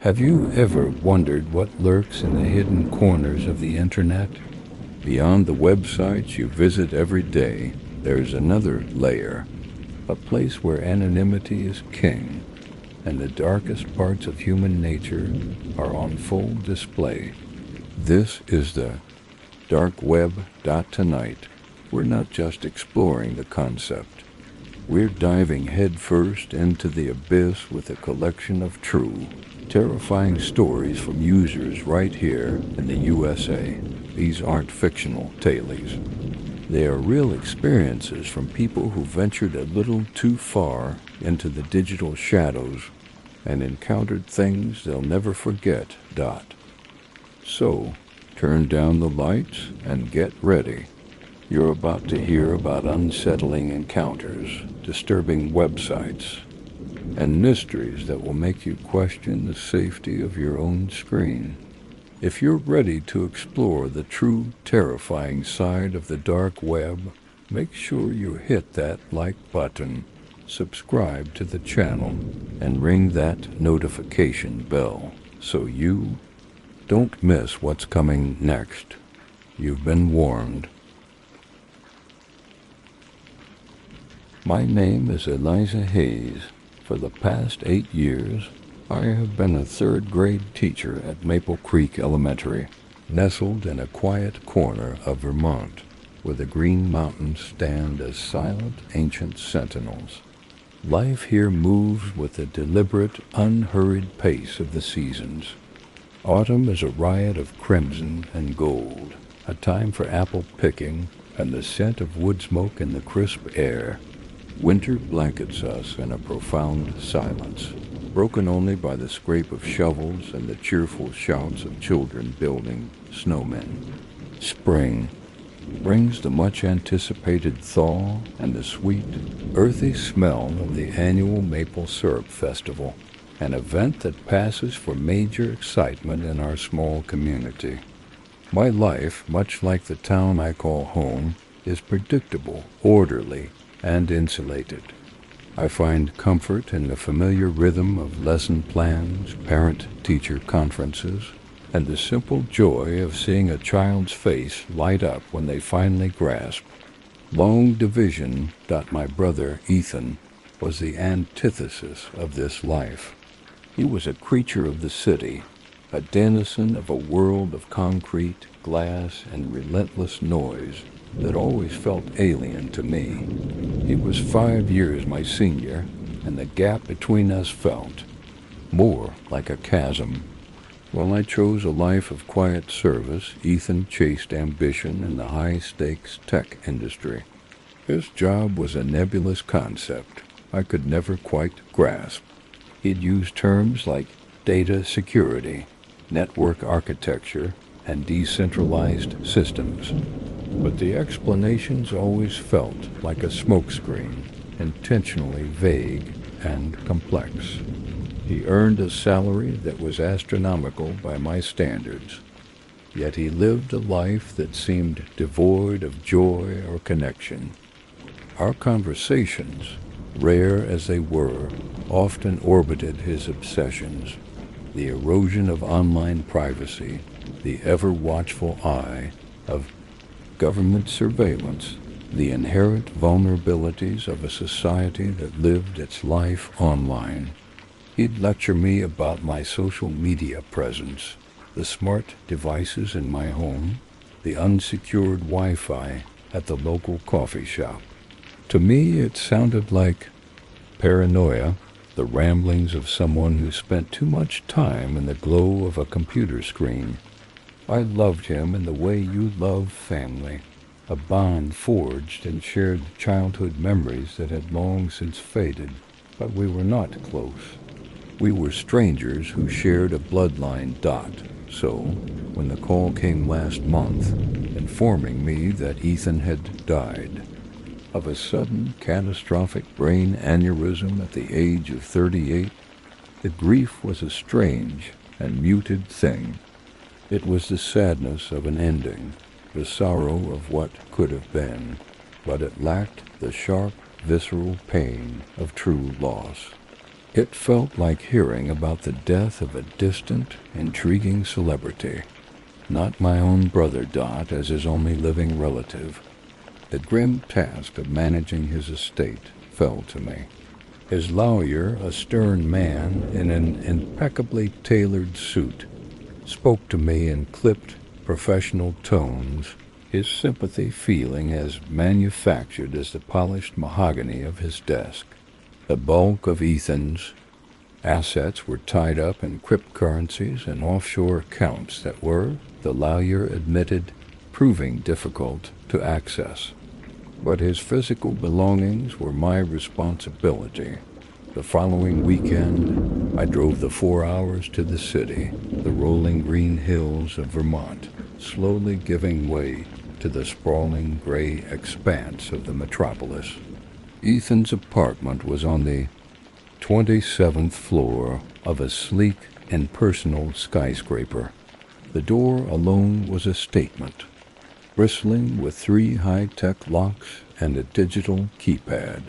Have you ever wondered what lurks in the hidden corners of the internet? Beyond the websites you visit every day, there's another layer, a place where anonymity is king, and the darkest parts of human nature are on full display. This is the dark web. Tonight, we're not just exploring the concept. We're diving headfirst into the abyss with a collection of true, terrifying stories from users right here in the USA. These aren't fictional tales. They are real experiences from people who ventured a little too far into the digital shadows and encountered things they'll never forget. So, turn down the lights and get ready. You're about to hear about unsettling encounters, disturbing websites, and mysteries that will make you question the safety of your own screen. If you're ready to explore the true terrifying side of the dark web, make sure you hit that like button, subscribe to the channel, and ring that notification bell so you don't miss what's coming next. You've been warned. My name is Eliza Hayes. For the past 8 years, I have been a third-grade teacher at Maple Creek Elementary, nestled in a quiet corner of Vermont, where the Green Mountains stand as silent, ancient sentinels. Life here moves with the deliberate, unhurried pace of the seasons. Autumn is a riot of crimson and gold, a time for apple picking and the scent of wood smoke in the crisp air. Winter blankets us in a profound silence, broken only by the scrape of shovels and the cheerful shouts of children building snowmen. Spring brings the much-anticipated thaw and the sweet, earthy smell of the annual Maple Syrup Festival, an event that passes for major excitement in our small community. My life, much like the town I call home, is predictable, orderly, and insulated. I find comfort in the familiar rhythm of lesson plans, parent-teacher conferences, and the simple joy of seeing a child's face light up when they finally grasp. Long division. My brother, Ethan, was the antithesis of this life. He was a creature of the city, a denizen of a world of concrete, glass, and relentless noise that always felt alien to me. He was 5 years my senior, and the gap between us felt more like a chasm. While I chose a life of quiet service, Ethan chased ambition in the high-stakes tech industry. His job was a nebulous concept I could never quite grasp. He'd use terms like data security, network architecture, and decentralized systems. But the explanations always felt like a smokescreen, intentionally vague and complex. He earned a salary that was astronomical by my standards, yet he lived a life that seemed devoid of joy or connection. Our conversations, rare as they were, often orbited his obsessions: the erosion of online privacy, the ever-watchful eye of government surveillance, the inherent vulnerabilities of a society that lived its life online. He'd lecture me about my social media presence, the smart devices in my home, the unsecured Wi-Fi at the local coffee shop. To me, it sounded like paranoia, the ramblings of someone who spent too much time in the glow of a computer screen. I loved him in the way you love family, a bond forged in shared childhood memories that had long since faded, but we were not close. We were strangers who shared a bloodline. So, when the call came last month, informing me that Ethan had died of a sudden catastrophic brain aneurysm at the age of 38, the grief was a strange and muted thing. It was the sadness of an ending, the sorrow of what could have been, but it lacked the sharp, visceral pain of true loss. It felt like hearing about the death of a distant, intriguing celebrity, not my own brother Dot as his only living relative. The grim task of managing his estate fell to me. His lawyer, a stern man in an impeccably tailored suit, spoke to me in clipped, professional tones, his sympathy feeling as manufactured as the polished mahogany of his desk. The bulk of Ethan's assets were tied up in cryptocurrencies and offshore accounts that were, the lawyer admitted, proving difficult to access. But his physical belongings were my responsibility. The following weekend, I drove the 4 hours to the city, the rolling green hills of Vermont, slowly giving way to the sprawling gray expanse of the metropolis. Ethan's apartment was on the 27th floor of a sleek and personal skyscraper. The door alone was a statement, bristling with 3 high-tech locks and a digital keypad.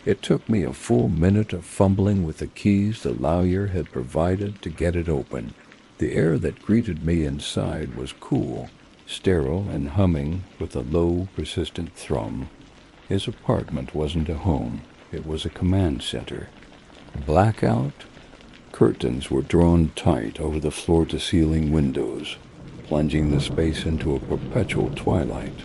It took me a full minute of fumbling with the keys the lawyer had provided to get it open. The air that greeted me inside was cool, sterile, and humming with a low, persistent thrum. His apartment wasn't a home. It was a command center. Blackout curtains were drawn tight over the floor-to-ceiling windows, plunging the space into a perpetual twilight.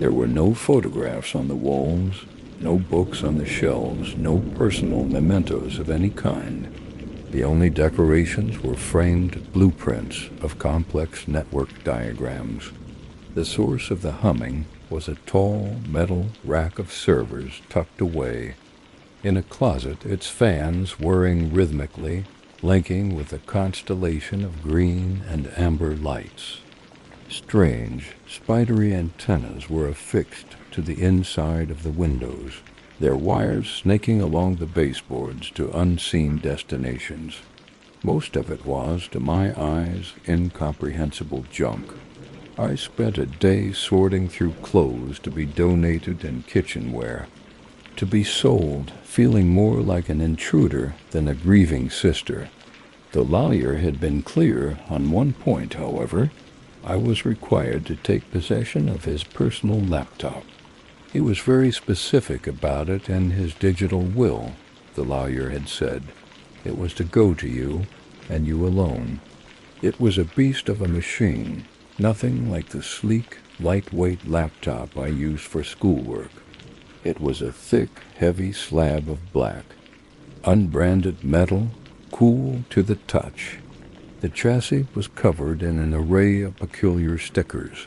There were no photographs on the walls, no books on the shelves, no personal mementos of any kind. The only decorations were framed blueprints of complex network diagrams. The source of the humming was a tall metal rack of servers tucked away. In a closet, its fans whirring rhythmically, linking with a constellation of green and amber lights. Strange, spidery antennas were affixed to the inside of the windows, their wires snaking along the baseboards to unseen destinations. Most of it was, to my eyes, incomprehensible junk. I spent a day sorting through clothes to be donated and kitchenware, to be sold, feeling more like an intruder than a grieving sister. The lawyer had been clear on one point, however. I was required to take possession of his personal laptop. He was very specific about it in his digital will, the lawyer had said. It was to go to you, and you alone. It was a beast of a machine, nothing like the sleek, lightweight laptop I used for schoolwork. It was a thick, heavy slab of black, unbranded metal, cool to the touch. The chassis was covered in an array of peculiar stickers,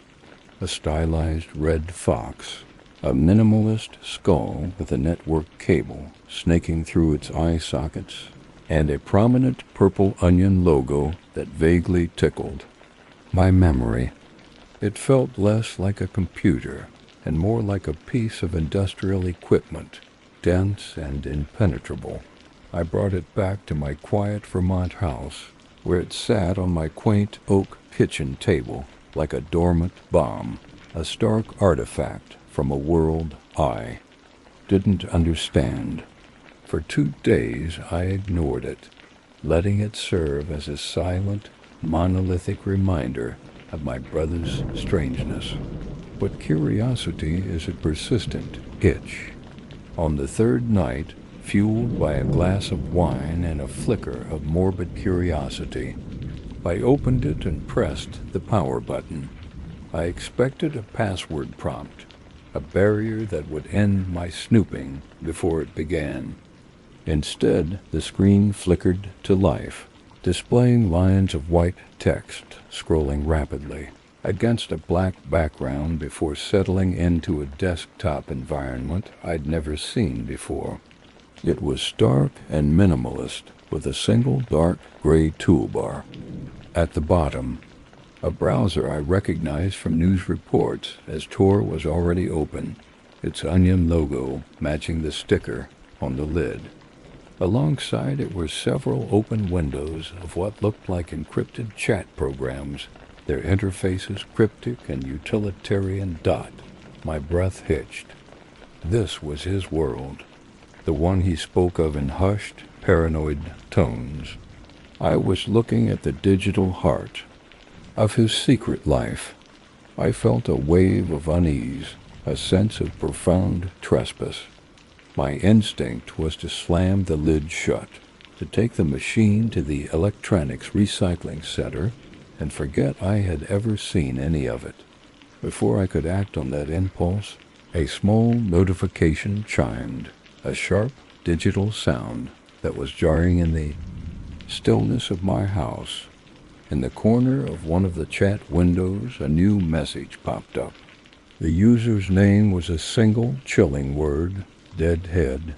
a stylized red fox, a minimalist skull with a network cable snaking through its eye sockets, and a prominent purple onion logo that vaguely tickled my memory. It felt less like a computer and more like a piece of industrial equipment, dense and impenetrable. I brought it back to my quiet Vermont house, where it sat on my quaint oak kitchen table like a dormant bomb, a stark artifact from a world I didn't understand. For 2 days I ignored it, letting it serve as a silent, monolithic reminder of my brother's strangeness. But curiosity is a persistent itch. On the 3rd night, fueled by a glass of wine and a flicker of morbid curiosity, I opened it and pressed the power button. I expected a password prompt, a barrier that would end my snooping before it began. Instead, the screen flickered to life, displaying lines of white text scrolling rapidly against a black background before settling into a desktop environment I'd never seen before. It was stark and minimalist, with a single dark gray toolbar. At the bottom, a browser I recognized from news reports, as Tor was already open, its onion logo matching the sticker on the lid. Alongside it were several open windows of what looked like encrypted chat programs, their interfaces cryptic and utilitarian. My breath hitched. This was his world, the one he spoke of in hushed, paranoid tones. I was looking at the digital heart of his secret life. I felt a wave of unease, a sense of profound trespass. My instinct was to slam the lid shut, to take the machine to the electronics recycling center and forget I had ever seen any of it. Before I could act on that impulse, a small notification chimed, a sharp digital sound that was jarring in the stillness of my house. In the corner of one of the chat windows, a new message popped up. The user's name was a single, chilling word, deadhead.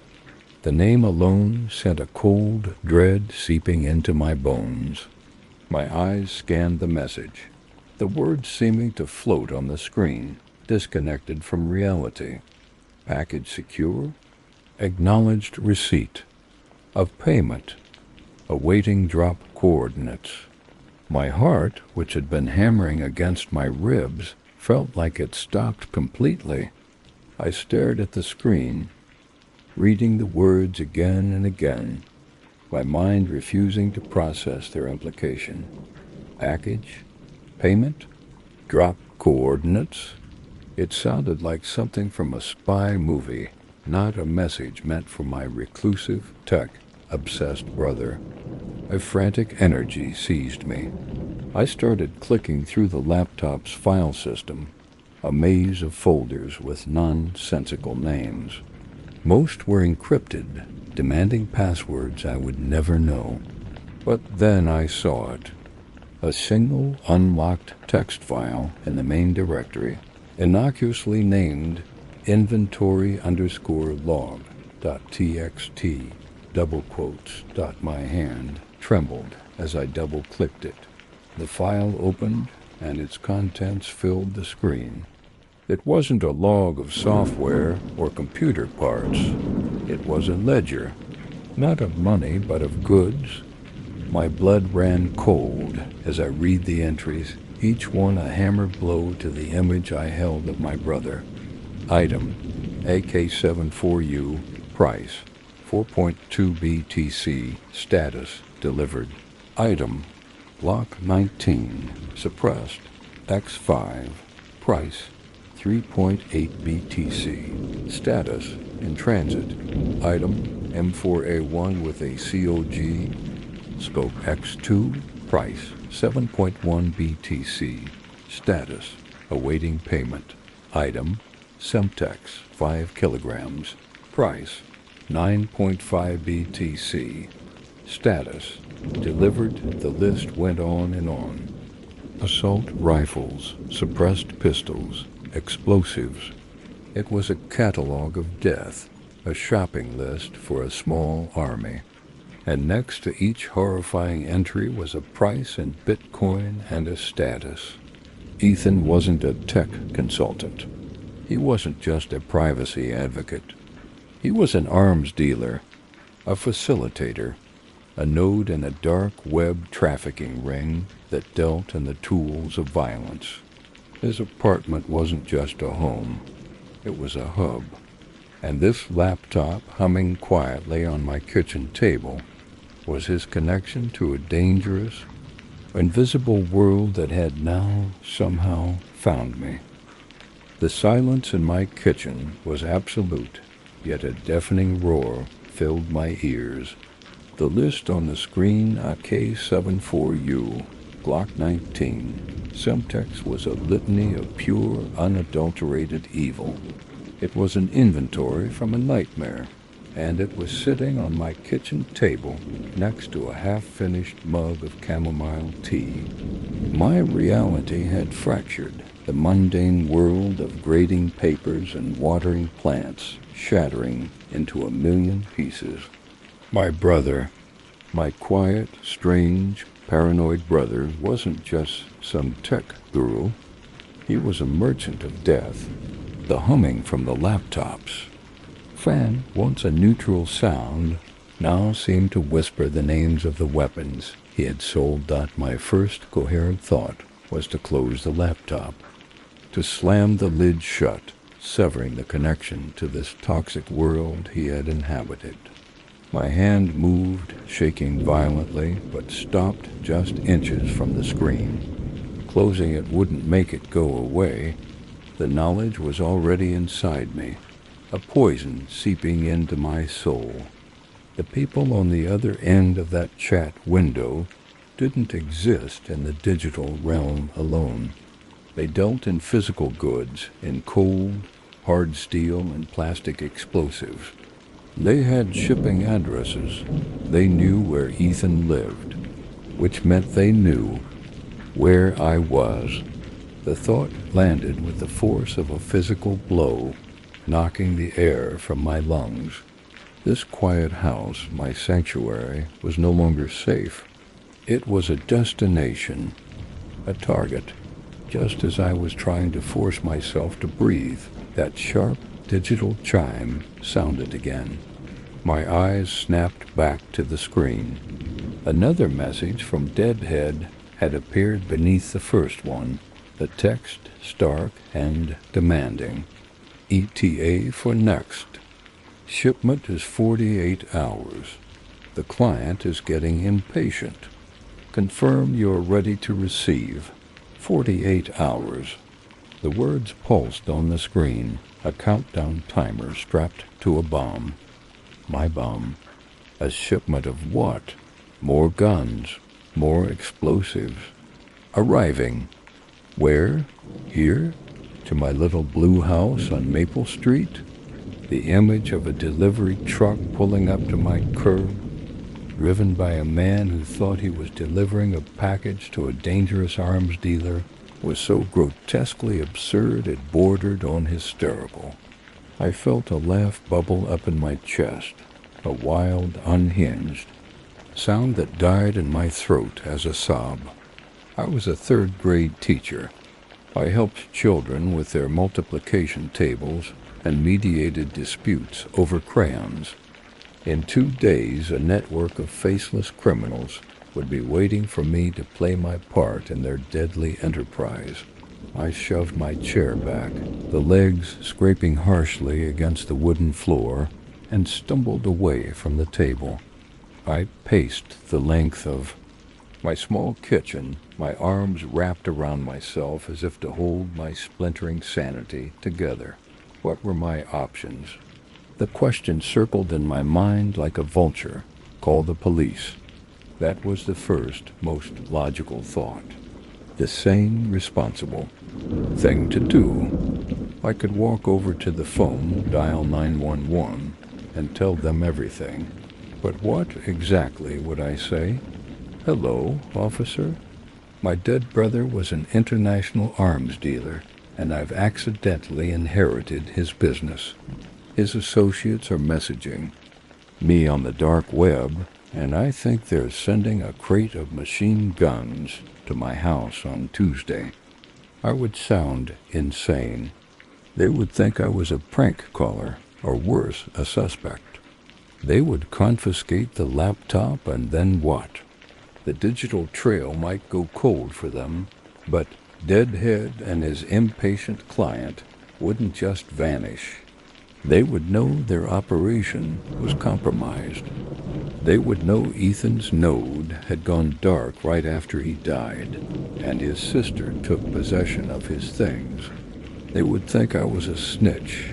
The name alone sent a cold dread seeping into my bones. My eyes scanned the message, the words seeming to float on the screen, disconnected from reality. Package secure, acknowledged receipt of payment, awaiting drop coordinates. My heart, which had been hammering against my ribs, felt like it stopped completely. I stared at the screen, reading the words again and again, my mind refusing to process their implication. Package, payment, drop coordinates. It sounded like something from a spy movie, not a message meant for my reclusive, tech-obsessed brother. A frantic energy seized me. I started clicking through the laptop's file system, a maze of folders with nonsensical names. Most were encrypted, demanding passwords I would never know. But then I saw it. A single unlocked text file in the main directory, innocuously named inventory_log.txt, double quotes. My hand trembled as I double-clicked it. The file opened, and its contents filled the screen. It wasn't a log of software or computer parts. It was a ledger, not of money, but of goods. My blood ran cold as I read the entries, each one a hammer blow to the image I held of my brother. Item, AK-74U, price, 4.2 BTC, status, delivered. Item, Block 19, suppressed, X5, price, 3.8 BTC, status, in transit. Item, M4A1 with a COG, scope X2, price, 7.1 BTC, status, awaiting payment. Item, Semtex, 5 kilograms, price, 9.5 BTC, status, delivered. The list went on and on. Assault rifles, suppressed pistols, explosives. It was a catalog of death, a shopping list for a small army. And next to each horrifying entry was a price in Bitcoin and a status. Ethan wasn't a tech consultant. He wasn't just a privacy advocate. He was an arms dealer, a facilitator, a node in a dark web trafficking ring that dealt in the tools of violence. His apartment wasn't just a home. It was a hub. And this laptop humming quietly on my kitchen table was his connection to a dangerous, invisible world that had now somehow found me. The silence in my kitchen was absolute, yet a deafening roar filled my ears. The list on the screen, AK-74U, Block 19, Semtex, was a litany of pure, unadulterated evil. It was an inventory from a nightmare, and it was sitting on my kitchen table next to a half-finished mug of chamomile tea. My reality had fractured, the mundane world of grading papers and watering plants shattering into a million pieces. My brother, my quiet, strange, paranoid brother, wasn't just some tech guru. He was a merchant of death. The humming from the laptops, fan, once a neutral sound, now seemed to whisper the names of the weapons he had sold. My first coherent thought was to close the laptop, to slam the lid shut, severing the connection to this toxic world he had inhabited. My hand moved, shaking violently, but stopped just inches from the screen. Closing it wouldn't make it go away. The knowledge was already inside me, a poison seeping into my soul. The people on the other end of that chat window didn't exist in the digital realm alone. They dealt in physical goods, in cold, hard steel and plastic explosives. They had shipping addresses. They knew where Ethan lived, which meant they knew where I was. The thought landed with the force of a physical blow, knocking the air from my lungs. This quiet house, my sanctuary, was no longer safe. It was a destination, a target. Just as I was trying to force myself to breathe, that sharp digital chime sounded again. My eyes snapped back to the screen. Another message from Deadhead had appeared beneath the first one, the text stark and demanding. ETA for next. Shipment is 48 hours. The client is getting impatient. Confirm you're ready to receive. 48 hours. The words pulsed on the screen, a countdown timer strapped to a bomb. My bomb. A shipment of what? More guns, more explosives. Arriving. Where? Here? To my little blue house on Maple Street? The image of a delivery truck pulling up to my curb, driven by a man who thought he was delivering a package to a dangerous arms dealer, was so grotesquely absurd it bordered on hysterical. I felt a laugh bubble up in my chest, a wild, unhinged sound that died in my throat as a sob. I was a third-grade teacher. I helped children with their multiplication tables and mediated disputes over crayons. In 2 days, a network of faceless criminals would be waiting for me to play my part in their deadly enterprise. I shoved my chair back, the legs scraping harshly against the wooden floor, and stumbled away from the table. I paced the length of my small kitchen, my arms wrapped around myself as if to hold my splintering sanity together. What were my options? The question circled in my mind like a vulture. Call the police. That was the first, most logical thought. The sane, responsible thing to do. I could walk over to the phone, dial 911, and tell them everything. But what exactly would I say? Hello, officer. My dead brother was an international arms dealer, and I've accidentally inherited his business. His associates are messaging me on the dark web, and I think they're sending a crate of machine guns to my house on Tuesday. I would sound insane. They would think I was a prank caller, or worse, a suspect. They would confiscate the laptop, and then what? The digital trail might go cold for them, but Deadhead and his impatient client wouldn't just vanish. They would know their operation was compromised. They would know Ethan's node had gone dark right after he died, and his sister took possession of his things. They would think I was a snitch,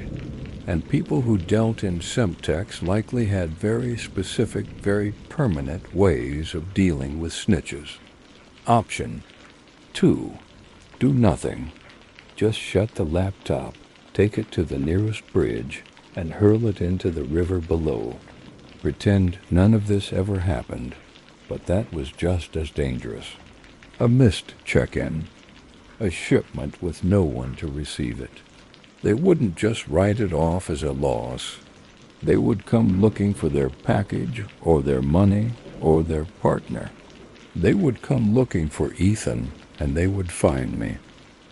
and people who dealt in Semtex likely had very specific, very permanent ways of dealing with snitches. Option 2. Do nothing. Just shut the laptop, take it to the nearest bridge, and hurl it into the river below. Pretend none of this ever happened, but that was just as dangerous. A missed check-in. A shipment with no one to receive it. They wouldn't just write it off as a loss. They would come looking for their package, or their money, or their partner. They would come looking for Ethan, and they would find me.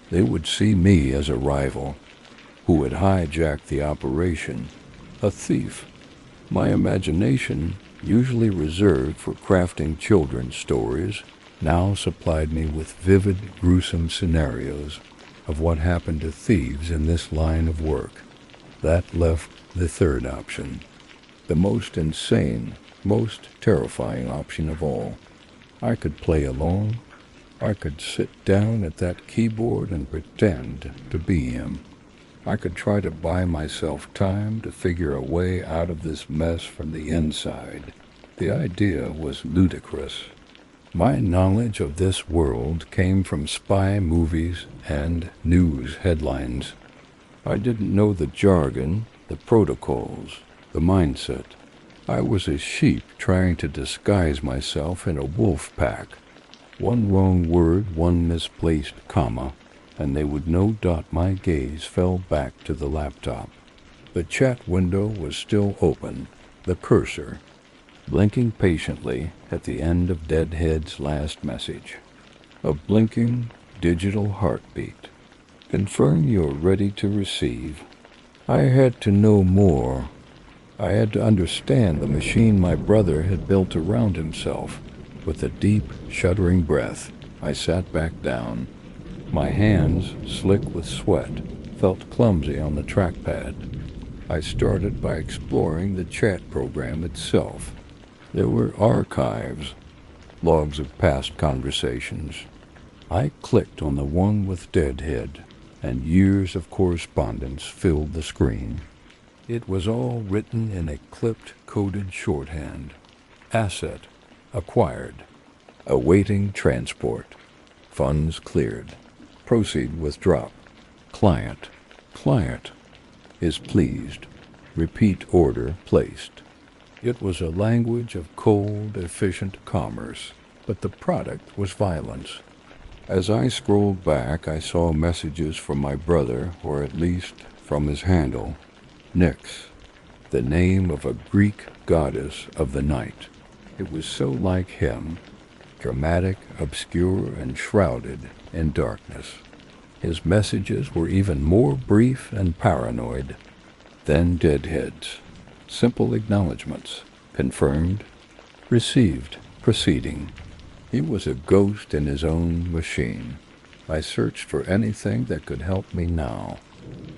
They would see me as a rival, who had hijacked the operation, a thief. My imagination, usually reserved for crafting children's stories, now supplied me with vivid, gruesome scenarios of what happened to thieves in this line of work. That left the third option. The most insane, most terrifying option of all. I could play along. I could sit down at that keyboard and pretend to be him. I could try to buy myself time to figure a way out of this mess from the inside. The idea was ludicrous. My knowledge of this world came from spy movies and news headlines. I didn't know the jargon, the protocols, the mindset. I was a sheep trying to disguise myself in a wolf pack. One wrong word, one misplaced comma, and they would no doubt my gaze fell back to the laptop. The chat window was still open, the cursor blinking patiently at the end of Deadhead's last message. A blinking digital heartbeat. Confirm you're ready to receive. I had to know more. I had to understand the machine my brother had built around himself. With a deep, shuddering breath, I sat back down. My hands, slick with sweat, felt clumsy on the trackpad. I started by exploring the chat program itself. There were archives, logs of past conversations. I clicked on the one with Deadhead, and years of correspondence filled the screen. It was all written in a clipped, coded shorthand. Asset acquired. Awaiting transport. Funds cleared. Proceed with drop. Client is pleased. Repeat order placed. It was a language of cold, efficient commerce, but the product was violence. As I scrolled back, I saw messages from my brother, or at least from his handle, Nyx, the name of a Greek goddess of the night. It was so like him, dramatic, obscure, and shrouded in darkness. His messages were even more brief and paranoid than Deadhead's. Simple acknowledgments. Confirmed. Received. Proceeding. He was a ghost in his own machine. I searched for anything that could help me now.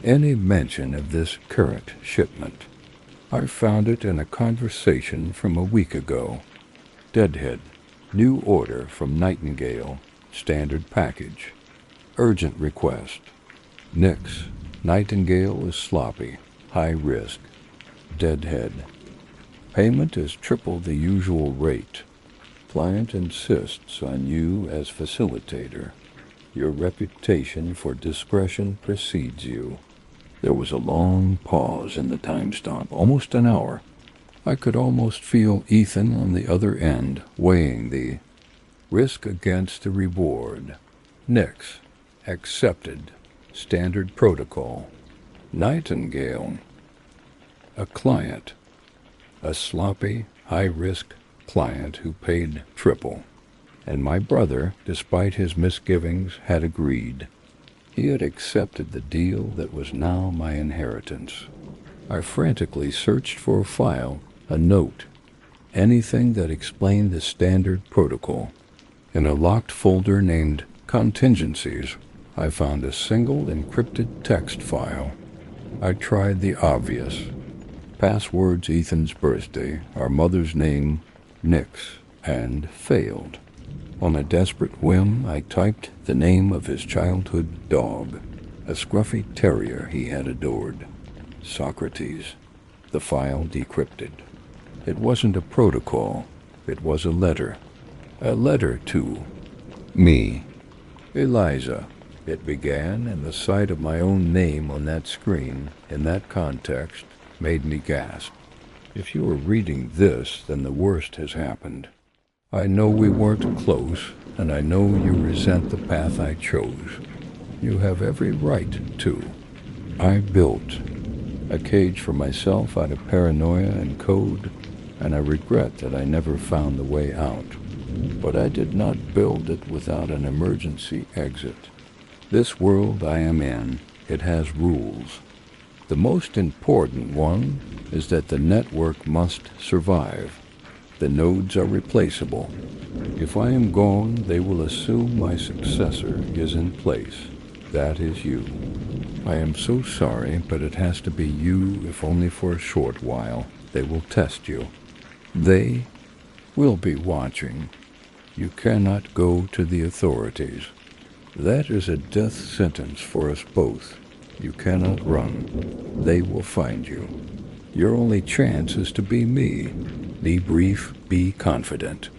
Any mention of this current shipment. I found it in a conversation from a week ago. Deadhead. New order from Nightingale. Standard package. Urgent request. Nyx. Nightingale is sloppy. High risk. Deadhead. Payment is triple the usual rate. Client insists on you as facilitator. Your reputation for discretion precedes you. There was a long pause in the timestamp, almost an hour. I could almost feel Ethan on the other end, weighing the risk against the reward. Nyx. Accepted. Standard protocol. Nightingale. A client. A sloppy, high-risk client who paid triple. And my brother, despite his misgivings, had agreed. He had accepted the deal that was now my inheritance. I frantically searched for a file, a note, anything that explained the standard protocol. In a locked folder named Contingencies, I found a single encrypted text file. I tried the obvious. Passwords Ethan's birthday, our mother's name, Nyx, and failed. On a desperate whim, I typed the name of his childhood dog, a scruffy terrier he had adored. Socrates. The file decrypted. It wasn't a protocol. It was a letter. A letter to me. Eliza. It began, and the sight of my own name on that screen, in that context, made me gasp. If you are reading this, then the worst has happened. I know we weren't close, and I know you resent the path I chose. You have every right to. I built a cage for myself out of paranoia and code, and I regret that I never found the way out. But I did not build it without an emergency exit. This world I am in, it has rules. The most important one is that the network must survive. The nodes are replaceable. If I am gone, they will assume my successor is in place. That is you. I am so sorry, but it has to be you, if only for a short while. They will test you. They will be watching. You cannot go to the authorities. That is a death sentence for us both. You cannot run. They will find you. Your only chance is to be me. Be brief, be confident.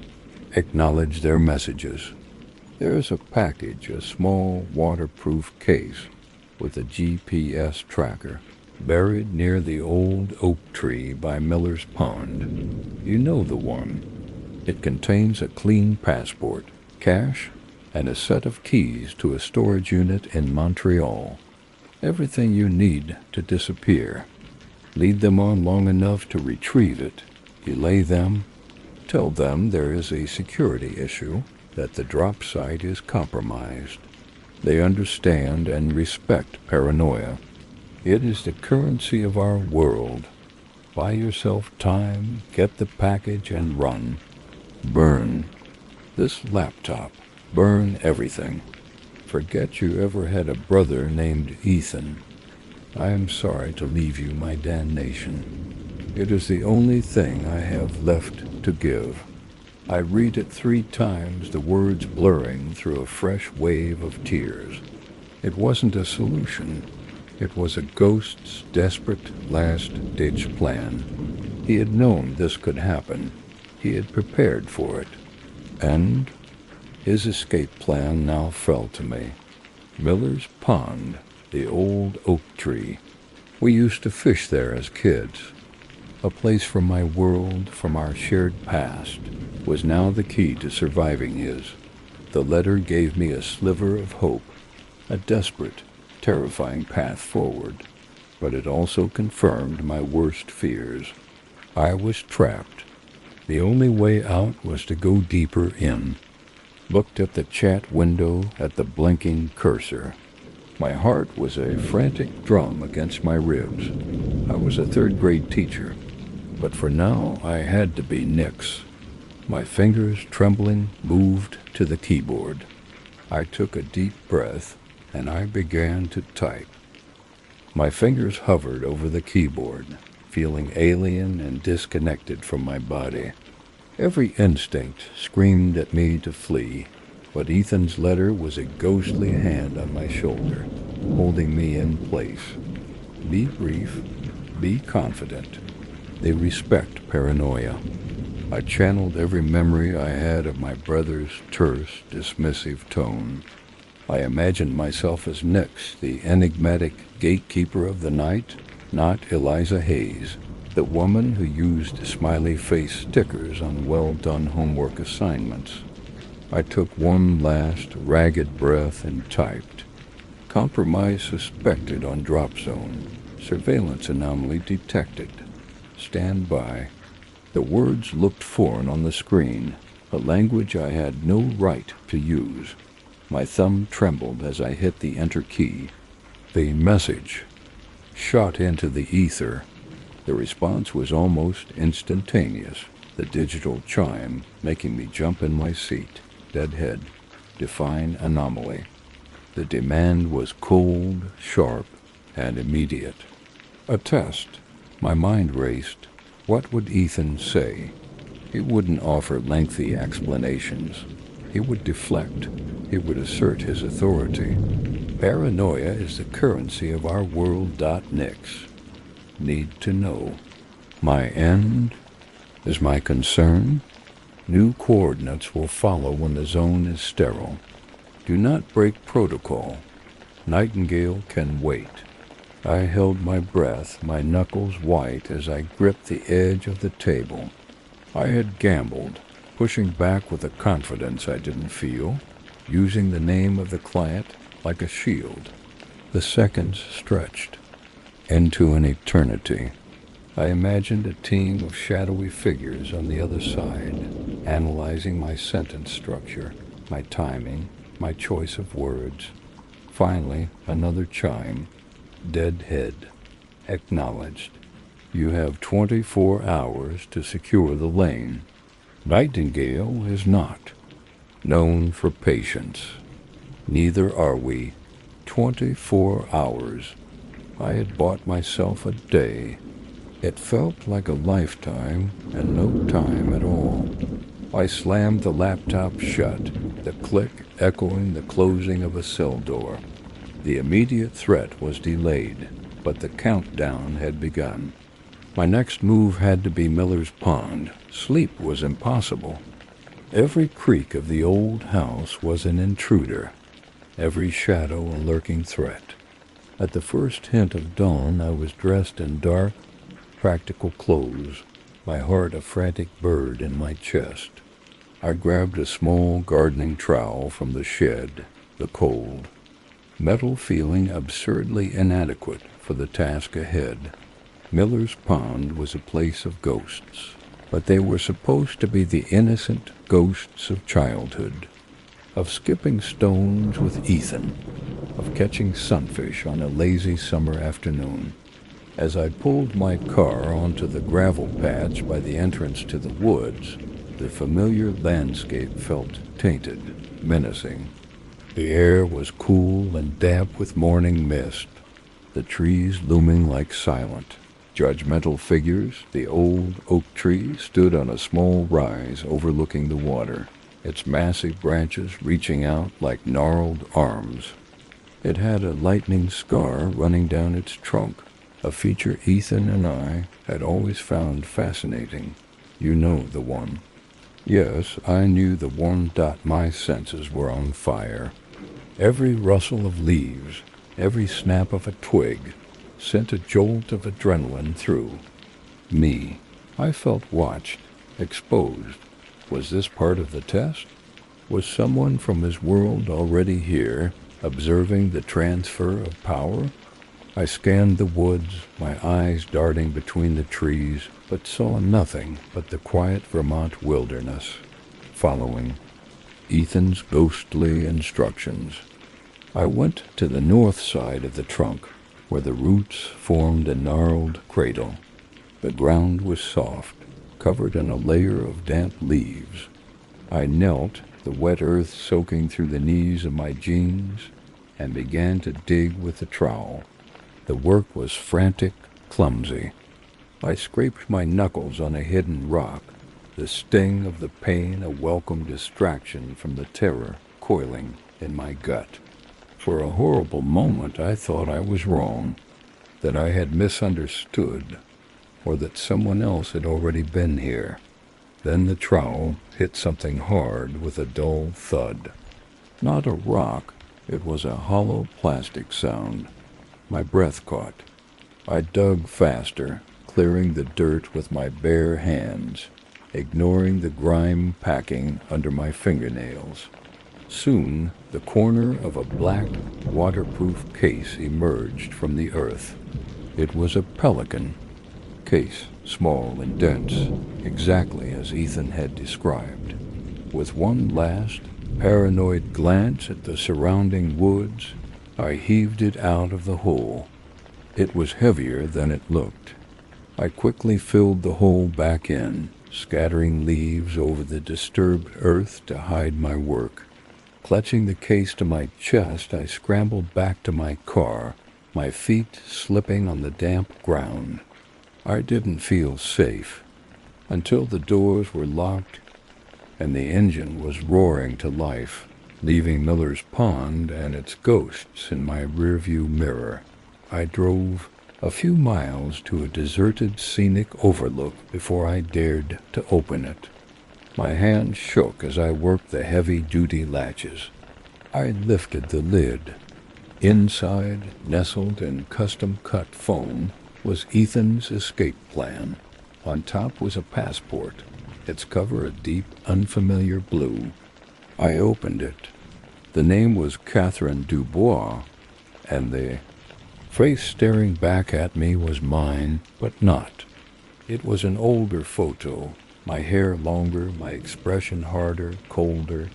Acknowledge their messages. There is a package, a small waterproof case with a GPS tracker, buried near the old oak tree by Miller's Pond. You know the one. It contains a clean passport, cash, and a set of keys to a storage unit in Montreal. Everything you need to disappear. Lead them on long enough to retrieve it. Delay them. Tell them there is a security issue, that the drop site is compromised. They understand and respect paranoia. It is the currency of our world. Buy yourself time, get the package, and run. Burn this laptop. Burn everything. Forget you ever had a brother named Ethan. I am sorry to leave you my damnation. It is the only thing I have left to give. I read it 3 times, the words blurring through a fresh wave of tears. It wasn't a solution. It was a ghost's desperate last-ditch plan. He had known this could happen. He had prepared for it. And his escape plan now fell to me. Miller's Pond, the old oak tree. We used to fish there as kids. A place from my world, from our shared past, was now the key to surviving his. The letter gave me a sliver of hope, a desperate, terrifying path forward, but it also confirmed my worst fears. I was trapped. The only way out was to go deeper in. Looked at the chat window, at the blinking cursor. My heart was a frantic drum against my ribs. I was a 3rd grade teacher, but for now I had to be Nix. My fingers, trembling, moved to the keyboard. I took a deep breath, and I began to type. My fingers hovered over the keyboard, feeling alien and disconnected from my body. Every instinct screamed at me to flee, but Ethan's letter was a ghostly hand on my shoulder, holding me in place. Be brief, be confident. They respect paranoia. I channeled every memory I had of my brother's terse, dismissive tone. I imagined myself as Nix, the enigmatic gatekeeper of the night, not Eliza Hayes, the woman who used smiley face stickers on well-done homework assignments. I took one last ragged breath and typed. Compromise suspected on drop zone. Surveillance anomaly detected. Stand by. The words looked foreign on the screen, a language I had no right to use. My thumb trembled as I hit the enter key. The message shot into the ether. The response was almost instantaneous, the digital chime making me jump in my seat. Deadhead. Define anomaly. The demand was cold, sharp, and immediate. A test. My mind raced. What would Ethan say? He wouldn't offer lengthy explanations. He would deflect. He would assert his authority. Paranoia is the currency of our world. Nix. Need to know. My end is my concern. New coordinates will follow when the zone is sterile. Do not break protocol. Nightingale can wait. I held my breath, my knuckles white as I gripped the edge of the table. I had gambled, pushing back with a confidence I didn't feel, using the name of the client like a shield. The seconds stretched into an eternity. I imagined a team of shadowy figures on the other side, analyzing my sentence structure, my timing, my choice of words. Finally, another chime. Deadhead. Acknowledged. You have 24 hours to secure the lane. Nightingale is not known for patience. Neither are we. 24 hours. I had bought myself a day. It felt like a lifetime and no time at all. I slammed the laptop shut, the click echoing the closing of a cell door. The immediate threat was delayed, but the countdown had begun. My next move had to be Miller's Pond. Sleep was impossible. Every creak of the old house was an intruder, every shadow a lurking threat. At the first hint of dawn, I was dressed in dark, practical clothes, my heart a frantic bird in my chest. I grabbed a small gardening trowel from the shed, the cold, metal feeling absurdly inadequate for the task ahead. Miller's Pond was a place of ghosts, but they were supposed to be the innocent ghosts of childhood, of skipping stones with Ethan, of catching sunfish on a lazy summer afternoon. As I pulled my car onto the gravel patch by the entrance to the woods, the familiar landscape felt tainted, menacing. The air was cool and damp with morning mist, the trees looming like silent, judgmental figures. The old oak tree stood on a small rise overlooking the water, its massive branches reaching out like gnarled arms. It had a lightning scar running down its trunk, a feature Ethan and I had always found fascinating. You know the one. Yes, I knew the one. My senses were on fire. Every rustle of leaves, every snap of a twig, sent a jolt of adrenaline through me. I felt watched, exposed. Was this part of the test? Was someone from his world already here, observing the transfer of power? I scanned the woods, my eyes darting between the trees, but saw nothing but the quiet Vermont wilderness, following Ethan's ghostly instructions. I went to the north side of the trunk, where the roots formed a gnarled cradle. The ground was soft, covered in a layer of damp leaves. I knelt, the wet earth soaking through the knees of my jeans, and began to dig with the trowel. The work was frantic, clumsy. I scraped my knuckles on a hidden rock, the sting of the pain a welcome distraction from the terror coiling in my gut. For a horrible moment I thought I was wrong, that I had misunderstood, or that someone else had already been here. Then the trowel hit something hard with a dull thud. Not a rock, it was a hollow plastic sound. My breath caught. I dug faster, clearing the dirt with my bare hands, ignoring the grime packing under my fingernails. Soon, the corner of a black, waterproof case emerged from the earth. It was a pelican case, small and dense, exactly as Ethan had described. With one last, paranoid glance at the surrounding woods, I heaved it out of the hole. It was heavier than it looked. I quickly filled the hole back in, scattering leaves over the disturbed earth to hide my work. Clutching the case to my chest, I scrambled back to my car, my feet slipping on the damp ground. I didn't feel safe until the doors were locked and the engine was roaring to life, leaving Miller's Pond and its ghosts in my rearview mirror. I drove a few miles to a deserted scenic overlook before I dared to open it. My hands shook as I worked the heavy-duty latches. I lifted the lid. Inside, nestled in custom-cut foam, was Ethan's escape plan. On top was a passport, its cover a deep, unfamiliar blue. I opened it. The name was Catherine Dubois, and the face staring back at me was mine, but not. It was an older photo, my hair longer, my expression harder, colder.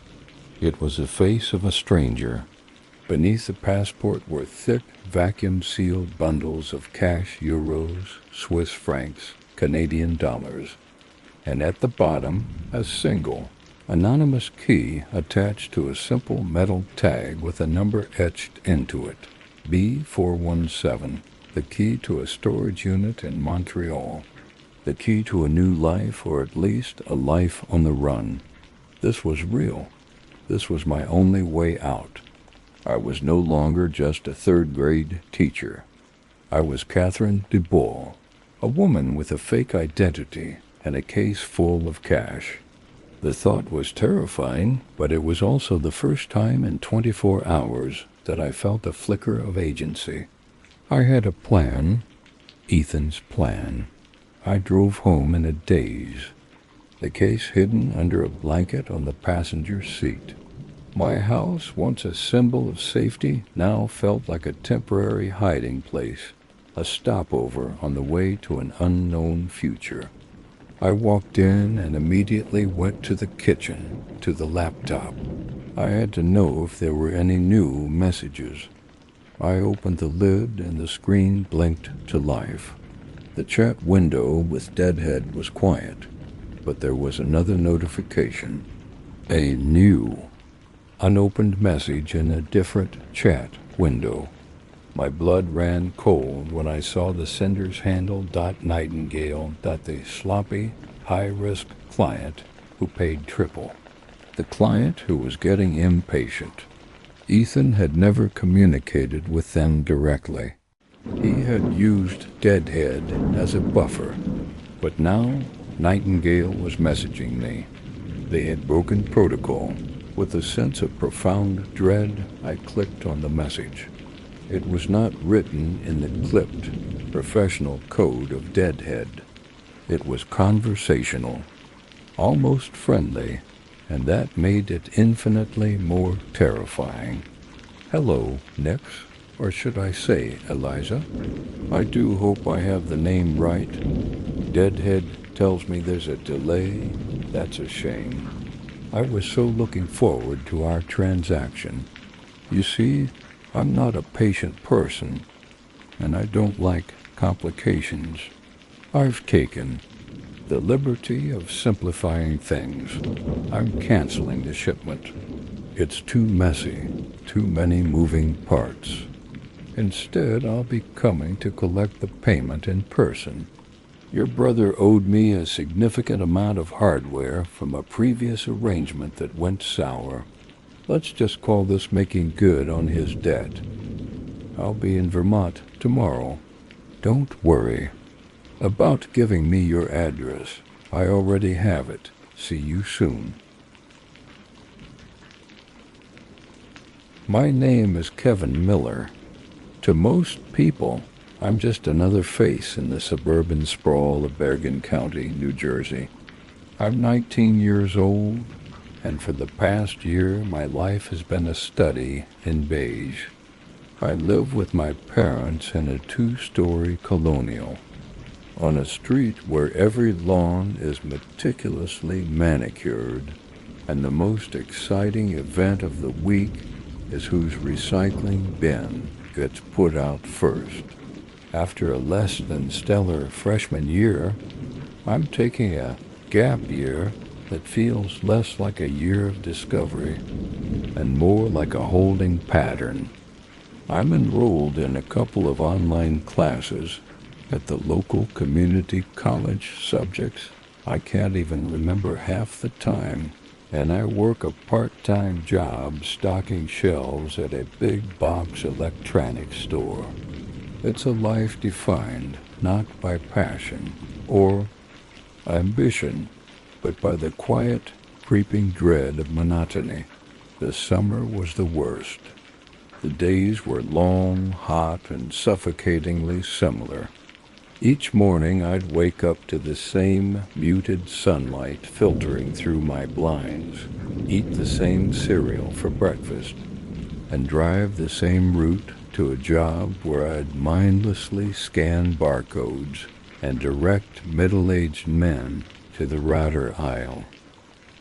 It was the face of a stranger. Beneath the passport were thick, vacuum-sealed bundles of cash euros, Swiss francs, Canadian dollars, and at the bottom a single, anonymous key attached to a simple metal tag with a number etched into it, B417. the key to a storage unit in Montreal, the key to a new life, or at least a life on the run. This was real. This was my only way out. I was no longer just a third-grade teacher. I was Catherine Dubois, a woman with a fake identity and a case full of cash. The thought was terrifying, but it was also the first time in 24 hours that I felt a flicker of agency. I had a plan, Ethan's plan. I drove home in a daze, the case hidden under a blanket on the passenger seat. My house, once a symbol of safety, now felt like a temporary hiding place, a stopover on the way to an unknown future. I walked in and immediately went to the kitchen, to the laptop. I had to know if there were any new messages. I opened the lid and the screen blinked to life. The chat window with Deadhead was quiet, but there was another notification. A new, unopened message in a different chat window. My blood ran cold when I saw the sender's handle .nightingale. The sloppy, high-risk client who paid triple. The client who was getting impatient. Ethan had never communicated with them directly. He had used Deadhead as a buffer, but now Nightingale was messaging me. They had broken protocol. With a sense of profound dread, I clicked on the message. It was not written in the clipped, professional code of Deadhead. It was conversational, almost friendly, and that made it infinitely more terrifying. Hello, Nix, or should I say Eliza? I do hope I have the name right. Deadhead tells me there's a delay. That's a shame. I was so looking forward to our transaction. You see, I'm not a patient person, and I don't like complications. I've taken the liberty of simplifying things. I'm canceling the shipment. It's too messy, too many moving parts. Instead, I'll be coming to collect the payment in person. Your brother owed me a significant amount of hardware from a previous arrangement that went sour. Let's just call this making good on his debt. I'll be in Vermont tomorrow. Don't worry about giving me your address. I already have it. See you soon. My name is Kevin Miller. To most people, I'm just another face in the suburban sprawl of Bergen County, New Jersey. I'm 19 years old, and for the past year, my life has been a study in beige. I live with my parents in a 2-story colonial, on a street where every lawn is meticulously manicured, and the most exciting event of the week is whose recycling bin gets put out first. After a less than stellar freshman year, I'm taking a gap year that feels less like a year of discovery and more like a holding pattern. I'm enrolled in a couple of online classes at the local community college. Subjects I can't even remember half the time, and I work a part-time job stocking shelves at a big box electronics store. It's a life defined not by passion or ambition, but by the quiet, creeping dread of monotony. The summer was the worst. The days were long, hot, and suffocatingly similar. Each morning I'd wake up to the same muted sunlight filtering through my blinds, eat the same cereal for breakfast, and drive the same route to a job where I'd mindlessly scan barcodes and direct middle-aged men to the router aisle.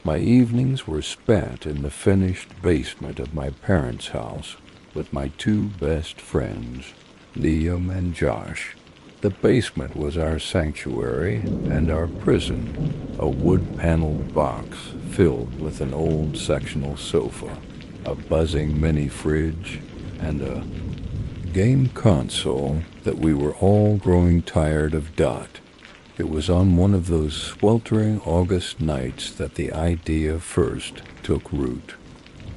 My evenings were spent in the finished basement of my parents' house with my 2 best friends, Liam and Josh. The basement was our sanctuary and our prison, a wood-paneled box filled with an old sectional sofa, a buzzing mini-fridge, and a game console that we were all growing tired of. It was on one of those sweltering August nights that the idea first took root.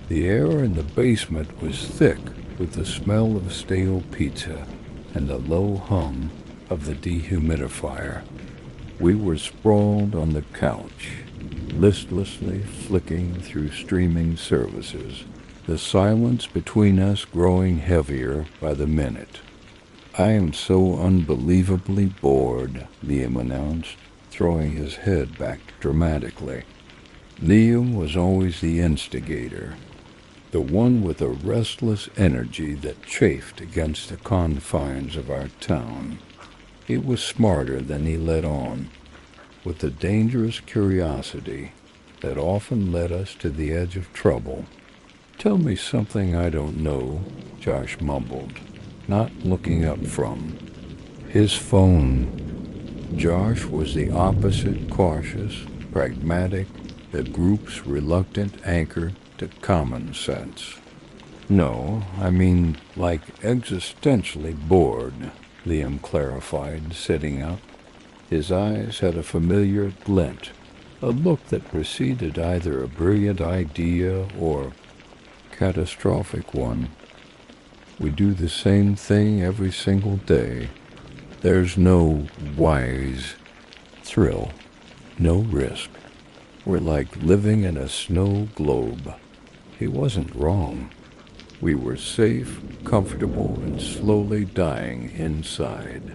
The air in the basement was thick with the smell of stale pizza and the low hum of the dehumidifier. We were sprawled on the couch, listlessly flicking through streaming services, the silence between us growing heavier by the minute. "I am so unbelievably bored," Liam announced, throwing his head back dramatically. Liam was always the instigator, the one with a restless energy that chafed against the confines of our town. He was smarter than he let on, with a dangerous curiosity that often led us to the edge of trouble. "Tell me something I don't know," Josh mumbled, not looking up from his phone. Josh was the opposite, cautious, pragmatic, the group's reluctant anchor to common sense. "No, I mean like existentially bored," Liam clarified, sitting up. His eyes had a familiar glint, a look that preceded either a brilliant idea or catastrophic one. "We do the same thing every single day. There's no wise thrill, no risk. We're like living in a snow globe." He wasn't wrong. We were safe, comfortable, and slowly dying inside.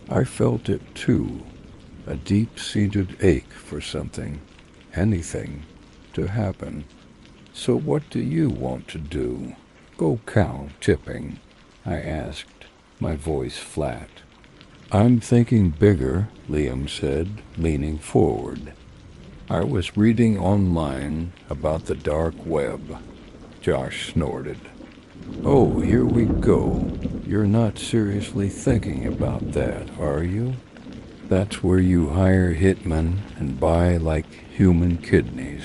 I felt it too, a deep-seated ache for something, anything, to happen. "So what do you want to do? Go cow tipping?" I asked, my voice flat. "I'm thinking bigger," Liam said, leaning forward. "I was reading online about the dark web." Josh snorted. "Oh, here we go. You're not seriously thinking about that, are you? That's where you hire hitmen and buy, like, human kidneys."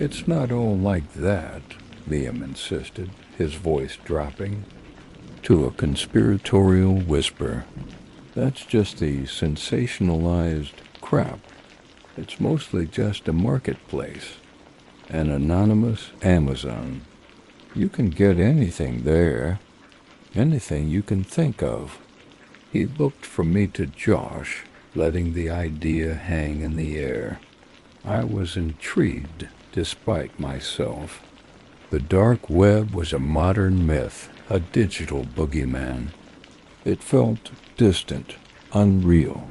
"It's not all like that," Liam insisted, his voice dropping to a conspiratorial whisper. "That's just the sensationalized crap. It's mostly just a marketplace, an anonymous Amazon. You can get anything there, anything you can think of." He looked from me to Josh, letting the idea hang in the air. I was intrigued, despite myself. The dark web was a modern myth, a digital boogeyman. It felt distant, unreal,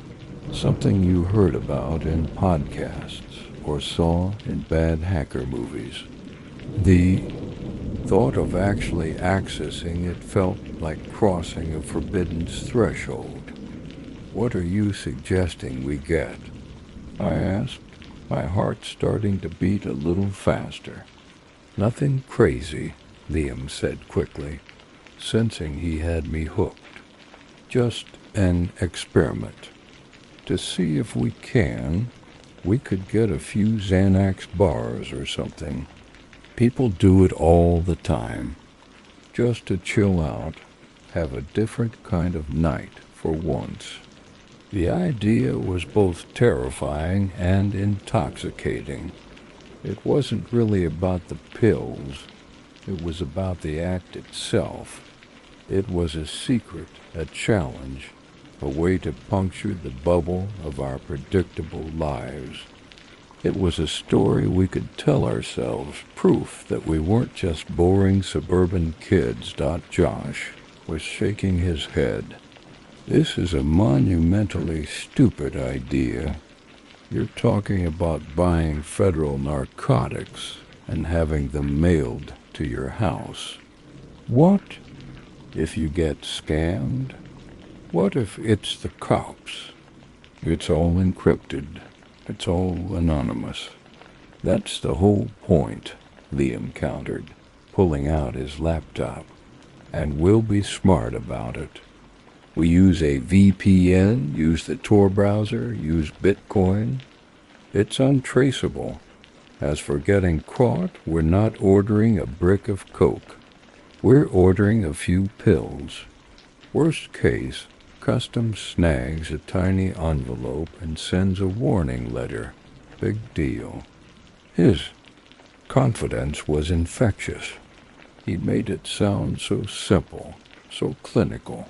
something you heard about in podcasts or saw in bad hacker movies. The thought of actually accessing it felt like crossing a forbidden threshold. "What are you suggesting we get?" I asked, my heart starting to beat a little faster. "Nothing crazy," Liam said quickly, sensing he had me hooked. "Just an experiment. To see if we could get a few Xanax bars or something. People do it all the time. Just to chill out, have a different kind of night for once." The idea was both terrifying and intoxicating. It wasn't really about the pills. It was about the act itself. It was a secret, a challenge, a way to puncture the bubble of our predictable lives. It was a story we could tell ourselves, proof that we weren't just boring suburban kids. Josh was shaking his head. "This is a monumentally stupid idea. You're talking about buying federal narcotics and having them mailed to your house. What if you get scammed? What if it's the cops? It's all encrypted. It's all anonymous." "That's the whole point," Liam countered, pulling out his laptop. "And we'll be smart about it. We use a VPN, use the Tor browser, use Bitcoin. It's untraceable. As for getting caught, we're not ordering a brick of coke. We're ordering a few pills, Worst case, custom snags a tiny envelope and sends a warning letter. Big deal. His confidence was infectious. He made it sound so simple, so clinical.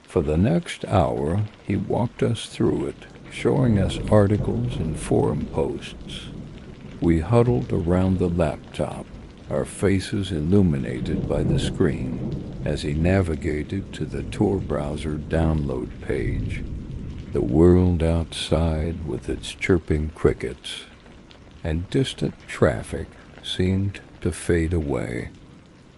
For the next hour, he walked us through it, showing us articles and forum posts. We huddled around the laptop, our faces illuminated by the screen, as he navigated to the Tor browser download page. The world outside with its chirping crickets and distant traffic seemed to fade away.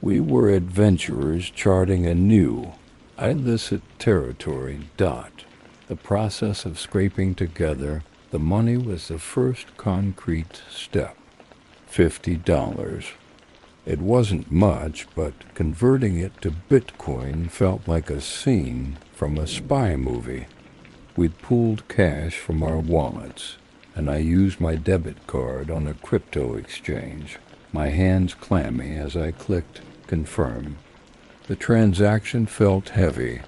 We were adventurers charting a new, illicit territory. The process of scraping together the money was the first concrete step. $50. It wasn't much, but converting it to Bitcoin felt like a scene from a spy movie. We'd pooled cash from our wallets, and I used my debit card on a crypto exchange, my hands clammy as I clicked confirm. The transaction felt heavy,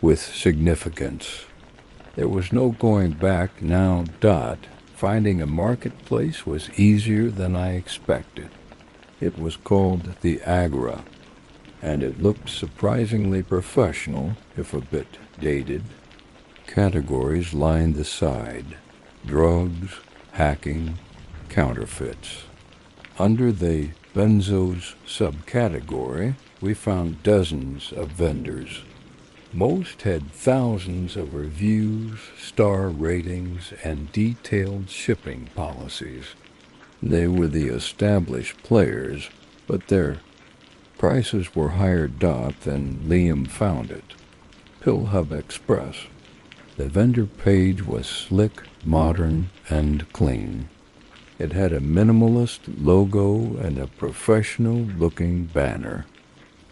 with significance. There was no going back now. Finding a marketplace was easier than I expected. It was called the Agra, and it looked surprisingly professional, if a bit dated. Categories lined the side: drugs, hacking, counterfeits. Under the benzos subcategory, we found dozens of vendors. Most had thousands of reviews, star ratings, and detailed shipping policies. They were the established players, but their prices were higher than Liam found it. PillHub Express. The vendor page was slick, modern, and clean. It had a minimalist logo and a professional-looking banner.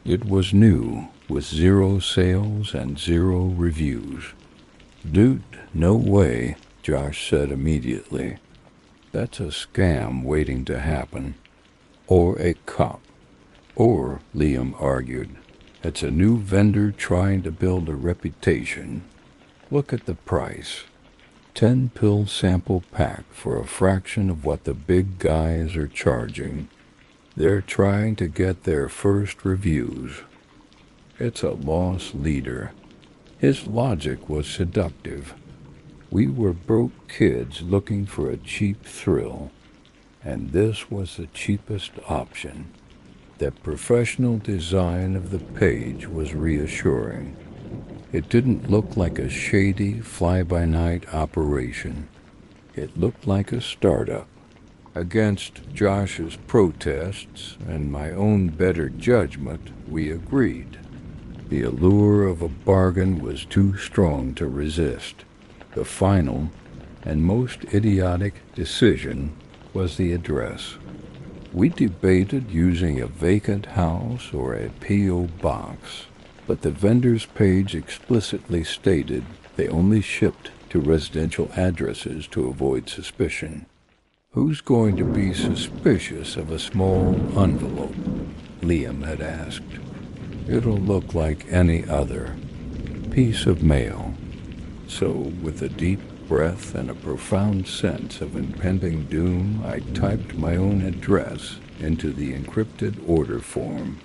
It was new, with 0 sales and 0 reviews. "Dude, no way," Josh said immediately. "That's a scam waiting to happen." "Or a cop." "Or," Liam argued, "it's a new vendor trying to build a reputation. Look at the price. 10-pill sample pack for a fraction of what the big guys are charging. They're trying to get their first reviews." It's a loss leader. His logic was seductive. We were broke kids looking for a cheap thrill, and this was the cheapest option. The professional design of the page was reassuring. It didn't look like a shady, fly-by-night operation. It looked like a startup. Against Josh's protests and my own better judgment, we agreed. The allure of a bargain was too strong to resist. The final and most idiotic decision was the address. We debated using a vacant house or a P.O. box, but the vendor's page explicitly stated they only shipped to residential addresses to avoid suspicion. "Who's going to be suspicious of a small envelope?" Liam had asked. "It'll look like any other piece of mail." So, with a deep breath and a profound sense of impending doom, I typed my own address into the encrypted order form.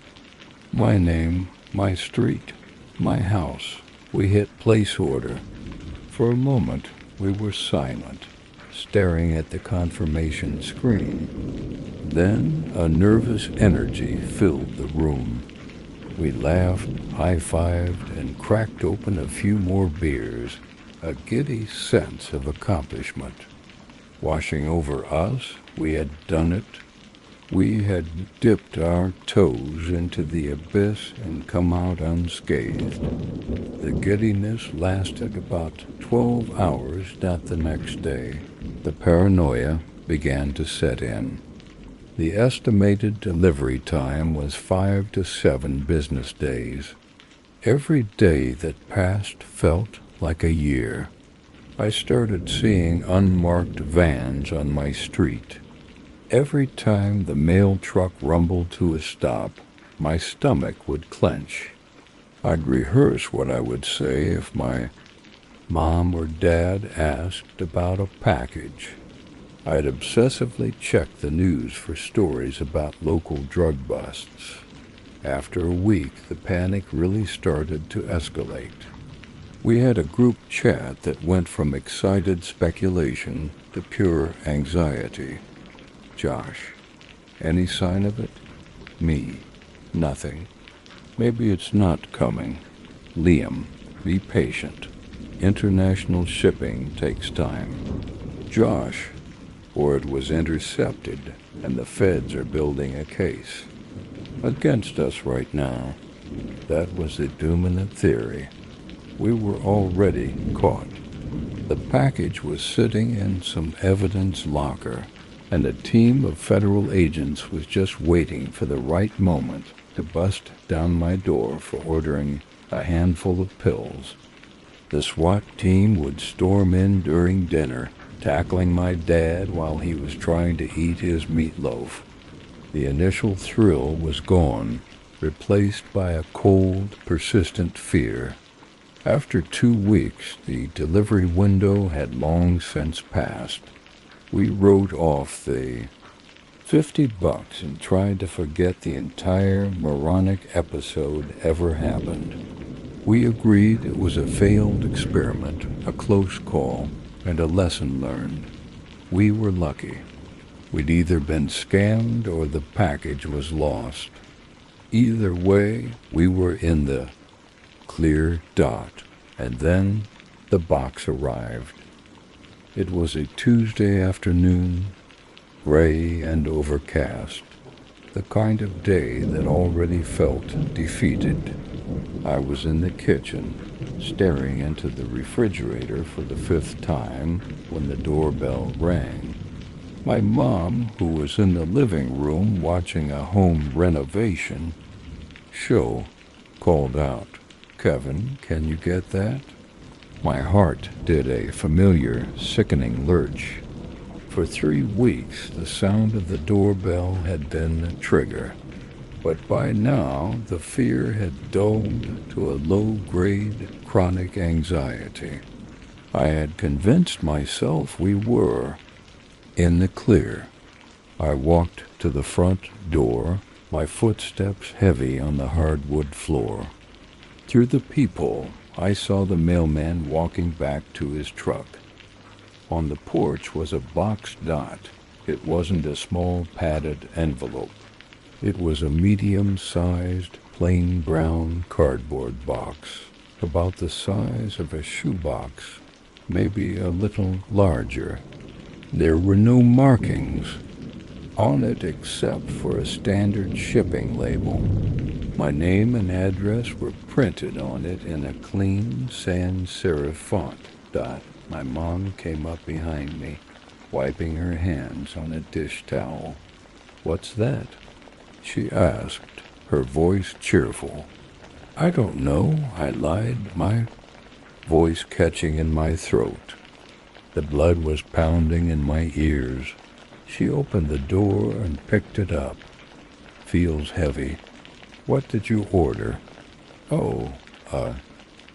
My name, my street, my house. We hit place order. For a moment, we were silent, staring at the confirmation screen. Then a nervous energy filled the room. We laughed, high-fived, and cracked open a few more beers, a giddy sense of accomplishment. Washing over us, we had done it. We had dipped our toes into the abyss and come out unscathed. The giddiness lasted about 12 hours. The next day, the paranoia began to set in. The estimated delivery time was 5 to 7 business days. Every day that passed felt like a year. I started seeing unmarked vans on my street. Every time the mail truck rumbled to a stop, my stomach would clench. I'd rehearse what I would say if my mom or dad asked about a package. I'd obsessively check the news for stories about local drug busts. After a week, the panic really started to escalate. We had a group chat that went from excited speculation to pure anxiety. Josh, any sign of it? Me, nothing. Maybe it's not coming. Liam, be patient. International shipping takes time. Josh, or it was intercepted and the feds are building a case against us right now. That was the dominant theory. We were already caught. The package was sitting in some evidence locker, and a team of federal agents was just waiting for the right moment to bust down my door for ordering a handful of pills. The SWAT team would storm in during dinner, tackling my dad while he was trying to eat his meatloaf. The initial thrill was gone, replaced by a cold, persistent fear. After 2 weeks, the delivery window had long since passed. We wrote off the $50 and tried to forget the entire moronic episode ever happened. We agreed it was a failed experiment, a close call, and a lesson learned. We were lucky. We'd either been scammed or the package was lost. Either way, we were in the clear dot, and then the box arrived. It was a Tuesday afternoon, gray and overcast, the kind of day that already felt defeated. I was in the kitchen, staring into the refrigerator for the 5th time when the doorbell rang. My mom, who was in the living room watching a home renovation show, called out, "Kevin, can you get that?" My heart did a familiar, sickening lurch. For 3 weeks, the sound of the doorbell had been a trigger, but by now the fear had dulled to a low-grade, chronic anxiety. I had convinced myself we were in the clear. I walked to the front door, my footsteps heavy on the hardwood floor. Through the peephole, I saw the mailman walking back to his truck. On the porch was a boxed dot. It wasn't a small padded envelope. It was a medium-sized, plain brown cardboard box, about the size of a shoebox, maybe a little larger. There were no markings on it except for a standard shipping label. My name and address were printed on it in a clean sans serif font. My mom came up behind me, wiping her hands on a dish towel. "What's that?" she asked, her voice cheerful. "I don't know," I lied, my voice catching in my throat. The blood was pounding in my ears. She opened the door and picked it up. "Feels heavy. What did you order?" "Oh,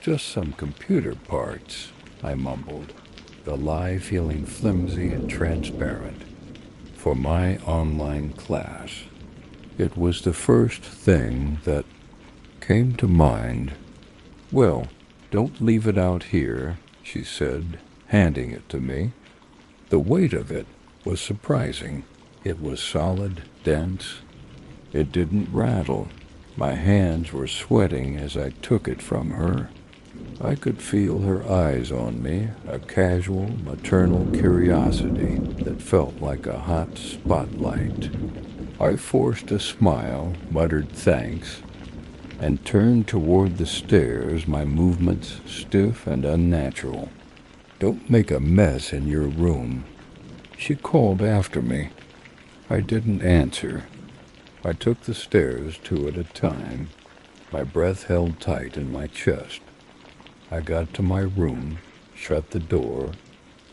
just some computer parts," I mumbled, the lie feeling flimsy and transparent. "For my online class." It was the first thing that came to mind. "Well, don't leave it out here," she said, handing it to me. The weight of it was surprising. It was solid, dense. It didn't rattle. My hands were sweating as I took it from her. I could feel her eyes on me, a casual, maternal curiosity that felt like a hot spotlight. I forced a smile, muttered thanks, and turned toward the stairs, my movements stiff and unnatural. "Don't make a mess in your room," she called after me. I didn't answer. I took the stairs 2 at a time, my breath held tight in my chest. I got to my room, shut the door,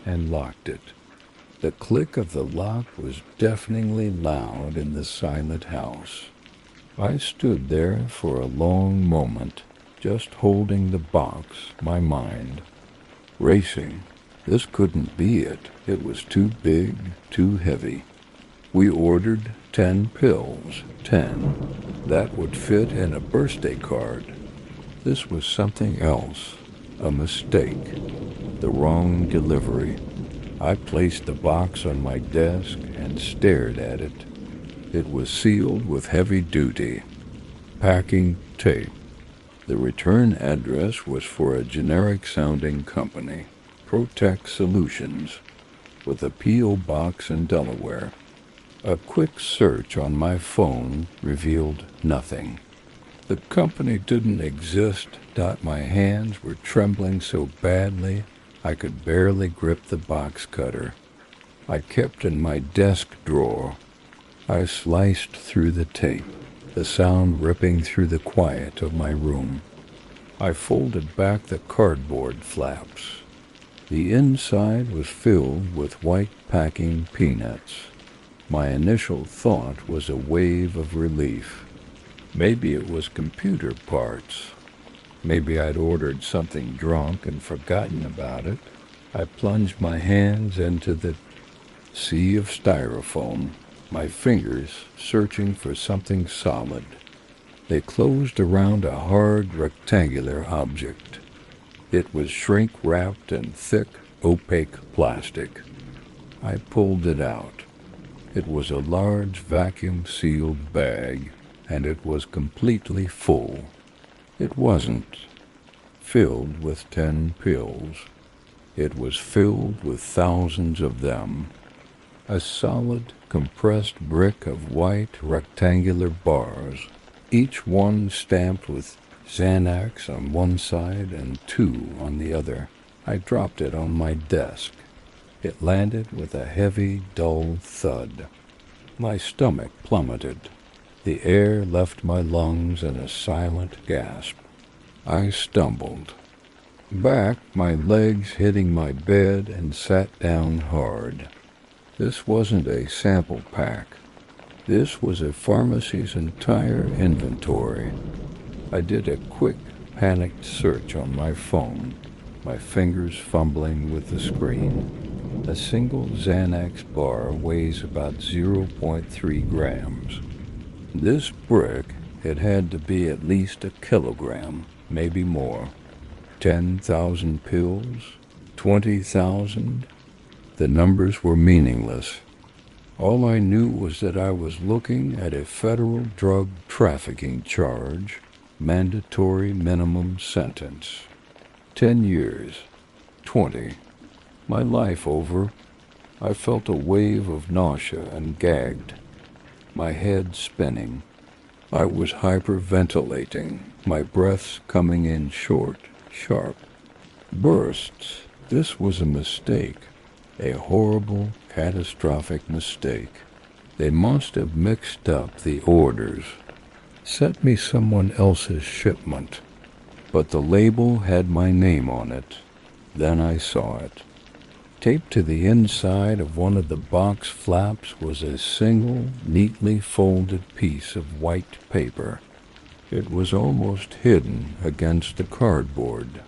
and locked it. The click of the lock was deafeningly loud in the silent house. I stood there for a long moment, just holding the box, my mind racing. This couldn't be it. It was too big, too heavy. We ordered 10 pills, 10. That would fit in a birthday card. This was something else, a mistake, the wrong delivery. I placed the box on my desk and stared at it. It was sealed with heavy-duty packing tape. The return address was for a generic-sounding company, Protect Solutions, with a P.O. box in Delaware. A quick search on my phone revealed nothing. The company didn't exist. My hands were trembling so badly I could barely grip the box cutter I kept in my desk drawer. I sliced through the tape, the sound ripping through the quiet of my room. I folded back the cardboard flaps. The inside was filled with white packing peanuts. My initial thought was a wave of relief. Maybe it was computer parts. Maybe I'd ordered something drunk and forgotten about it. I plunged my hands into the sea of styrofoam, my fingers searching for something solid. They closed around a hard, rectangular object. It was shrink-wrapped in thick, opaque plastic. I pulled it out. It was a large vacuum-sealed bag, and it was completely full. It wasn't filled with 10 pills. It was filled with thousands of them. A solid, compressed brick of white, rectangular bars, each one stamped with Xanax on one side and 2 on the other. I dropped it on my desk. It landed with a heavy, dull thud. My stomach plummeted. The air left my lungs in a silent gasp. I stumbled back, my legs hitting my bed, and sat down hard. This wasn't a sample pack. This was a pharmacy's entire inventory. I did a quick, panicked search on my phone, my fingers fumbling with the screen. A single Xanax bar weighs about 0.3 grams. This brick, it had to be at least a kilogram, maybe more. 10,000 pills? 20,000? The numbers were meaningless. All I knew was that I was looking at a federal drug trafficking charge, mandatory minimum sentence. 10 years. 20. My life over. I felt a wave of nausea and gagged, my head spinning. I was hyperventilating, my breaths coming in short, sharp bursts. This was a mistake, a horrible, catastrophic mistake. They must have mixed up the orders, sent me someone else's shipment, but the label had my name on it. Then I saw it. Taped to the inside of one of the box flaps was a single, neatly folded piece of white paper. It was almost hidden against the cardboard.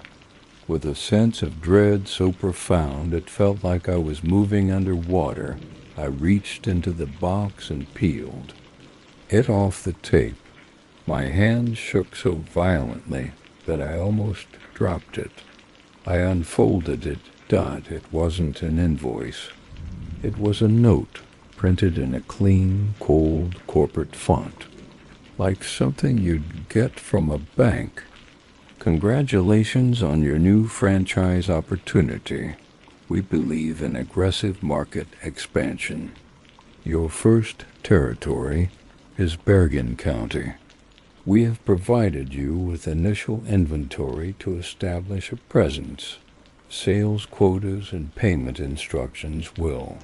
With a sense of dread so profound it felt like I was moving underwater, I reached into the box and peeled it off the tape. My hand shook so violently that I almost dropped it. I unfolded it. It wasn't an invoice. It was a note printed in a clean, cold corporate font, like something you'd get from a bank. Congratulations on your new franchise opportunity. We believe in aggressive market expansion. Your first territory is Bergen County. We have provided you with initial inventory to establish a presence. Sales quotas and payment instructions will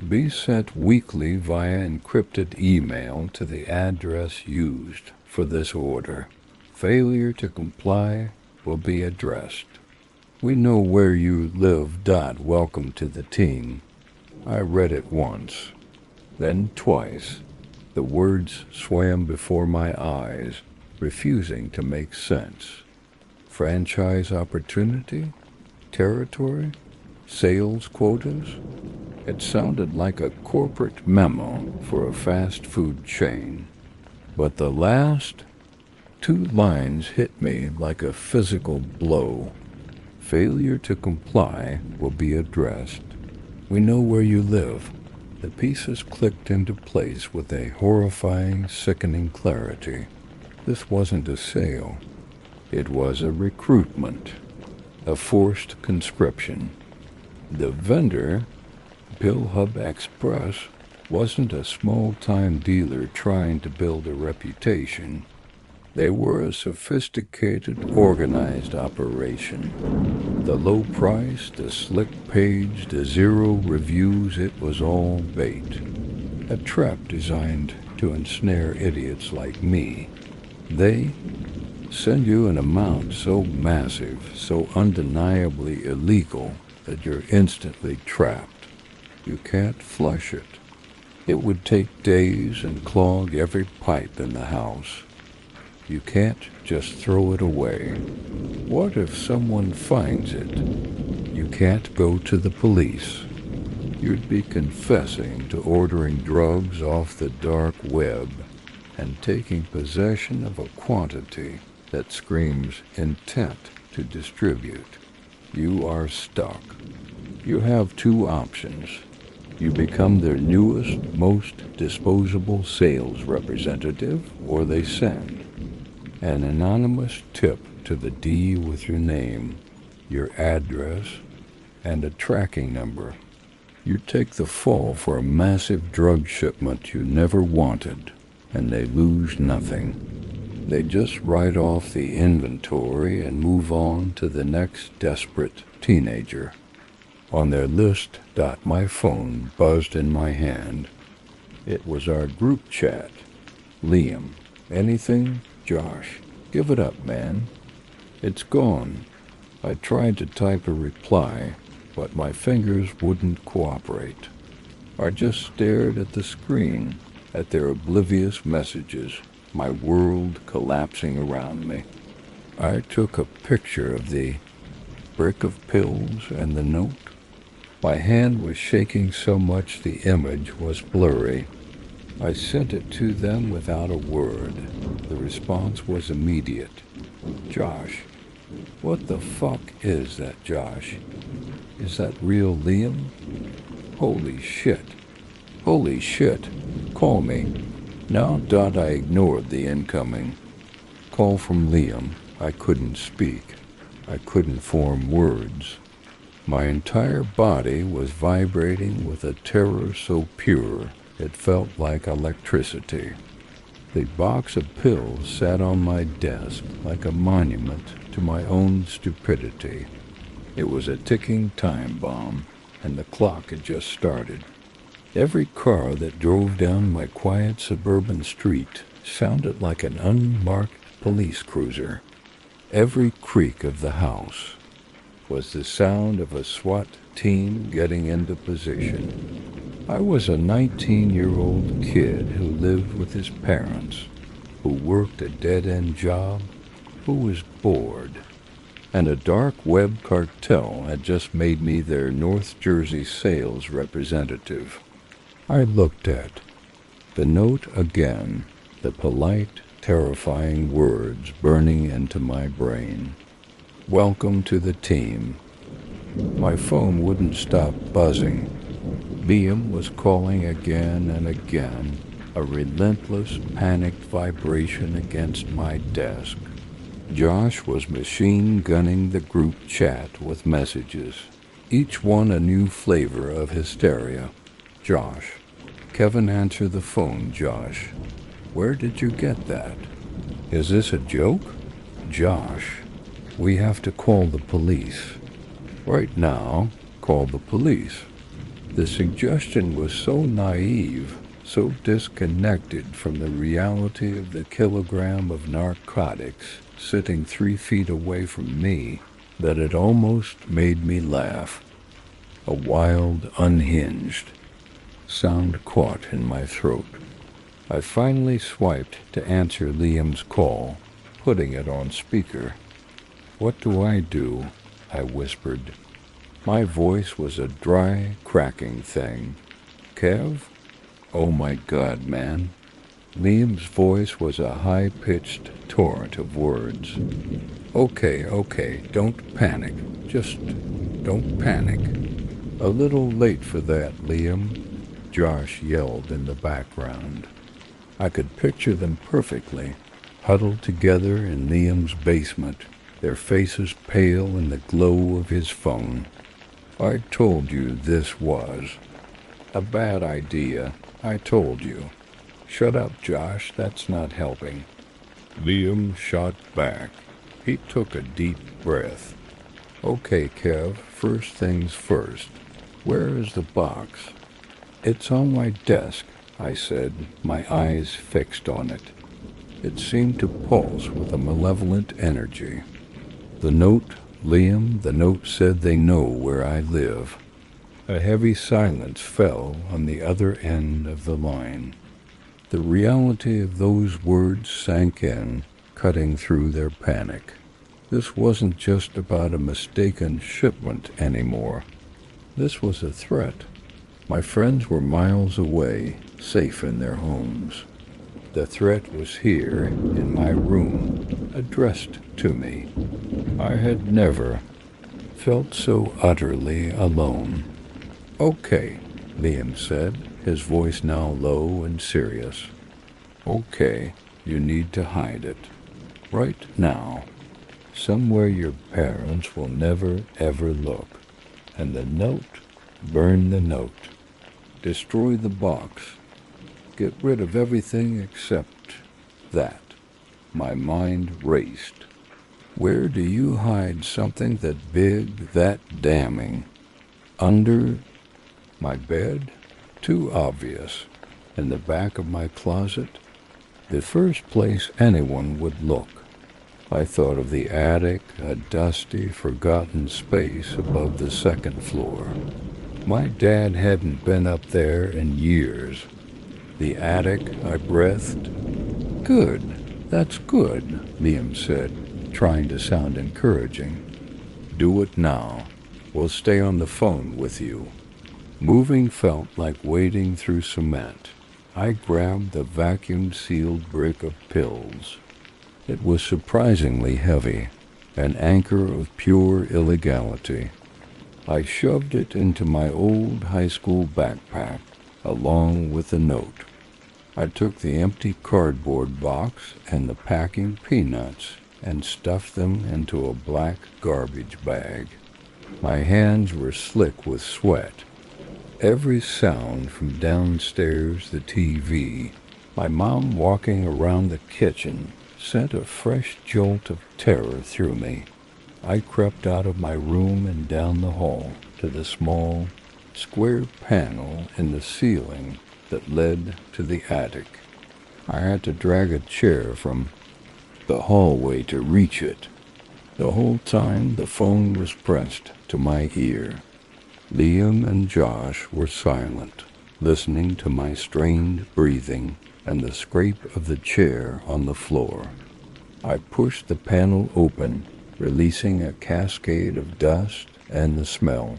be sent weekly via encrypted email to the address used for this order. Failure to comply will be addressed. We know where you live. Welcome to the team. I read it once, then twice. The words swam before my eyes. refusing to make sense. Franchise opportunity? Territory? Sales quotas? It sounded like a corporate memo for a fast food chain. But the last 2 lines hit me like a physical blow. Failure to comply will be addressed. We know where you live. The pieces clicked into place with a horrifying, sickening clarity. This wasn't a sale. It was a recruitment, a forced conscription. The vendor, Pill Hub Express, wasn't a small-time dealer trying to build a reputation. They were a sophisticated, organized operation. The low price, the slick page, the 0 reviews, it was all bait. A trap designed to ensnare idiots like me. They send you an amount so massive, so undeniably illegal, that you're instantly trapped. You can't flush it. It would take days and clog every pipe in the house. You can't just throw it away. What if someone finds it? You can't go to the police. You'd be confessing to ordering drugs off the dark web and taking possession of a quantity that screams intent to distribute. You are stuck. You have 2 options. You become their newest, most disposable sales representative, or they send an anonymous tip to the D with your name, your address, and a tracking number. You take the fall for a massive drug shipment you never wanted, and they lose nothing. They just write off the inventory and move on to the next desperate teenager. On their list, my phone buzzed in my hand. It was our group chat. Liam, anything? Josh, give it up, man. It's gone. I tried to type a reply, but my fingers wouldn't cooperate. I just stared at the screen, at their oblivious messages, my world collapsing around me. I took a picture of the brick of pills and the note. My hand was shaking so much the image was blurry. I sent it to them without a word. The response was immediate. Josh. What the fuck is that, Josh? Is that real Liam? Holy shit. Holy shit. Call me. Now, I ignored the incoming call from Liam. I couldn't speak. I couldn't form words. My entire body was vibrating with a terror so pure it felt like electricity. The box of pills sat on my desk like a monument to my own stupidity. It was a ticking time bomb, and the clock had just started. Every car that drove down my quiet suburban street sounded like an unmarked police cruiser. Every creak of the house was the sound of a SWAT team getting into position. I was a 19-year-old kid who lived with his parents, who worked a dead-end job, who was bored, and a dark web cartel had just made me their North Jersey sales representative. I looked at the note again, the polite, terrifying words burning into my brain. Welcome to the team. My phone wouldn't stop buzzing. Liam was calling again and again, a relentless, panicked vibration against my desk. Josh was machine gunning the group chat with messages, each one a new flavor of hysteria. Josh. Kevin, answer the phone, Josh. Where did you get that? Is this a joke? Josh. We have to call the police. Right now, call the police. The suggestion was so naive, so disconnected from the reality of the kilogram of narcotics sitting 3 feet away from me, that it almost made me laugh. A wild, unhinged sound caught in my throat. I finally swiped to answer Liam's call. putting it on speaker. "What do I do?" I whispered. My voice was a dry, cracking thing. "Kev? Oh my God, man." Liam's voice was a high-pitched torrent of words. Okay, don't panic. Just don't panic." "A little late for that, Liam," Josh yelled in the background. I could picture them perfectly, huddled together in Liam's basement, their faces pale in the glow of his phone. "I told you this was a bad idea. I told you." "Shut up, Josh, that's not helping." Liam shot back. He took a deep breath. "Okay, Kev, first things first. Where is the box?" "It's on my desk," I said, my eyes fixed on it. It seemed to pulse with a malevolent energy. "The note, Liam, the note said they know where I live." A heavy silence fell on the other end of the line. The reality of those words sank in, cutting through their panic. This wasn't just about a mistaken shipment anymore. This was a threat. My friends were miles away, safe in their homes. The threat was here, in my room, addressed to me. I had never felt so utterly alone. "Okay," Liam said, his voice now low and serious. "Okay, you need to hide it. Right now. Somewhere your parents will never ever look. And the note, burn the note. Destroy the box. Get rid of everything except that." My mind raced. "Where do you hide something that big, that damning? Under my bed? Too obvious. In the back of my closet? The first place anyone would look." I thought of the attic, a dusty, forgotten space above the second floor. My dad hadn't been up there in years. "The attic," I breathed. "Good, that's good," Liam said, trying to sound encouraging. "Do it now. We'll stay on the phone with you." Moving felt like wading through cement. I grabbed the vacuum-sealed brick of pills. It was surprisingly heavy, an anchor of pure illegality. I shoved it into my old high school backpack, along with the note. I took the empty cardboard box and the packing peanuts and stuffed them into a black garbage bag. My hands were slick with sweat. Every sound from downstairs, the TV, my mom walking around the kitchen, sent a fresh jolt of terror through me. I crept out of my room and down the hall to the small, square panel in the ceiling that led to the attic. I had to drag a chair from the hallway to reach it. The whole time the phone was pressed to my ear. Liam and Josh were silent, listening to my strained breathing and the scrape of the chair on the floor. I pushed the panel open, releasing a cascade of dust and the smell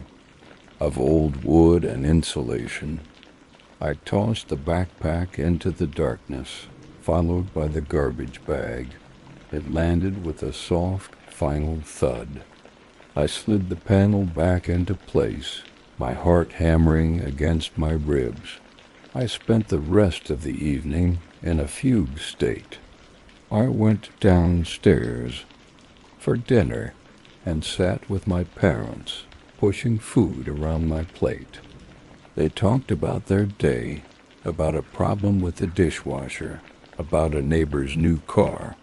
of old wood and insulation. I tossed the backpack into the darkness, followed by the garbage bag. It landed with a soft, final thud. I slid the panel back into place, my heart hammering against my ribs. I spent the rest of the evening in a fugue state. I went downstairs for dinner and sat with my parents, pushing food around my plate. They talked about their day, about a problem with the dishwasher, about a neighbor's new car.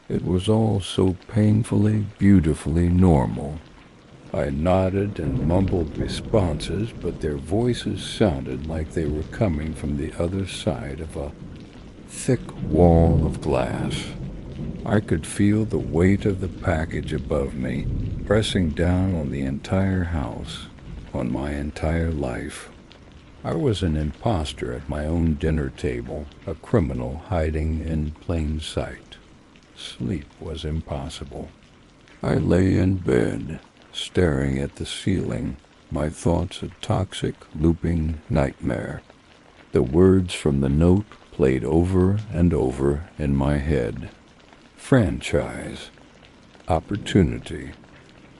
It was all so painfully, beautifully normal. I nodded and mumbled responses, but their voices sounded like they were coming from the other side of a thick wall of glass. I could feel the weight of the package above me, pressing down on the entire house, on my entire life. I was an imposter at my own dinner table, a criminal hiding in plain sight. sleep was impossible. I lay in bed, staring at the ceiling, my thoughts a toxic, looping nightmare. The words from the note played over and over in my head. Franchise, opportunity,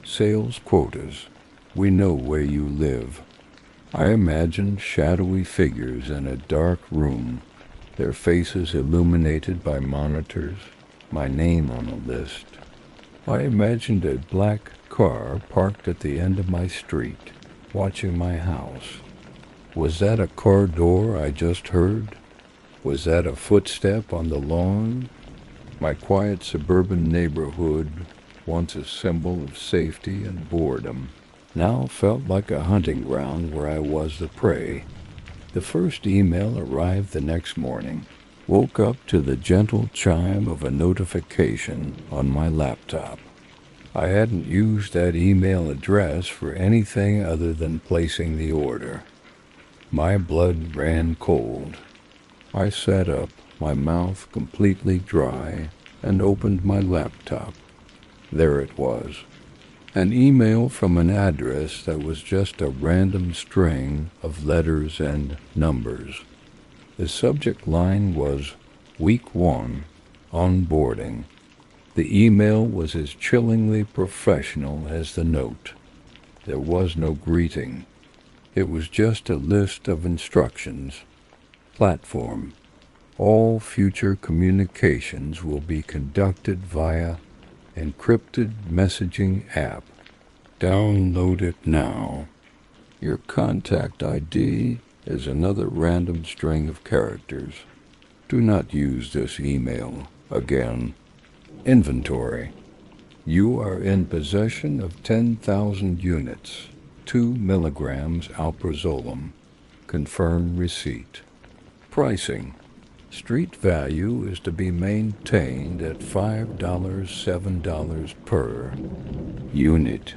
sales quotas, we know where you live. I imagined shadowy figures in a dark room, their faces illuminated by monitors, my name on a list. I imagined a black car parked at the end of my street, watching my house. Was that a car door I just heard? Was that a footstep on the lawn? My quiet suburban neighborhood, once a symbol of safety and boredom, now felt like a hunting ground where I was the prey. The first email arrived the next morning. Woke up to the gentle chime of a notification on my laptop. I hadn't used that email address for anything other than placing the order. My blood ran cold. I sat up, my mouth completely dry, and opened my laptop. There it was. An email from an address that was just a random string of letters and numbers. The subject line was Week 1, Onboarding. The email was as chillingly professional as the note. There was no greeting. It was just a list of instructions. Platform. All future communications will be conducted via encrypted messaging app. Download it now. Your contact ID is another random string of characters. Do not use this email again. Inventory. You are in possession of 10,000 units, 2 milligrams alprazolam. Confirm receipt. Pricing. Street value is to be maintained at $5, $7 per unit.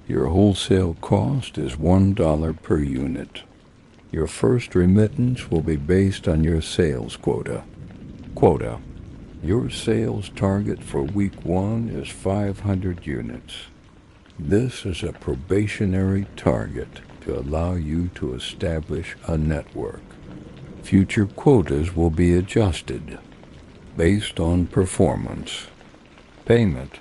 Your wholesale cost is $1 per unit. Your first remittance will be based on your sales quota. Quota. Your sales target for week 1 is 500 units. This is a probationary target to allow you to establish a network. Future quotas will be adjusted based on performance. Payment.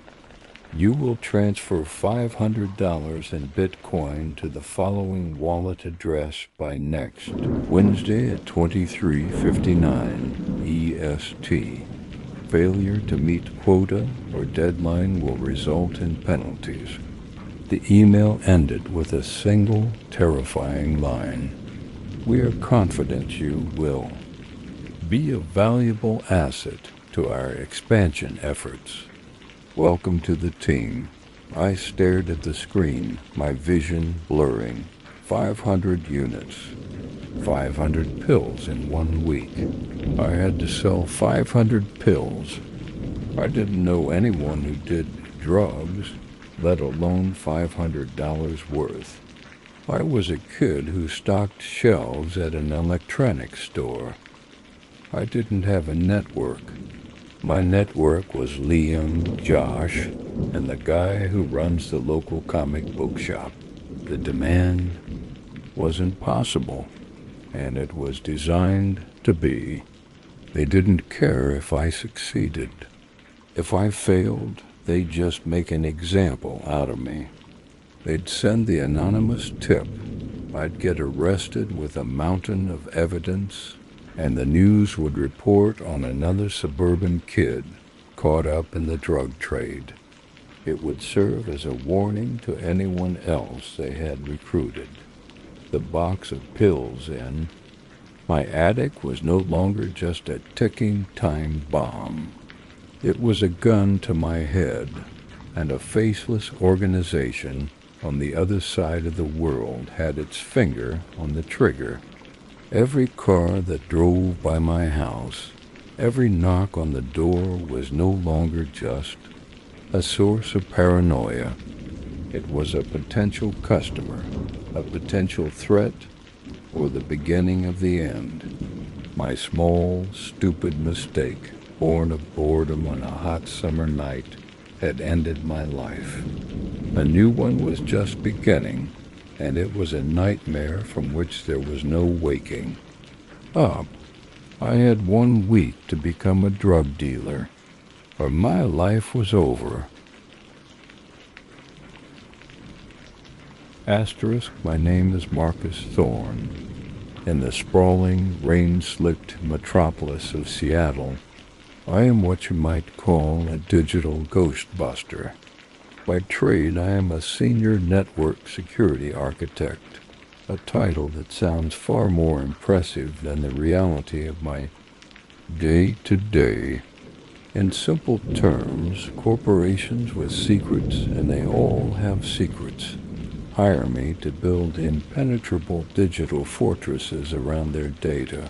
You will transfer $500 in Bitcoin to the following wallet address by next Wednesday at 23:59 EST. Failure to meet quota or deadline will result in penalties. The email ended with a single terrifying line. We are confident you will be a valuable asset to our expansion efforts. Welcome to the team. I stared at the screen, my vision blurring. 500 units. 500 pills in 1 week. I had to sell 500 pills. I didn't know anyone who did drugs, let alone $500 worth. I was a kid who stocked shelves at an electronics store. I didn't have a network. My network was Liam, Josh, and the guy who runs the local comic book shop. The demand was impossible, and it was designed to be. They didn't care if I succeeded. If I failed, they'd just make an example out of me. They'd send the anonymous tip. I'd get arrested with a mountain of evidence, and the news would report on another suburban kid caught up in the drug trade. It would serve as a warning to anyone else they had recruited. The box of pills in my attic was no longer just a ticking time bomb. It was a gun to my head, and a faceless organization on the other side of the world had its finger on the trigger. Every car that drove by my house, every knock on the door was no longer just a source of paranoia. It was a potential customer, a potential threat, or the beginning of the end. My small, stupid mistake born of boredom on a hot summer night, had ended my life. A new one was just beginning, and it was a nightmare from which there was no waking up. I had 1 week to become a drug dealer, or my life was over. Asterisk, my name is Marcus Thorne. In the sprawling, rain-slicked metropolis of Seattle, I am what you might call a digital ghostbuster. By trade, I am a senior network security architect, a title that sounds far more impressive than the reality of my day-to-day. In simple terms, corporations with secrets, and they all have secrets, hire me to build impenetrable digital fortresses around their data.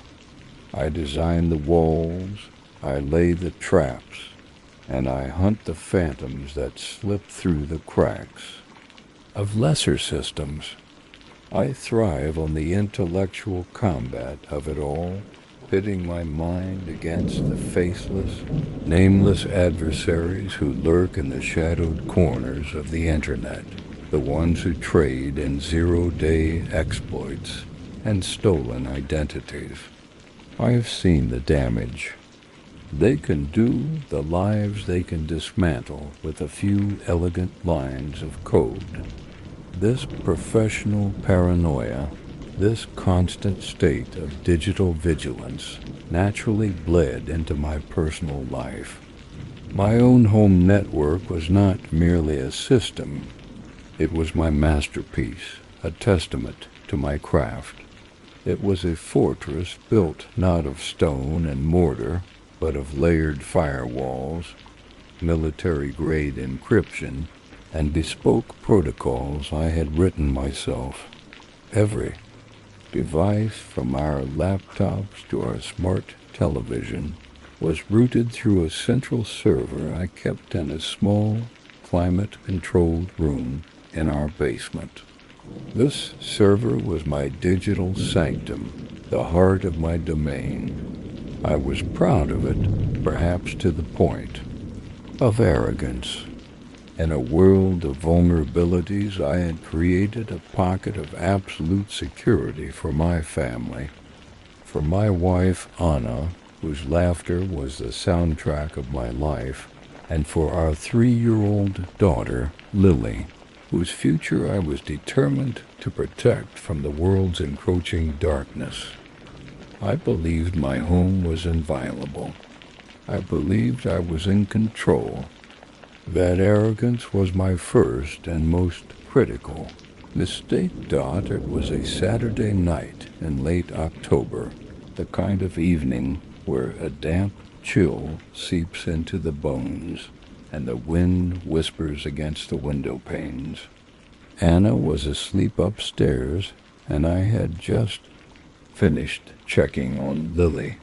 I design the walls, I lay the traps, and I hunt the phantoms that slip through the cracks. Of lesser systems, I thrive on the intellectual combat of it all, pitting my mind against the faceless, nameless adversaries who lurk in the shadowed corners of the internet, the ones who trade in zero-day exploits and stolen identities. I have seen the damage they can do, the lives they can dismantle with a few elegant lines of code. This professional paranoia, this constant state of digital vigilance, naturally bled into my personal life. My own home network was not merely a system. It was my masterpiece, a testament to my craft. It was a fortress built not of stone and mortar, but of layered firewalls, military-grade encryption, and bespoke protocols I had written myself. Every device, from our laptops to our smart television, was routed through a central server I kept in a small, climate-controlled room in our basement. This server was my digital sanctum, the heart of my domain. I was proud of it, perhaps to the point of arrogance. In a world of vulnerabilities, I had created a pocket of absolute security for my family, for my wife, Anna, whose laughter was the soundtrack of my life, and for our 3-year-old daughter, Lily, whose future I was determined to protect from the world's encroaching darkness. I believed my home was inviolable. I believed I was in control. That arrogance was my first and most critical mistake. It was a Saturday night in late October, the kind of evening where a damp chill seeps into the bones and the wind whispers against the window panes. Anna was asleep upstairs, and I had just finished checking on Lily,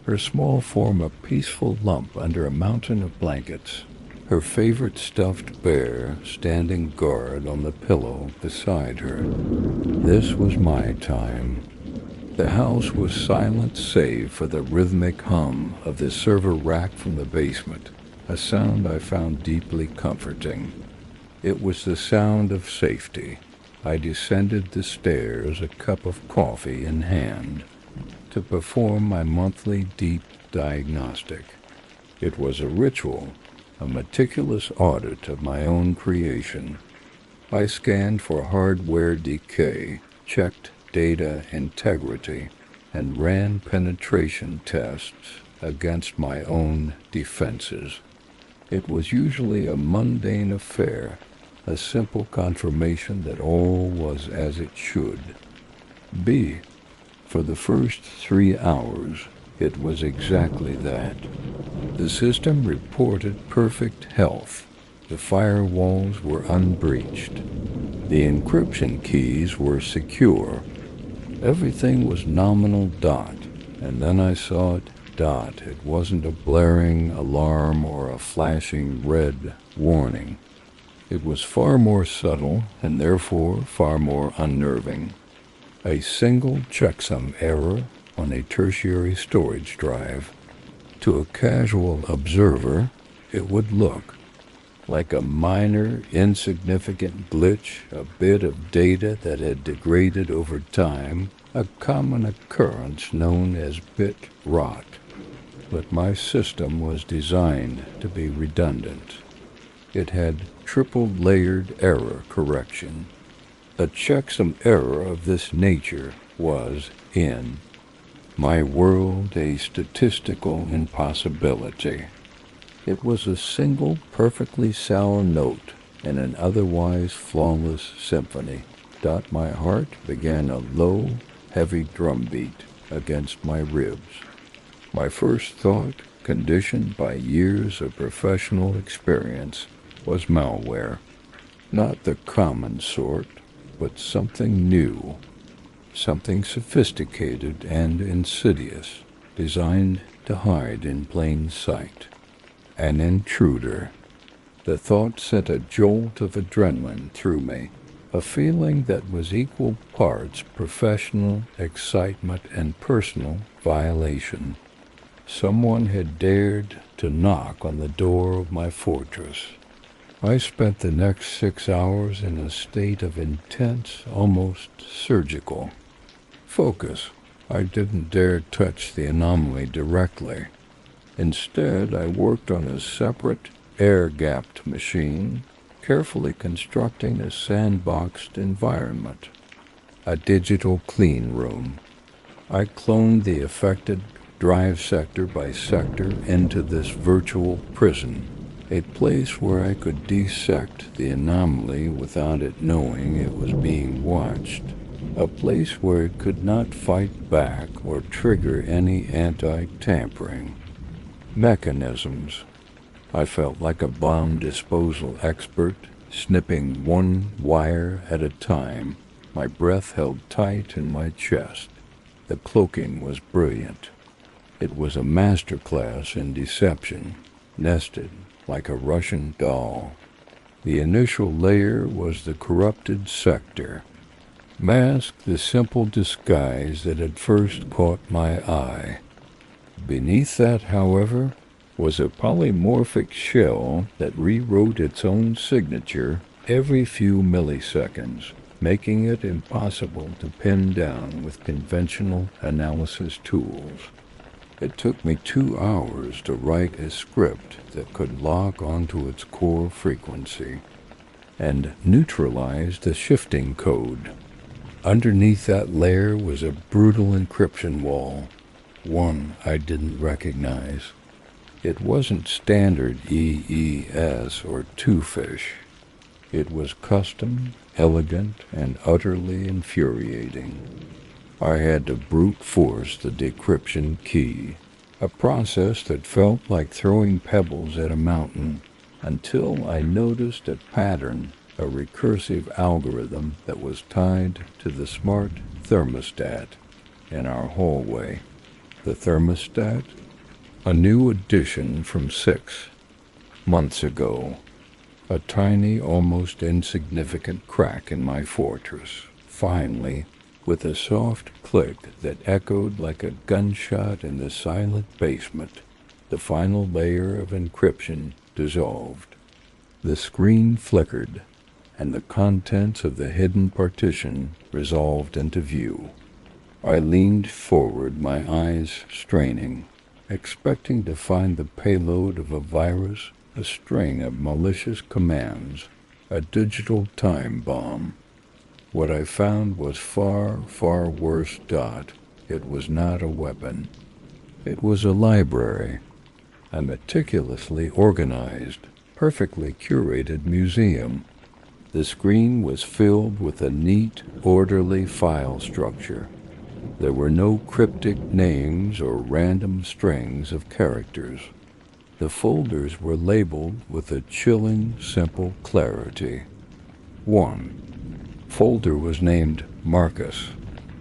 her small form a peaceful lump under a mountain of blankets, her favorite stuffed bear standing guard on the pillow beside her. This was my time. The house was silent save for the rhythmic hum of the server rack from the basement, a sound I found deeply comforting. It was the sound of safety. I descended the stairs, a cup of coffee in hand, to perform my monthly deep diagnostic. It was a ritual, a meticulous audit of my own creation. I scanned for hardware decay, checked data integrity, and ran penetration tests against my own defenses. It was usually a mundane affair, a simple confirmation that all was as it should be. For the first 3 hours, it was exactly that. The system reported perfect health. The firewalls were unbreached. The encryption keys were secure. Everything was nominal dot, and then I saw it dot. It wasn't a blaring alarm or a flashing red warning. It was far more subtle and therefore far more unnerving. A single checksum error on a tertiary storage drive, To a casual observer, it would look like a minor, insignificant glitch, a bit of data that had degraded over time, a common occurrence known as bit rot. But my system was designed to be redundant. It had triple-layered error correction. A checksum error of this nature was, in my world, a statistical impossibility. It was a single perfectly sour note in an otherwise flawless symphony. My heart began a low, heavy drumbeat against my ribs. My first thought, conditioned by years of professional experience, was malware. Not the common sort, but something new, something sophisticated and insidious, designed to hide in plain sight. An intruder. The thought sent a jolt of adrenaline through me, a feeling that was equal parts professional excitement and personal violation. Someone had dared to knock on the door of my fortress. I spent the next 6 hours in a state of intense, almost surgical focus. I didn't dare touch the anomaly directly. Instead, I worked on a separate, air-gapped machine, carefully constructing a sandboxed environment, a digital clean room. I cloned the affected drive sector by sector into this virtual prison, a place where I could dissect the anomaly without it knowing it was being watched, a place where it could not fight back or trigger any anti-tampering mechanisms. I felt like a bomb disposal expert, snipping one wire at a time. My breath held tight in my chest. The cloaking was brilliant. It was a master class in deception, nested like a Russian doll. The initial layer was the corrupted sector, masked the simple disguise that had first caught my eye. Beneath that, however, was a polymorphic shell that rewrote its own signature every few milliseconds, making it impossible to pin down with conventional analysis tools. It took me 2 hours to write a script that could lock onto its core frequency and neutralize the shifting code. Underneath that layer was a brutal encryption wall, one I didn't recognize. It wasn't standard EES or two-fish. It was custom, elegant, and utterly infuriating. I had to brute force the decryption key, a process that felt like throwing pebbles at a mountain, until I noticed a pattern, a recursive algorithm that was tied to the smart thermostat in our hallway. The thermostat? A new addition from 6 months ago. A tiny, almost insignificant crack in my fortress. Finally, with a soft click that echoed like a gunshot in the silent basement, the final layer of encryption dissolved. The screen flickered, and the contents of the hidden partition resolved into view. I leaned forward, my eyes straining, expecting to find the payload of a virus, a string of malicious commands, a digital time bomb. What I found was far, far worse. It was not a weapon. It was a library, a meticulously organized, perfectly curated museum. The screen was filled with a neat, orderly file structure. There were no cryptic names or random strings of characters. The folders were labeled with a chilling, simple clarity. 1. Folder was named Marcus.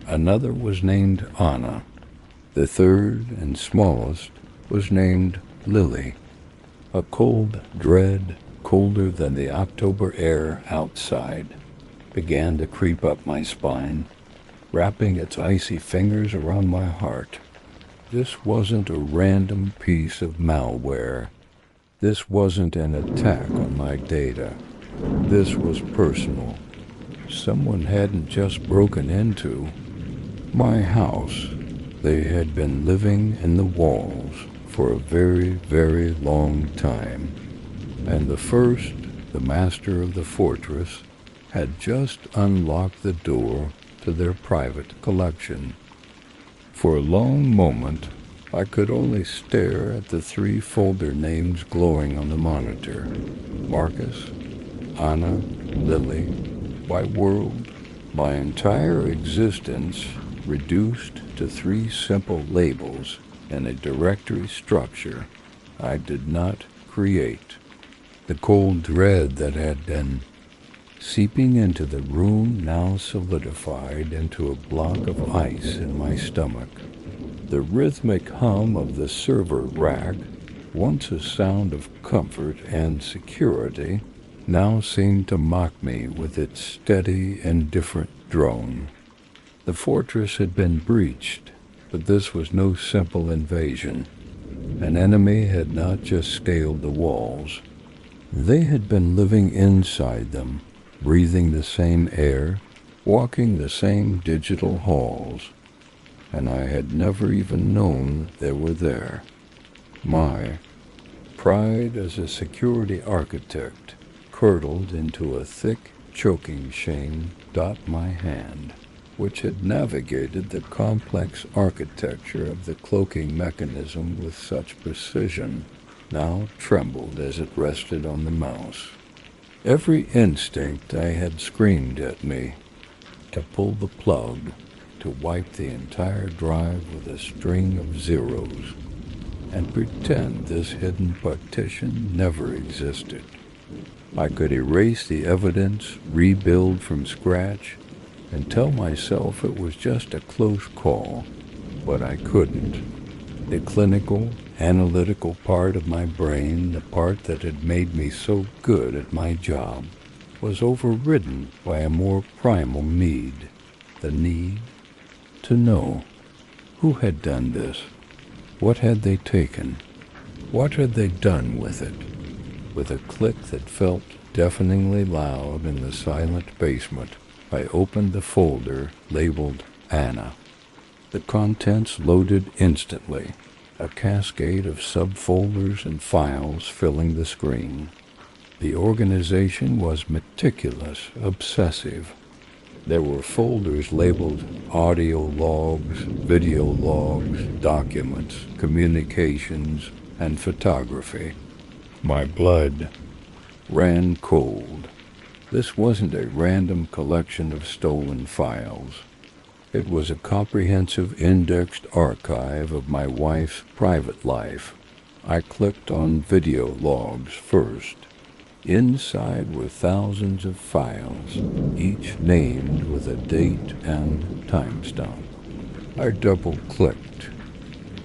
Another was named Anna. The third and smallest was named Lily. A cold dread, colder than the October air outside, began to creep up my spine, wrapping its icy fingers around my heart. This wasn't a random piece of malware. This wasn't an attack on my data. This was personal. Someone hadn't just broken into my house. They had been living in the walls for a very, very long time. And the master of the fortress, had just unlocked the door to their private collection. For a long moment, I could only stare at the 3 folder names glowing on the monitor. Marcus, Anna, Lily, my world, my entire existence reduced to 3 simple labels in a directory structure I did not create. The cold dread that had been seeping into the room now solidified into a block of ice in my stomach. The rhythmic hum of the server rack, once a sound of comfort and security, now seemed to mock me with its steady, indifferent drone. The fortress had been breached, but this was no simple invasion. An enemy had not just scaled the walls. They had been living inside them, breathing the same air, walking the same digital halls, and I had never even known they were there. My pride as a security architect curdled into a thick, choking shame dot my hand, which had navigated the complex architecture of the cloaking mechanism with such precision, now trembled as it rested on the mouse. Every instinct I had screamed at me to pull the plug, to wipe the entire drive with a string of zeros, and pretend this hidden partition never existed. I could erase the evidence, rebuild from scratch, and tell myself it was just a close call, but I couldn't. The clinical, analytical part of my brain, the part that had made me so good at my job, was overridden by a more primal need, the need to know. Who had done this? What had they taken? What had they done with it? With a click that felt deafeningly loud in the silent basement, I opened the folder labeled Anna. The contents loaded instantly, a cascade of subfolders and files filling the screen. The organization was meticulous, obsessive. There were folders labeled audio logs, video logs, documents, communications, and photography. My blood ran cold. This wasn't a random collection of stolen files. It was a comprehensive indexed archive of my wife's private life. I clicked on video logs first. Inside were thousands of files, each named with a date and timestamp. I double-clicked.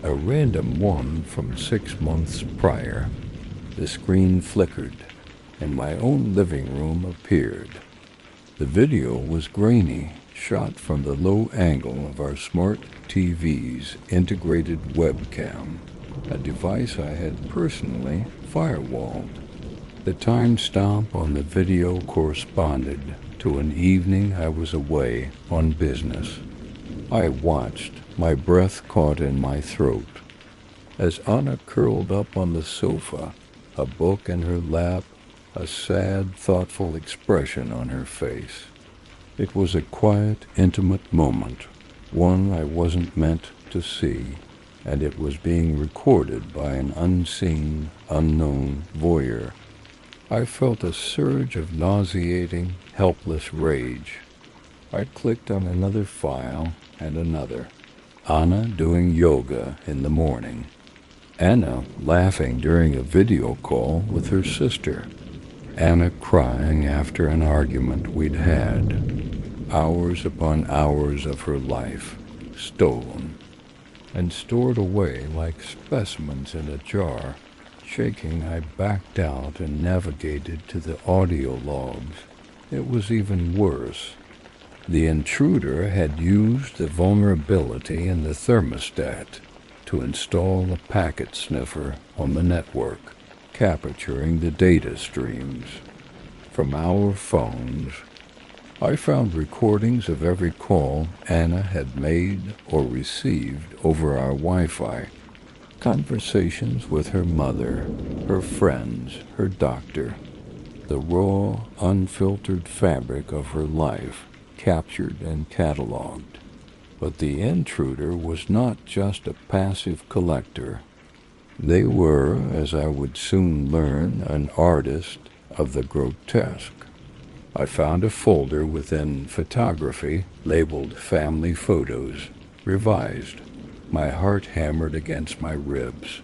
A random one from 6 months prior. The screen flickered, and my own living room appeared. The video was grainy, shot from the low angle of our smart TV's integrated webcam, a device I had personally firewalled. The timestamp on the video corresponded to an evening I was away on business. I watched, my breath caught in my throat, as Anna curled up on the sofa, a book in her lap, a sad, thoughtful expression on her face. It was a quiet, intimate moment, one I wasn't meant to see, and it was being recorded by an unseen, unknown voyeur. I felt a surge of nauseating, helpless rage. I clicked on another file and another. Anna doing yoga in the morning. Anna laughing during a video call with her sister. Anna crying after an argument we'd had. Hours upon hours of her life, stolen, and stored away like specimens in a jar. Shaking, I backed out and navigated to the audio logs. It was even worse. The intruder had used the vulnerability in the thermostat. to install a packet sniffer on the network, capturing the data streams from our phones. I found recordings of every call Anna had made or received over our Wi-Fi, conversations with her mother, her friends, her doctor, the raw, unfiltered fabric of her life captured and cataloged. But the intruder was not just a passive collector. They were, as I would soon learn, an artist of the grotesque. I found a folder within photography labeled Family Photos, revised. My heart hammered against my ribs.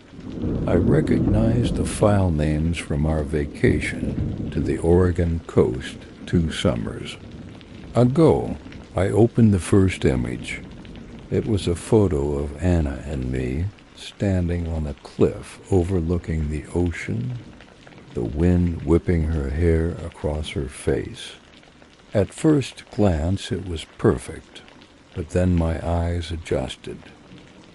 I recognized the file names from our vacation to the Oregon coast 2 summers ago. I opened the first image. It was a photo of Anna and me standing on a cliff overlooking the ocean, the wind whipping her hair across her face. At first glance it was perfect, but then my eyes adjusted.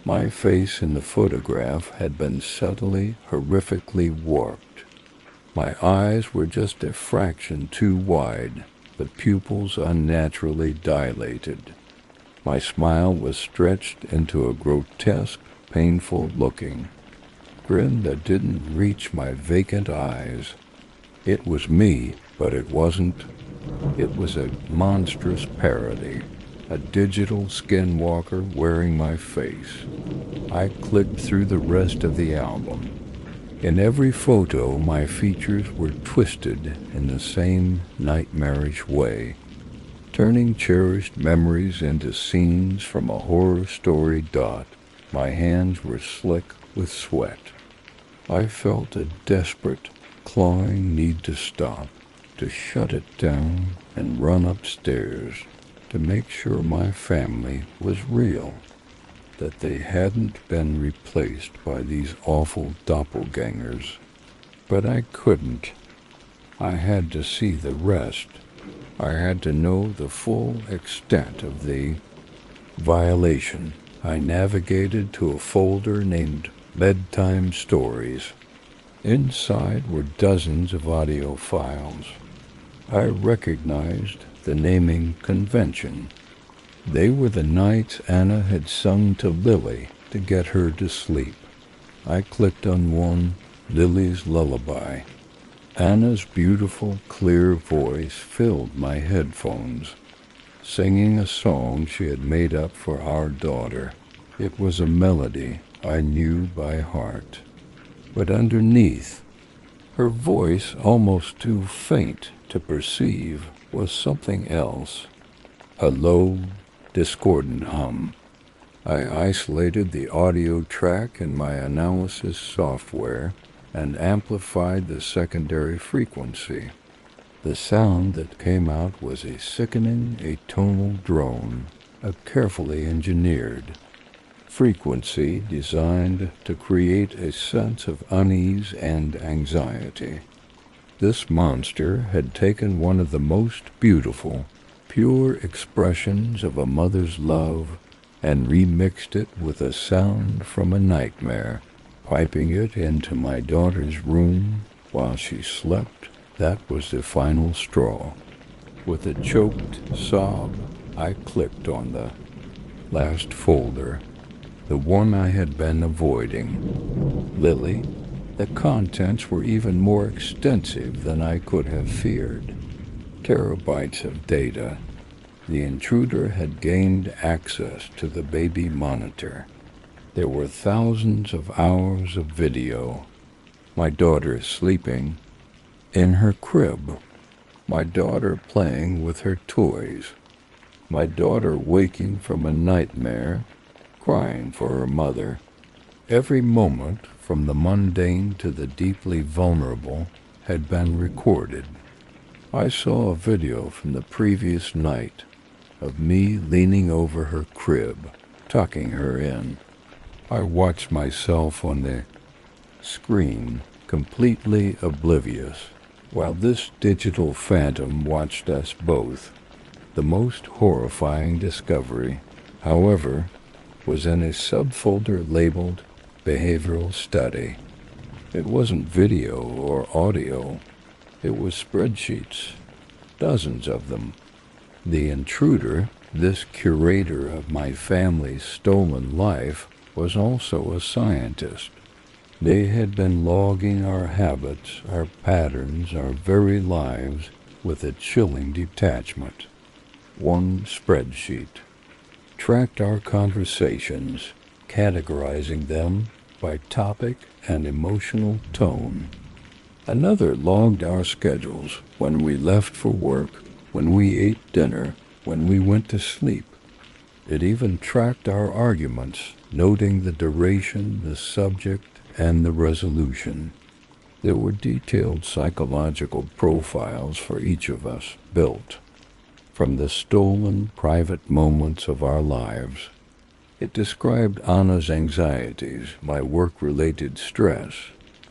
My face in the photograph had been subtly, horrifically warped. My eyes were just a fraction too wide, the pupils unnaturally dilated. My smile was stretched into a grotesque, painful-looking grin that didn't reach my vacant eyes. It was me, but it wasn't. It was a monstrous parody, a digital skinwalker wearing my face. I clicked through the rest of the album. In every photo, my features were twisted in the same nightmarish way, turning cherished memories into scenes from a horror story dot. My hands were slick with sweat. I felt a desperate, clawing need to stop, to shut it down and run upstairs, to make sure my family was real, that they hadn't been replaced by these awful doppelgangers. But I couldn't. I had to see the rest. I had to know the full extent of the violation. I navigated to a folder named Bedtime Stories. Inside were dozens of audio files. I recognized the naming convention. They were the nights Anna had sung to Lily to get her to sleep. I clicked on one, Lily's Lullaby. Anna's beautiful, clear voice filled my headphones, singing a song she had made up for our daughter. It was a melody I knew by heart. But underneath, her voice, almost too faint to perceive, was something else, a low, discordant hum. I isolated the audio track in my analysis software and amplified the secondary frequency. The sound that came out was a sickening atonal drone, a carefully engineered frequency designed to create a sense of unease and anxiety. This monster had taken one of the most beautiful, pure expressions of a mother's love and remixed it with a sound from a nightmare, piping it into my daughter's room while she slept. That was the final straw. With a choked sob, I clicked on the last folder, the one I had been avoiding. Lily. The contents were even more extensive than I could have feared. Terabytes of data. The intruder had gained access to the baby monitor. There were thousands of hours of video. My daughter sleeping in her crib. My daughter playing with her toys. My daughter waking from a nightmare, crying for her mother. Every moment, from the mundane to the deeply vulnerable, had been recorded. I saw a video from the previous night of me leaning over her crib, tucking her in. I watched myself on the screen, completely oblivious, while this digital phantom watched us both. The most horrifying discovery, however, was in a subfolder labeled Behavioral Study. It wasn't video or audio. It was spreadsheets, dozens of them. The intruder, this curator of my family's stolen life, was also a scientist. They had been logging our habits, our patterns, our very lives with a chilling detachment. One spreadsheet tracked our conversations, categorizing them by topic and emotional tone. Another logged our schedules, when we left for work, when we ate dinner, when we went to sleep. It even tracked our arguments, noting the duration, the subject, and the resolution. There were detailed psychological profiles for each of us built from the stolen private moments of our lives. It described Anna's anxieties, my work-related stress,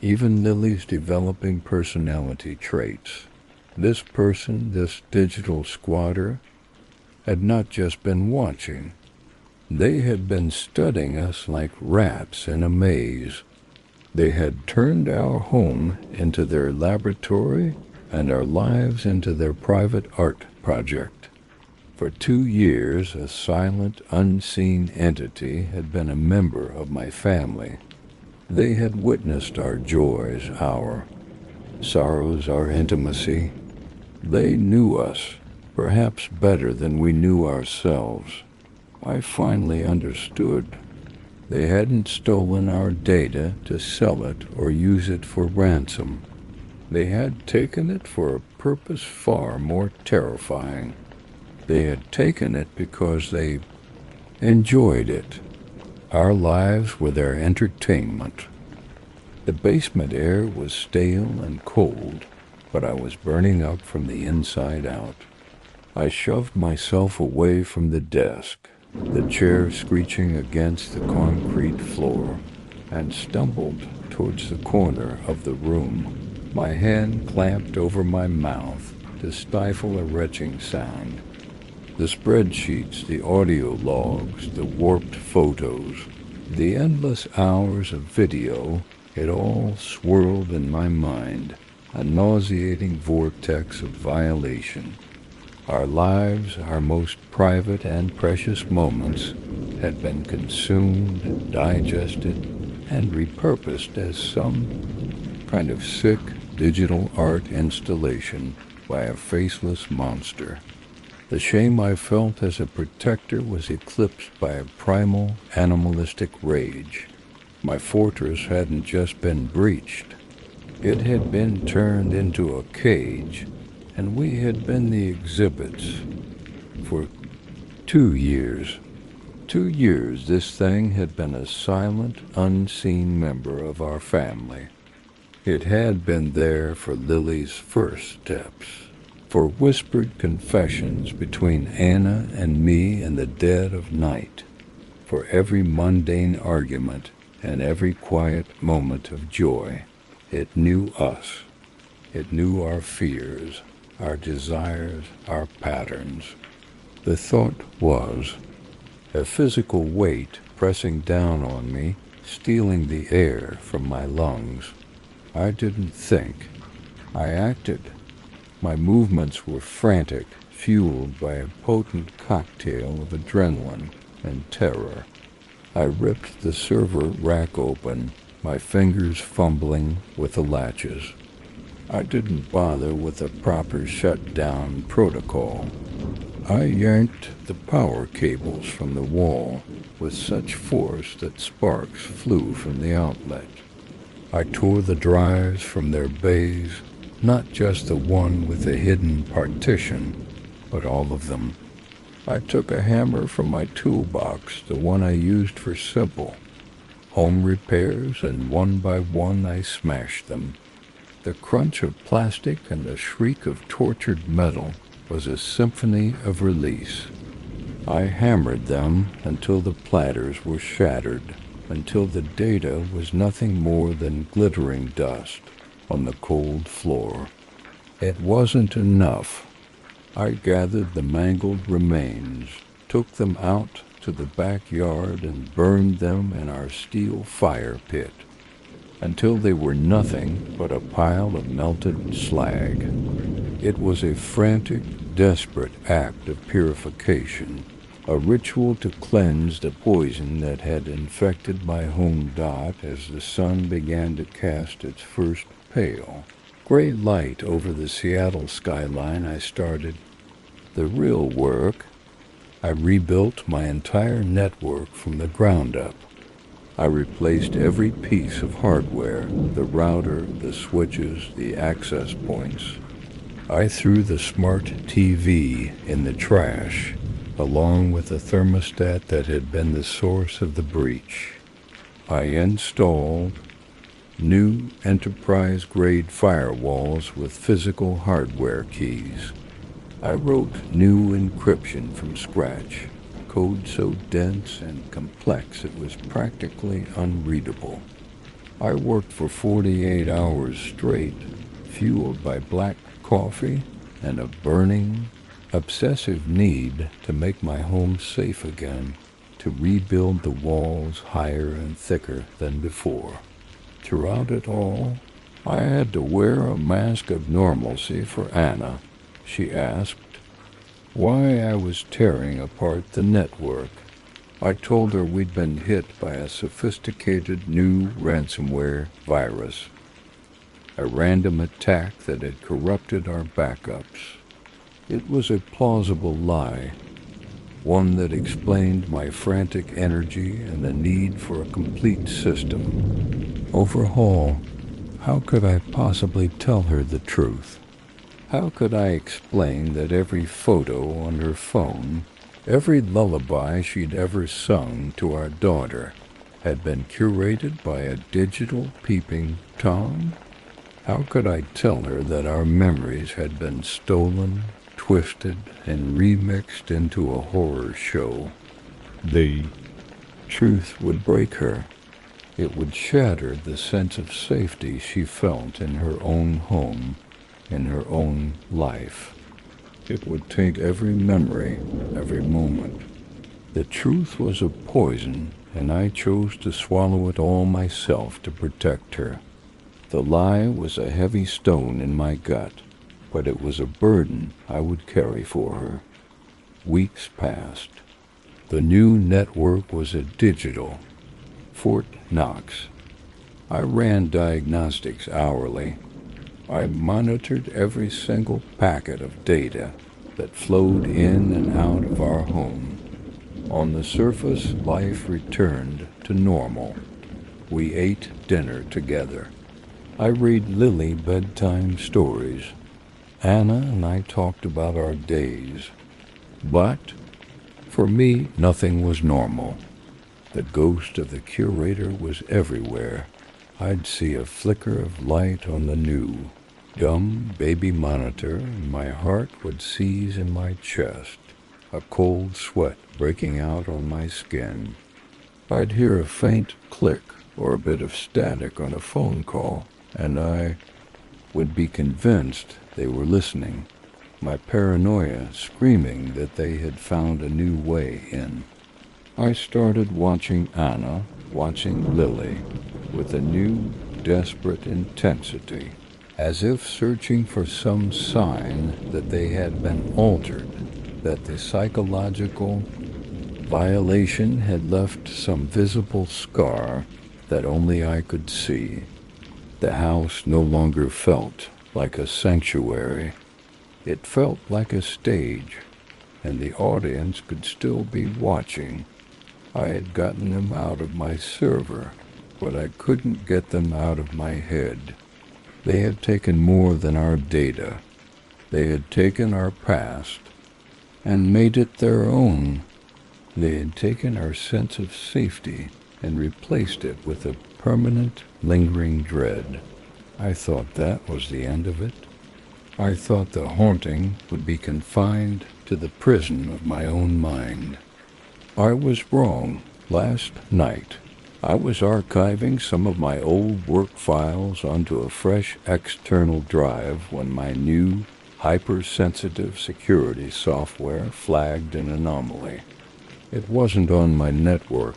even Lily's developing personality traits. This person, this digital squatter, had not just been watching. They had been studying us like rats in a maze. They had turned our home into their laboratory and our lives into their private art project. For 2 years, a silent, unseen entity had been a member of my family. They had witnessed our joys, our sorrows, our intimacy. They knew us, perhaps better than we knew ourselves. I finally understood. They hadn't stolen our data to sell it or use it for ransom. They had taken it for a purpose far more terrifying. They had taken it because they enjoyed it. Our lives were their entertainment. The basement air was stale and cold, but I was burning up from the inside out. I shoved myself away from the desk, the chair screeching against the concrete floor, and stumbled towards the corner of the room, my hand clamped over my mouth to stifle a retching sound. The spreadsheets, the audio logs, the warped photos, the endless hours of video, it all swirled in my mind, a nauseating vortex of violation. Our lives, our most private and precious moments, had been consumed, digested, and repurposed as some kind of sick digital art installation by a faceless monster. The shame I felt as a protector was eclipsed by a primal, animalistic rage. My fortress hadn't just been breached. It had been turned into a cage, and we had been the exhibits. For 2 years. 2 years this thing had been a silent, unseen member of our family. It had been there for Lily's first steps, for whispered confessions between Anna and me in the dead of night, for every mundane argument and every quiet moment of joy. It knew us. It knew our fears, our desires, our patterns. The thought was a physical weight pressing down on me, stealing the air from my lungs. I didn't think. I acted. My movements were frantic, fueled by a potent cocktail of adrenaline and terror. I ripped the server rack open, my fingers fumbling with the latches. I didn't bother with a proper shutdown protocol. I yanked the power cables from the wall with such force that sparks flew from the outlet. I tore the drives from their bays, not just the one with the hidden partition, but all of them. I took a hammer from my toolbox, the one I used for simple home repairs, and one by one I smashed them. The crunch of plastic and the shriek of tortured metal was a symphony of release. I hammered them until the platters were shattered, until the data was nothing more than glittering dust on the cold floor. It wasn't enough. I gathered the mangled remains, took them out to the backyard and burned them in our steel fire pit until they were nothing but a pile of melted slag. It was a frantic, desperate act of purification, a ritual to cleanse the poison that had infected my home dot as the sun began to cast its first pale gray light over the Seattle skyline. I started the real work. I rebuilt my entire network from the ground up. I replaced every piece of hardware, the router, the switches, the access points. I threw the smart TV in the trash, along with the thermostat that had been the source of the breach. I installed new enterprise-grade firewalls with physical hardware keys. I wrote new encryption from scratch, code so dense and complex it was practically unreadable. I worked for 48 hours straight, fueled by black coffee and a burning, obsessive need to make my home safe again, to rebuild the walls higher and thicker than before. Throughout it all, I had to wear a mask of normalcy for Anna. She asked why I was tearing apart the network. I told her we'd been hit by a sophisticated new ransomware virus, a random attack that had corrupted our backups. It was a plausible lie, one that explained my frantic energy and the need for a complete system overhaul. How could I possibly tell her the truth? How could I explain that every photo on her phone, every lullaby she'd ever sung to our daughter, had been curated by a digital peeping Tom? How could I tell her that our memories had been stolen, twisted, and remixed into a horror show? The truth would break her. It would shatter the sense of safety she felt in her own home, in her own life. It would taint every memory, every moment. The truth was a poison, and I chose to swallow it all myself to protect her. The lie was a heavy stone in my gut, but it was a burden I would carry for her. Weeks passed. The new network was a digital Fort Knox. I ran diagnostics hourly. I monitored every single packet of data that flowed in and out of our home. On the surface, life returned to normal. We ate dinner together. I read Lily bedtime stories. Anna and I talked about our days. But for me, nothing was normal. The ghost of the curator was everywhere. I'd see a flicker of light on the new, dumb baby monitor, and my heart would seize in my chest, a cold sweat breaking out on my skin. I'd hear a faint click or a bit of static on a phone call, and I would be convinced they were listening, my paranoia screaming that they had found a new way in. I started watching Anna, watching Lily, with a new, desperate intensity, as if searching for some sign that they had been altered, that the psychological violation had left some visible scar that only I could see. The house no longer felt like a sanctuary. It felt like a stage, and the audience could still be watching. I had gotten them out of my server, but I couldn't get them out of my head. They had taken more than our data. They had taken our past and made it their own. They had taken our sense of safety and replaced it with a permanent, lingering dread. I thought that was the end of it. I thought the haunting would be confined to the prison of my own mind. I was wrong. Last night, I was archiving some of my old work files onto a fresh external drive when my new hypersensitive security software flagged an anomaly. It wasn't on my network.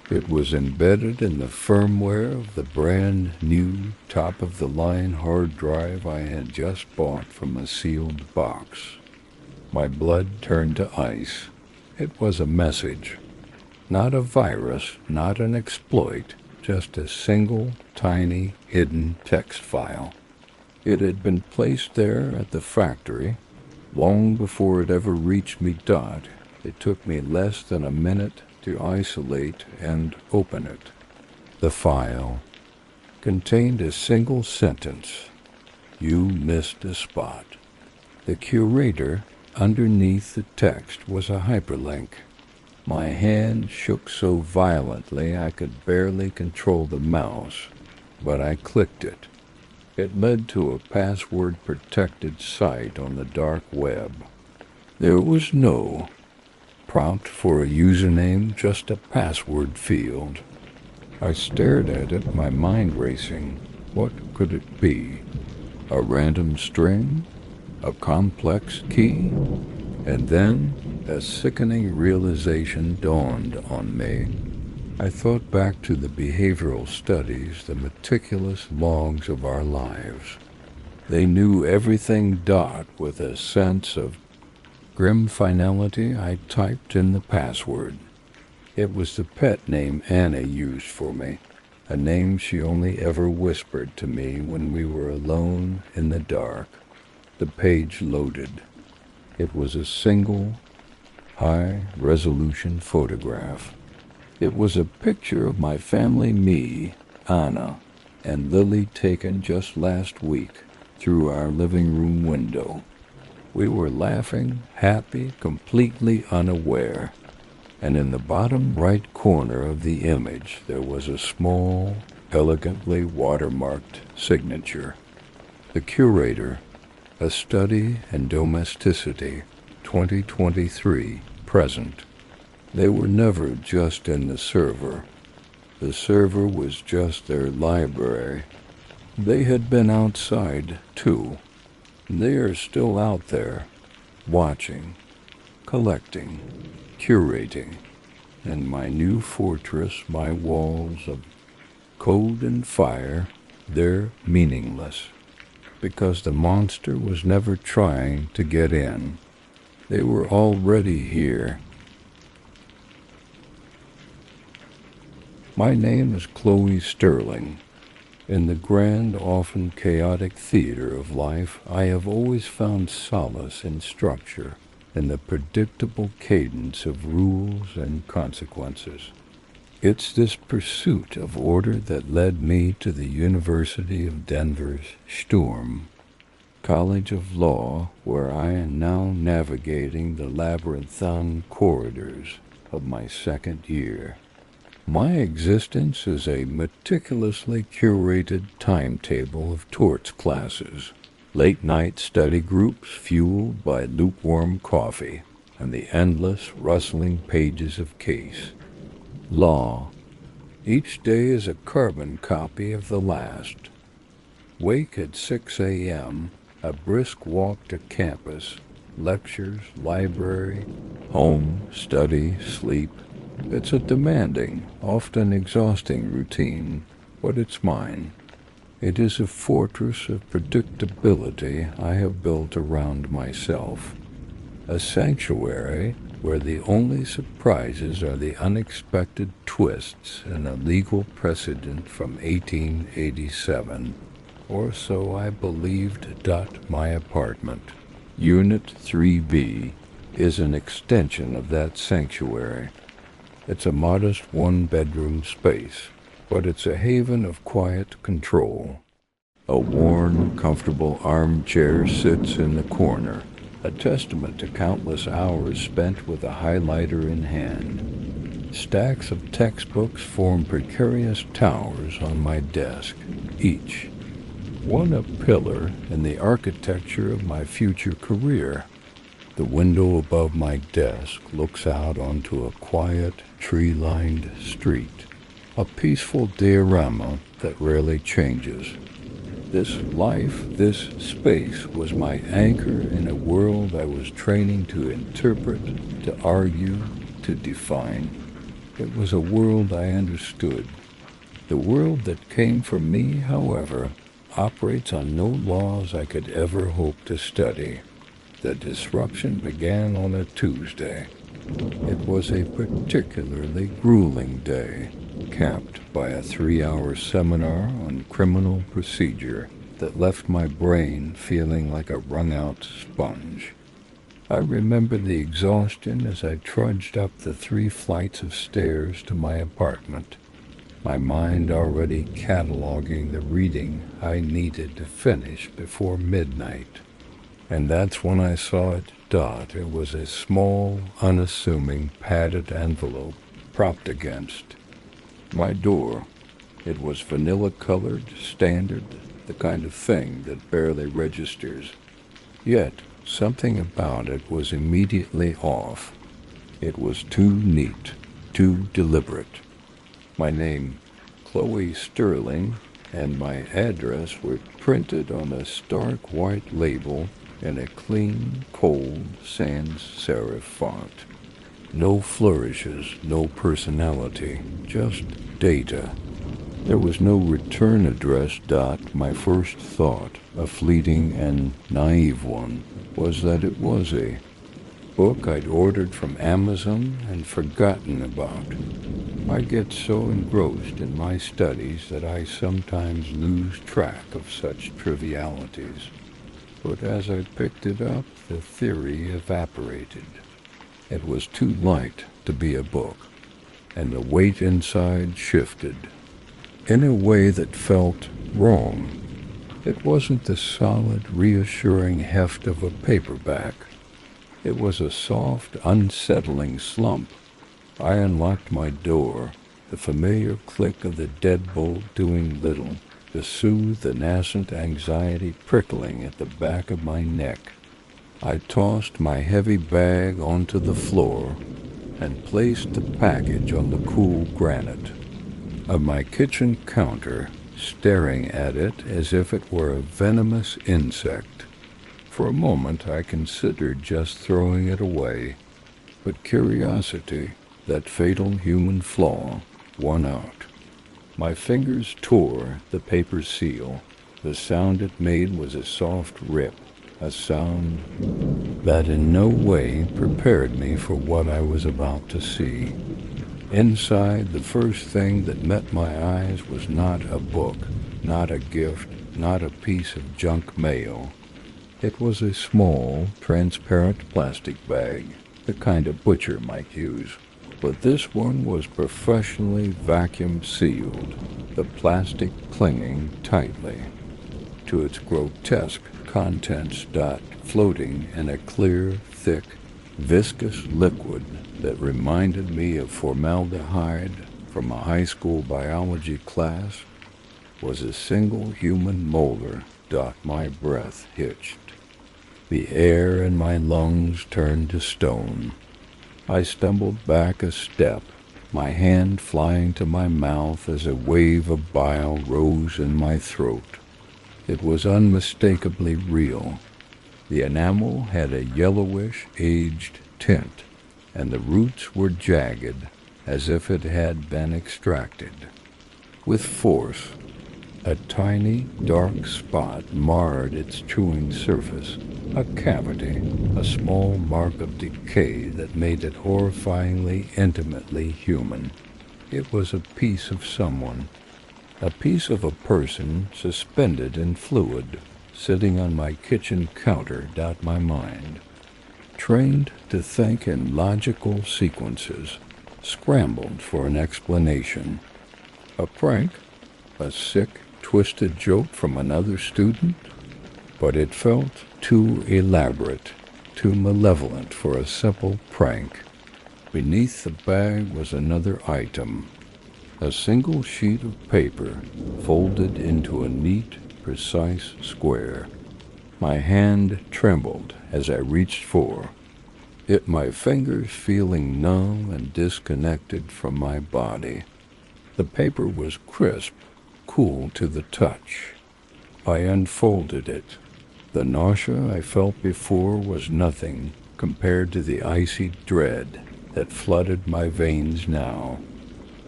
It was embedded in the firmware of the brand new top-of-the-line hard drive I had just bought from a sealed box. My blood turned to ice. It was a message. Not a virus, not an exploit, just a single, tiny, hidden text file. It had been placed there at the factory long before it ever reached me. It took me less than a minute to isolate and open it. The file contained a single sentence. You missed a spot. The curator underneath the text was a hyperlink. My hand shook so violently I could barely control the mouse, but I clicked it. It led to a password-protected site on the dark web. There was no prompt for a username, just a password field. I stared at it, my mind racing. What could it be? A random string? A complex key? And then a sickening realization dawned on me. I thought back to the behavioral studies, the meticulous logs of our lives. They knew everything. With a sense of grim finality, I typed in the password. It was the pet name Anna used for me, a name she only ever whispered to me when we were alone in the dark. The page loaded. It was a single, high-resolution photograph. It was a picture of my family, me, Anna, and Lily, taken just last week through our living room window. We were laughing, happy, completely unaware, and in the bottom right corner of the image there was a small, elegantly watermarked signature. The curator, A Study in Domesticity, 2023, present. They were never just in the server. The server was just their library. They had been outside, too. They are still out there, watching, collecting, curating, and my new fortress, my walls of code and fire, they're meaningless, because the monster was never trying to get in. They were already here. My name is Chloe Sterling. In the grand, often chaotic theater of life, I have always found solace in structure, in the predictable cadence of rules and consequences. It's this pursuit of order that led me to the University of Denver's Sturm College of Law, where I am now navigating the labyrinthine corridors of my second year. My existence is a meticulously curated timetable of torts classes, late-night study groups fueled by lukewarm coffee, and the endless, rustling pages of case law. Each day is a carbon copy of the last. Wake at 6 a.m., a brisk walk to campus, lectures, library, home, study, sleep. It's a demanding, often exhausting routine, but it's mine. It is a fortress of predictability I have built around myself, a sanctuary where the only surprises are the unexpected twists in a legal precedent from 1887, or so I believed. My apartment, Unit 3B, is an extension of that sanctuary. It's a modest one-bedroom space, but it's a haven of quiet control. A worn, comfortable armchair sits in the corner, a testament to countless hours spent with a highlighter in hand. Stacks of textbooks form precarious towers on my desk, each one a pillar in the architecture of my future career. The window above my desk looks out onto a quiet, tree-lined street, a peaceful diorama that rarely changes. This life, this space, was my anchor in a world I was training to interpret, to argue, to define. It was a world I understood. The world that came for me, however, operates on no laws I could ever hope to study. The disruption began on a Tuesday. It was a particularly grueling day, capped by a 3-hour seminar on criminal procedure that left my brain feeling like a wrung-out sponge. I remember the exhaustion as I trudged up the 3 flights of stairs to my apartment, my mind already cataloging the reading I needed to finish before midnight. And that's when I saw it dot. It was a small, unassuming, padded envelope propped against my door. It was vanilla-colored, standard, the kind of thing that barely registers. Yet, something about it was immediately off. It was too neat, too deliberate. My name, Chloe Sterling, and my address were printed on a stark white label in a clean, cold, sans serif font. No flourishes, no personality, just data. There was no return address. My first thought, a fleeting and naive one, was that it was a book I'd ordered from Amazon and forgotten about. I get so engrossed in my studies that I sometimes lose track of such trivialities. But as I picked it up, the theory evaporated. It was too light to be a book, and the weight inside shifted in a way that felt wrong. It wasn't the solid, reassuring heft of a paperback. It was a soft, unsettling slump. I unlocked my door, the familiar click of the deadbolt doing little to soothe the nascent anxiety prickling at the back of my neck. I tossed my heavy bag onto the floor and placed the package on the cool granite of my kitchen counter, staring at it as if it were a venomous insect. For a moment I considered just throwing it away, but curiosity, that fatal human flaw, won out. My fingers tore the paper seal. The sound it made was a soft rip, a sound that in no way prepared me for what I was about to see. Inside, the first thing that met my eyes was not a book, not a gift, not a piece of junk mail. It was a small, transparent plastic bag, the kind a butcher might use. But this one was professionally vacuum sealed, the plastic clinging tightly to its grotesque contents. Floating in a clear, thick, viscous liquid that reminded me of formaldehyde from a high school biology class was a single human molar. My breath hitched. The air in my lungs turned to stone. I stumbled back a step, my hand flying to my mouth as a wave of bile rose in my throat. It was unmistakably real. The enamel had a yellowish, aged tint, and the roots were jagged, as if it had been extracted with force. A tiny, dark spot marred its chewing surface, a cavity, a small mark of decay that made it horrifyingly, intimately human. It was a piece of someone, a piece of a person suspended in fluid, sitting on my kitchen counter. My mind, trained to think in logical sequences, scrambled for an explanation. A prank? A sick, twisted joke from another student? But it felt too elaborate, too malevolent for a simple prank. Beneath the bag was another item, a single sheet of paper folded into a neat, precise square. My hand trembled as I reached for it, my fingers feeling numb and disconnected from my body. The paper was crisp, cool to the touch. I unfolded it. The nausea I felt before was nothing compared to the icy dread that flooded my veins now.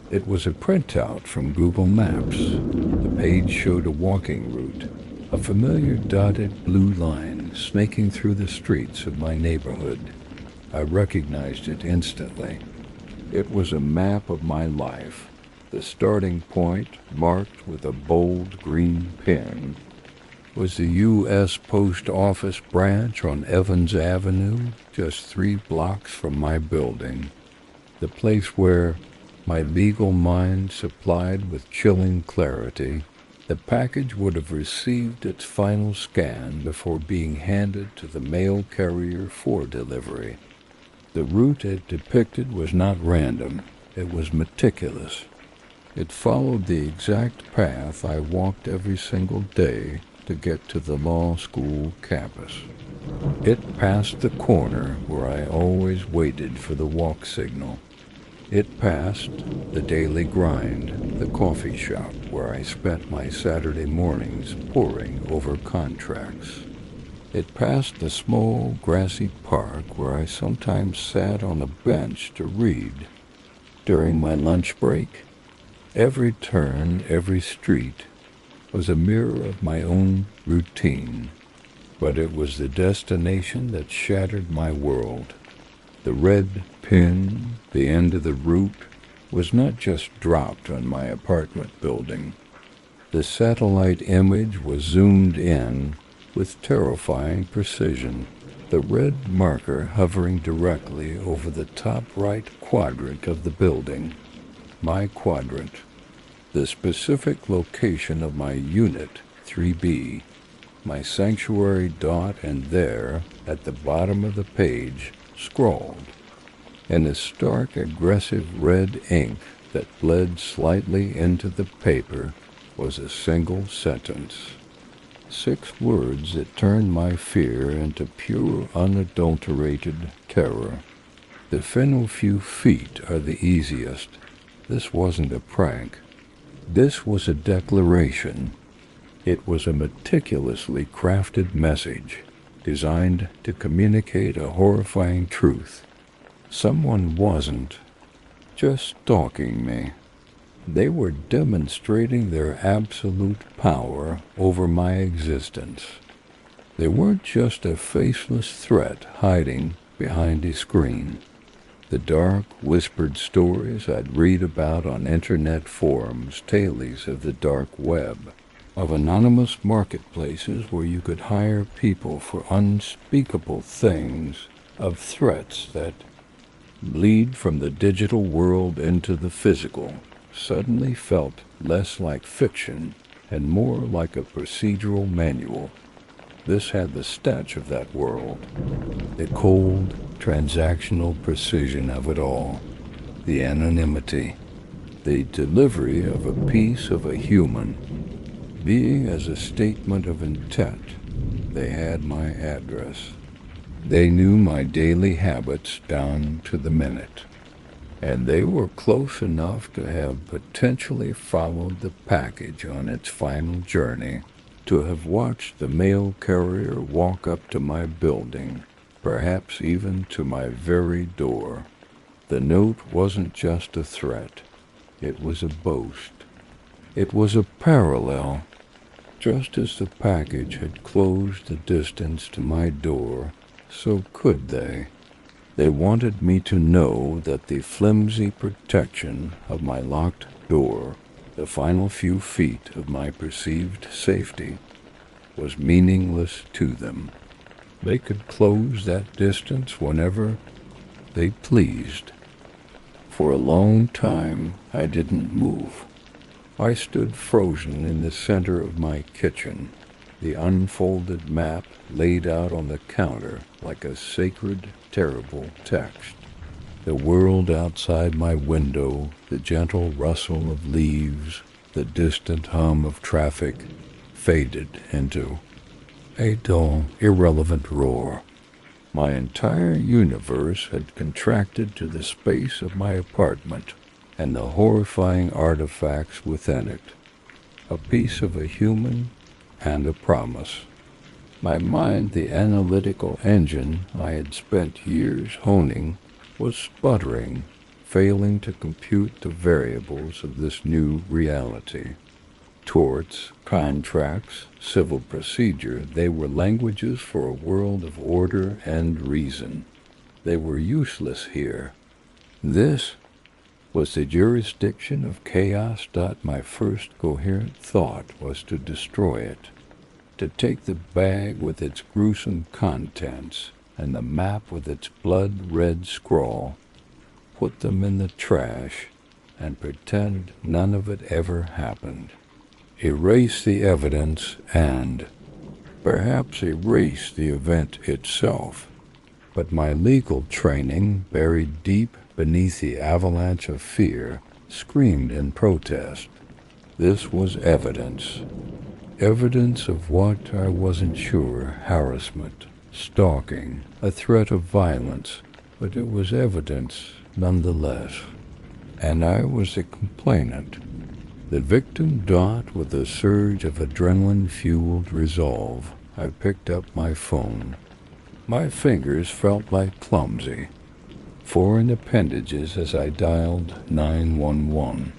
It was a printout from Google Maps. The page showed a walking route, a familiar dotted blue line snaking through the streets of my neighborhood. I recognized it instantly. It was a map of my life, the starting point, marked with a bold green pen, was the U.S. Post Office branch on Evans Avenue, just 3 blocks from my building. The place where, my legal mind supplied with chilling clarity, the package would have received its final scan before being handed to the mail carrier for delivery. The route it depicted was not random, it was meticulous. It followed the exact path I walked every single day to get to the law school campus. It passed the corner where I always waited for the walk signal. It passed the daily grind, the coffee shop where I spent my Saturday mornings poring over contracts. It passed the small, grassy park where I sometimes sat on a bench to read. During my lunch break, every turn, every street, was a mirror of my own routine. But it was the destination that shattered my world. The red pin, the end of the route, was not just dropped on my apartment building. The satellite image was zoomed in with terrifying precision, the red marker hovering directly over the top right quadrant of the building. My quadrant, the specific location of my unit, 3B, my sanctuary dot, and there, at the bottom of the page, scrawled, in a stark, aggressive red ink that bled slightly into the paper, was a single sentence. 6 words that turned my fear into pure, unadulterated terror. The final few feet are the easiest. This wasn't a prank. This was a declaration. It was a meticulously crafted message, designed to communicate a horrifying truth. Someone wasn't just stalking me. They were demonstrating their absolute power over my existence. They weren't just a faceless threat hiding behind a screen. The dark, whispered stories I'd read about on internet forums, tailies of the dark web, of anonymous marketplaces where you could hire people for unspeakable things, of threats that lead from the digital world into the physical, suddenly felt less like fiction and more like a procedural manual. This had the stench of that world, the cold, transactional precision of it all, the anonymity, the delivery of a piece of a human, being as a statement of intent. They had my address. They knew my daily habits down to the minute. And they were close enough to have potentially followed the package on its final journey, to have watched the mail carrier walk up to my building, perhaps even to my very door. The note wasn't just a threat. It was a boast. It was a parallel. Just as the package had closed the distance to my door, so could they. They wanted me to know that the flimsy protection of my locked door, the final few feet of my perceived safety, was meaningless to them. They could close that distance whenever they pleased. For a long time, I didn't move. I stood frozen in the center of my kitchen, the unfolded map laid out on the counter like a sacred, terrible text. The world outside my window, the gentle rustle of leaves, the distant hum of traffic, faded into a dull, irrelevant roar. My entire universe had contracted to the space of my apartment and the horrifying artifacts within it, a piece of a human and a promise. My mind, the analytical engine I had spent years honing, was sputtering, failing to compute the variables of this new reality. Torts, contracts, civil procedure, they were languages for a world of order and reason. They were useless here. This was the jurisdiction of chaos. My first coherent thought was to destroy it, to take the bag with its gruesome contents and the map with its blood-red scrawl, put them in the trash, and pretend none of it ever happened. Erase the evidence and perhaps erase the event itself. But my legal training, buried deep beneath the avalanche of fear, screamed in protest. This was evidence. Evidence of what I wasn't sure: harassment, stalking, a threat of violence, but it was evidence nonetheless. And I was the complainant, the victim. With a surge of adrenaline-fueled resolve, I picked up my phone. My fingers felt like clumsy, foreign appendages as I dialed 911.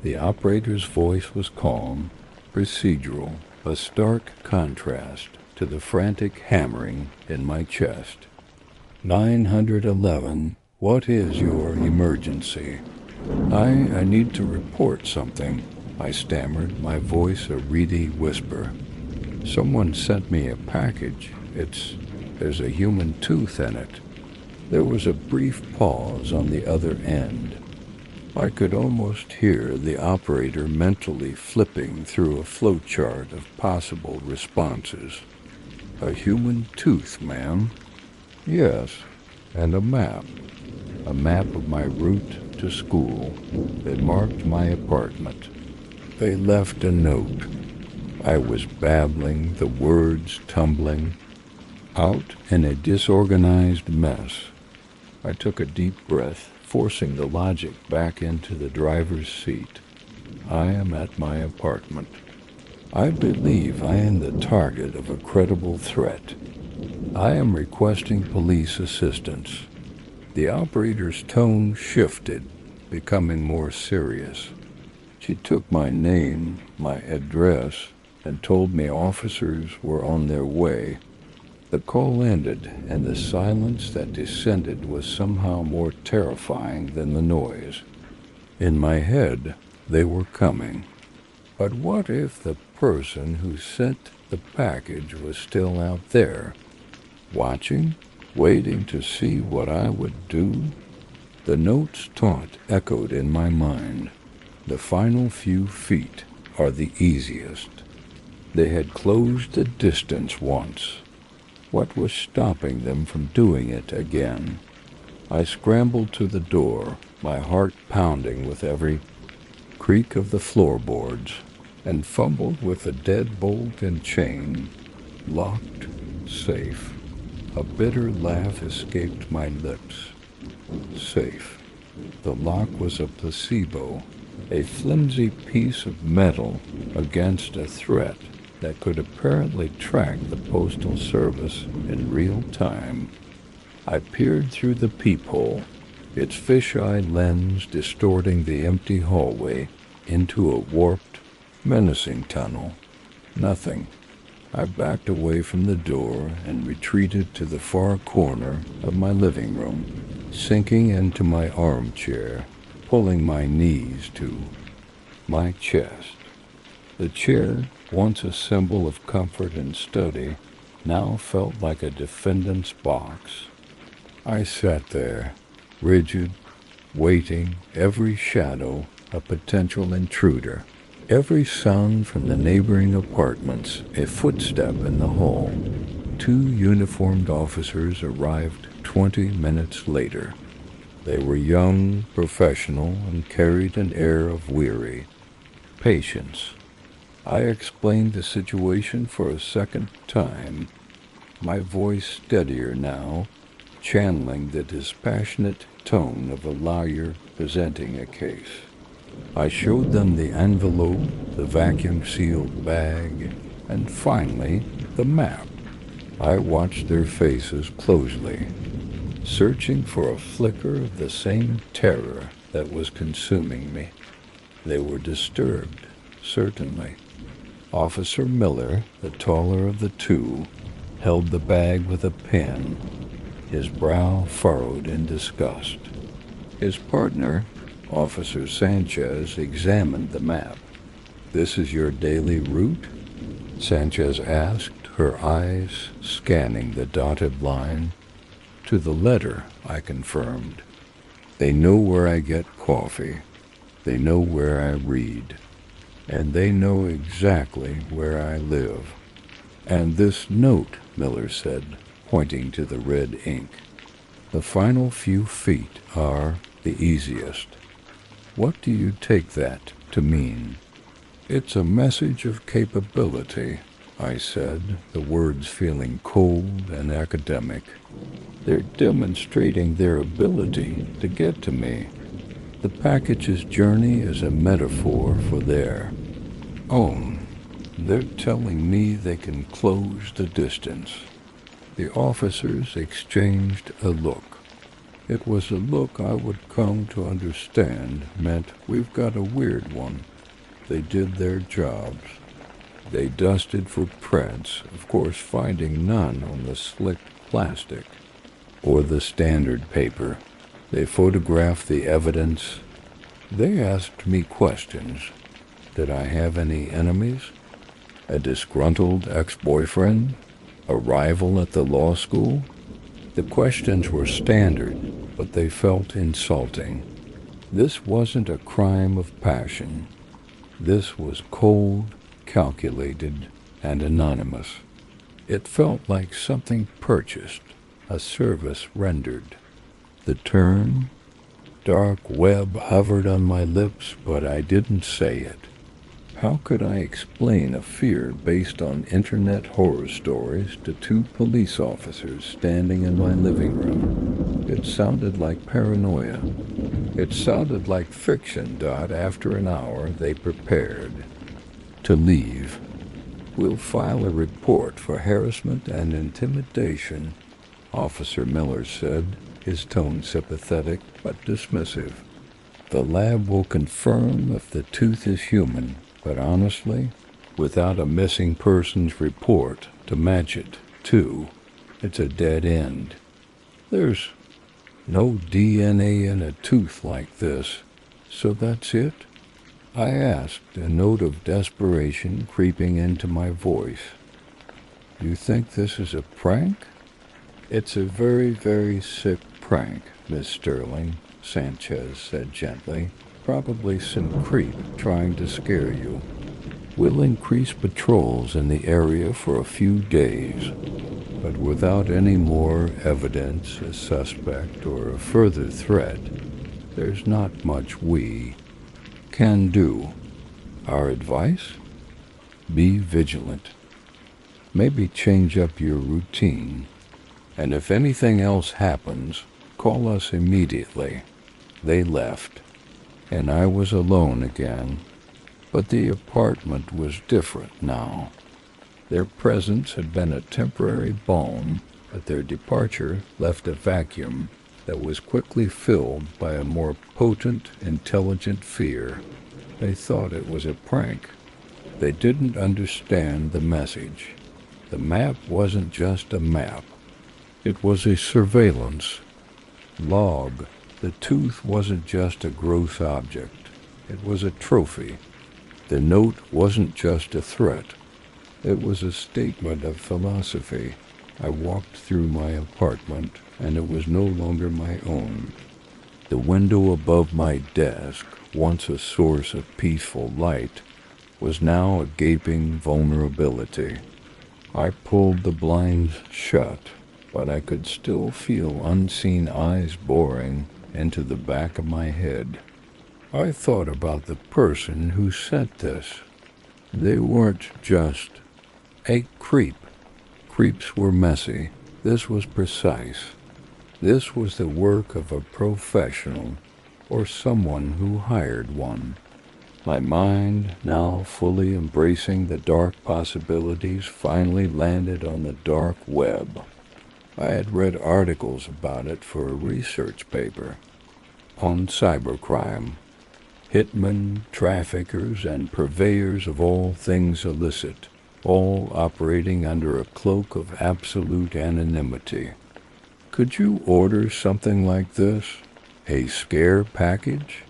The operator's voice was calm, procedural, a stark contrast to the frantic hammering in my chest. 911, what is your emergency? I need to report something, I stammered, my voice a reedy whisper. Someone sent me a package. There's a human tooth in it. There was a brief pause on the other end. I could almost hear the operator mentally flipping through a flowchart of possible responses. A human tooth, ma'am? Yes, and a map. A map of my route to school. They marked my apartment. They left a note. I was babbling, the words tumbling out in a disorganized mess. I took a deep breath, forcing the logic back into the driver's seat. I am at my apartment. I believe I am the target of a credible threat. I am requesting police assistance. The operator's tone shifted, becoming more serious. She took my name, my address, and told me officers were on their way. The call ended, and the silence that descended was somehow more terrifying than the noise. In my head, they were coming. But what if the person who sent the package was still out there, watching, waiting to see what I would do? The note's taunt echoed in my mind. The final few feet are the easiest. They had closed the distance once. What was stopping them from doing it again? I scrambled to the door, my heart pounding with every creak of the floorboards, and fumbled with the deadbolt and chain. Locked, safe. A bitter laugh escaped my lips. Safe. The lock was a placebo, a flimsy piece of metal against a threat that could apparently track the Postal Service in real time. I peered through the peephole, its fisheye lens distorting the empty hallway into a warped, menacing tunnel. Nothing. I backed away from the door and retreated to the far corner of my living room, sinking into my armchair, pulling my knees to my chest. The chair, once a symbol of comfort and study, now felt like a defendant's box. I sat there, rigid, waiting, every shadow a potential intruder, every sound from the neighboring apartments a footstep in the hall. 2 uniformed officers arrived 20 minutes later. They were young, professional, and carried an air of weary patience. I explained the situation for a second time, my voice steadier now, channeling the dispassionate tone of a lawyer presenting a case. I showed them the envelope, the vacuum-sealed bag, and finally, the map. I watched their faces closely. searching for a flicker of the same terror that was consuming me. They were disturbed, certainly. Officer Miller, the taller of the two, held the bag with a pen, his brow furrowed in disgust. His partner, Officer Sanchez, examined the map. "This is your daily route?" Sanchez asked, her eyes scanning the dotted line. "To the letter," I confirmed. "They know where I get coffee. They know where I read. And they know exactly where I live." "And this note," Miller said, pointing to the red ink. "The final few feet are the easiest. What do you take that to mean?" "It's a message of capability," I said, the words feeling cold and academic. "They're demonstrating their ability to get to me. The package's journey is a metaphor for their own. They're telling me they can close the distance." The officers exchanged a look. It was a look I would come to understand meant we've got a weird one. They did their jobs. They dusted for prints, of course finding none on the slick plastic or the standard paper. They photographed the evidence. They asked me questions. Did I have any enemies? A disgruntled ex-boyfriend? A rival at the law school? The questions were standard, but they felt insulting. This wasn't a crime of passion. This was cold, calculated, and anonymous. It felt like something purchased, a service rendered. The term dark web hovered on my lips, but I didn't say it. How could I explain a fear based on internet horror stories to two police officers standing in my living room? It sounded like paranoia. It sounded like fiction. After an hour, they prepared to leave. "We'll file a report for harassment and intimidation," Officer Miller said, his tone sympathetic but dismissive. "The lab will confirm if the tooth is human, but honestly, without a missing persons report to match it, too, it's a dead end. There's no DNA in a tooth like this, so that's it?" I asked, a note of desperation creeping into my voice. "You think this is a prank?" "It's a very, very sick prank, Miss Sterling," Sanchez said gently. "Probably some creep trying to scare you. We'll increase patrols in the area for a few days, but without any more evidence, a suspect, or a further threat, there's not much we can do. Our advice? Be vigilant. Maybe change up your routine. And if anything else happens, call us immediately." They left, and I was alone again. But the apartment was different now. Their presence had been a temporary balm, but their departure left a vacuum that was quickly filled by a more potent, intelligent fear. They thought it was a prank. They didn't understand the message. The map wasn't just a map. It was a surveillance log. The tooth wasn't just a gross object. It was a trophy. The note wasn't just a threat. It was a statement of philosophy. I walked through my apartment, and it was no longer my own. The window above my desk, once a source of peaceful light, was now a gaping vulnerability. I pulled the blinds shut, but I could still feel unseen eyes boring into the back of my head. I thought about the person who sent this. They weren't just a creep. Creeps were messy. This was precise. This was the work of a professional, or someone who hired one. My mind, now fully embracing the dark possibilities, finally landed on the dark web. I had read articles about it for a research paper on cybercrime, hitmen, traffickers, and purveyors of all things illicit, all operating under a cloak of absolute anonymity. Could you order something like this? A scare package?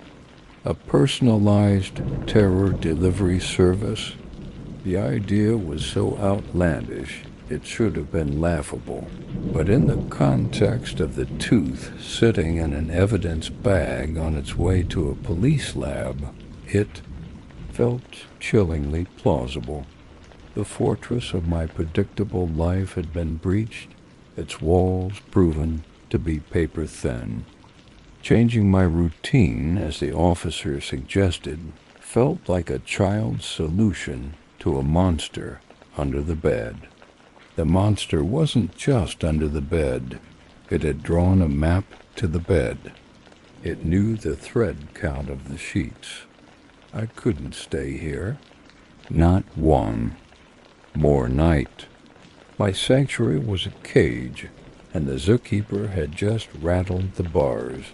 A personalized terror delivery service? The idea was so outlandish, it should have been laughable. But in the context of the tooth sitting in an evidence bag on its way to a police lab, it felt chillingly plausible. The fortress of my predictable life had been breached, its walls proven to be paper thin. Changing my routine, as the officer suggested, felt like a child's solution to a monster under the bed. The monster wasn't just under the bed. It had drawn a map to the bed. It knew the thread count of the sheets. I couldn't stay here. Not one more night. My sanctuary was a cage, and the zookeeper had just rattled the bars.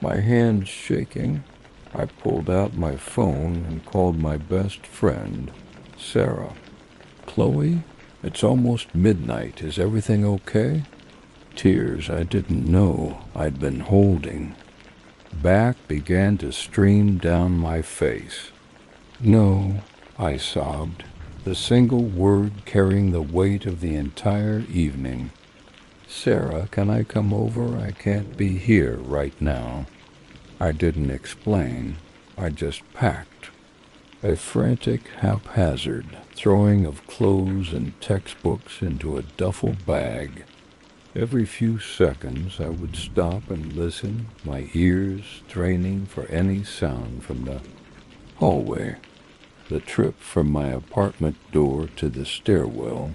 My hands shaking, I pulled out my phone and called my best friend, Sarah. "Chloe, it's almost midnight. Is everything okay?" Tears I didn't know I'd been holding back began to stream down my face. "No," I sobbed, the single word carrying the weight of the entire evening. "Sarah, can I come over? I can't be here right now." I didn't explain. I just packed. A frantic haphazard throwing of clothes and textbooks into a duffel bag. Every few seconds I would stop and listen, my ears straining for any sound from the hallway. The trip from my apartment door to the stairwell,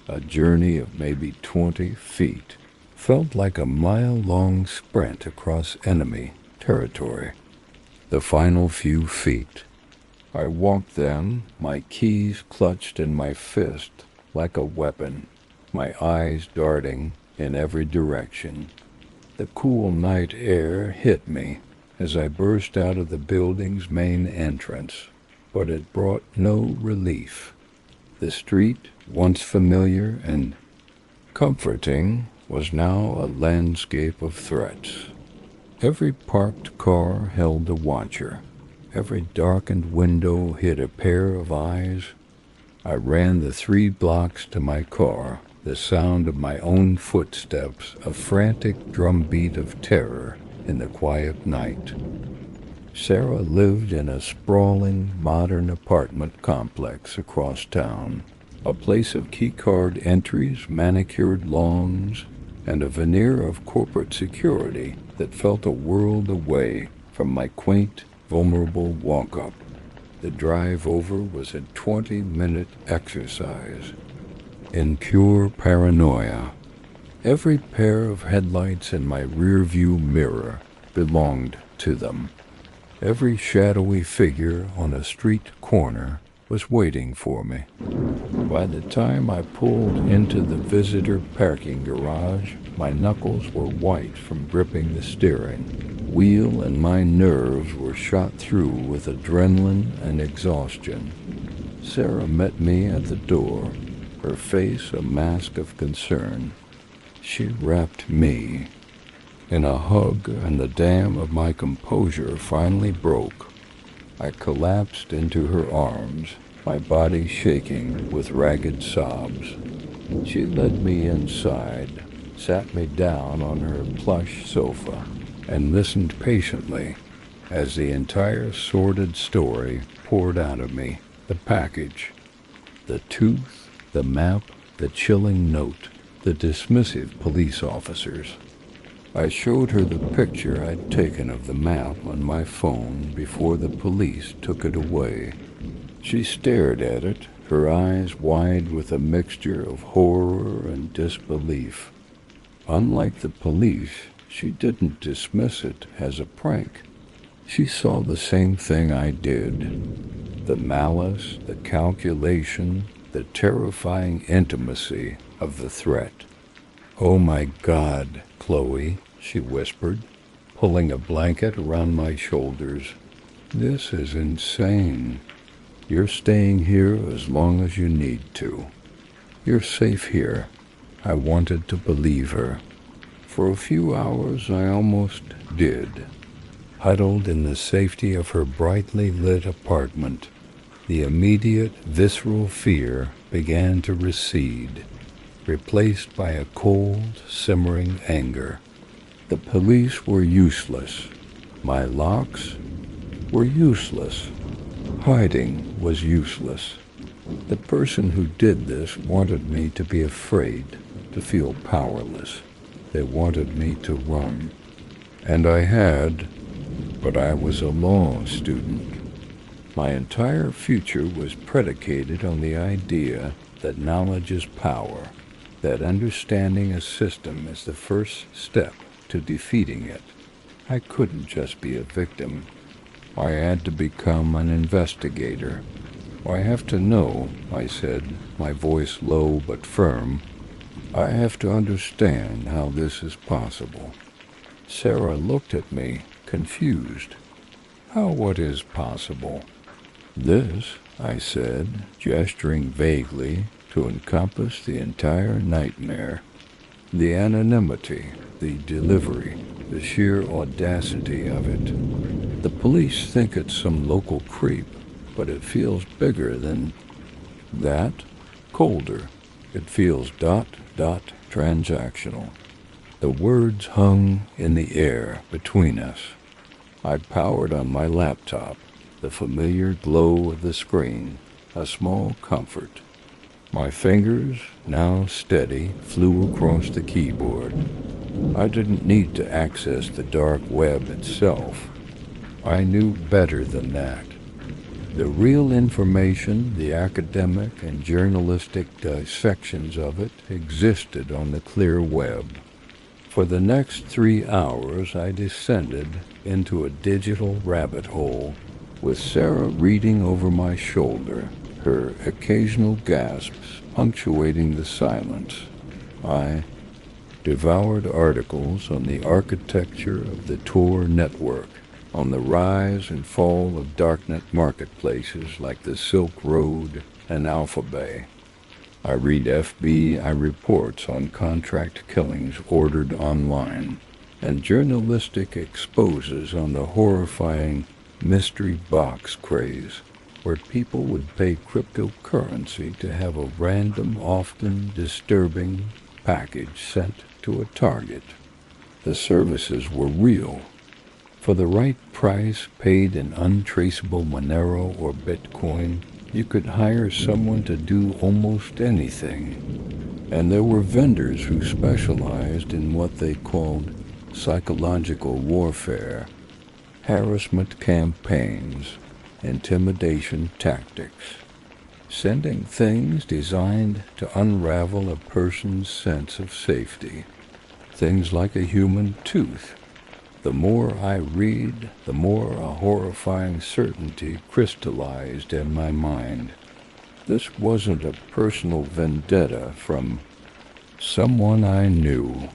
a journey of maybe 20 feet, felt like a mile-long sprint across enemy territory. The final few feet. I walked them, my keys clutched in my fist like a weapon, my eyes darting in every direction. The cool night air hit me as I burst out of the building's main entrance, but it brought no relief. The street, once familiar and comforting, was now a landscape of threats. Every parked car held a watcher. Every darkened window hid a pair of eyes. I ran the 3 blocks to my car, the sound of my own footsteps, a frantic drumbeat of terror in the quiet night. Sarah lived in a sprawling, modern apartment complex across town, a place of keycard entries, manicured lawns, and a veneer of corporate security that felt a world away from my quaint, vulnerable walk-up. The drive over was a 20-minute exercise in pure paranoia. Every pair of headlights in my rearview mirror belonged to them. Every shadowy figure on a street corner was waiting for me. By the time I pulled into the visitor parking garage, my knuckles were white from gripping the steering wheel, and my nerves were shot through with adrenaline and exhaustion. Sarah met me at the door, her face a mask of concern. She wrapped me in a hug, and the dam of my composure finally broke. I collapsed into her arms, my body shaking with ragged sobs. She led me inside, sat me down on her plush sofa, and listened patiently as the entire sordid story poured out of me. The package, the tooth, the map, the chilling note, the dismissive police officers. I showed her the picture I'd taken of the map on my phone before the police took it away. She stared at it, her eyes wide with a mixture of horror and disbelief. Unlike the police, she didn't dismiss it as a prank. She saw the same thing I did. The malice, the calculation, the terrifying intimacy of the threat. "Oh my God, Chloe," she whispered, pulling a blanket around my shoulders. "This is insane. You're staying here as long as you need to. You're safe here." I wanted to believe her. For a few hours I almost did. Huddled in the safety of her brightly lit apartment, the immediate visceral fear began to recede, replaced by a cold, simmering anger. The police were useless. My locks were useless. Hiding was useless. The person who did this wanted me to be afraid, to feel powerless. They wanted me to run. And I had, but I was a law student. My entire future was predicated on the idea that knowledge is power, that understanding a system is the first step to defeating it. I couldn't just be a victim. I had to become an investigator. "I have to know," I said, my voice low but firm. "I have to understand how this is possible." Sarah looked at me, confused. "How what is possible?" "This," I said, gesturing vaguely to encompass the entire nightmare. The anonymity, the delivery, the sheer audacity of it. The police think it's some local creep, but it feels bigger than that, colder. It feels ... transactional. The words hung in the air between us. I powered on my laptop, the familiar glow of the screen, a small comfort. My fingers, now steady, flew across the keyboard. I didn't need to access the dark web itself. I knew better than that. The real information, the academic and journalistic dissections of it, existed on the clear web. For the next 3 hours I descended into a digital rabbit hole, with Sarah reading over my shoulder, her occasional gasps punctuating the silence. I devoured articles on the architecture of the Tor network, on the rise and fall of darknet marketplaces like the Silk Road and Alphabet. I read FBI reports on contract killings ordered online, and journalistic exposes on the horrifying mystery box craze, where people would pay cryptocurrency to have a random, often disturbing package sent to a target. The services were real. For the right price, paid in untraceable Monero or Bitcoin, you could hire someone to do almost anything. And there were vendors who specialized in what they called psychological warfare, harassment campaigns, intimidation tactics, sending things designed to unravel a person's sense of safety. Things like a human tooth. The more I read, the more a horrifying certainty crystallized in my mind. This wasn't a personal vendetta from someone I knew.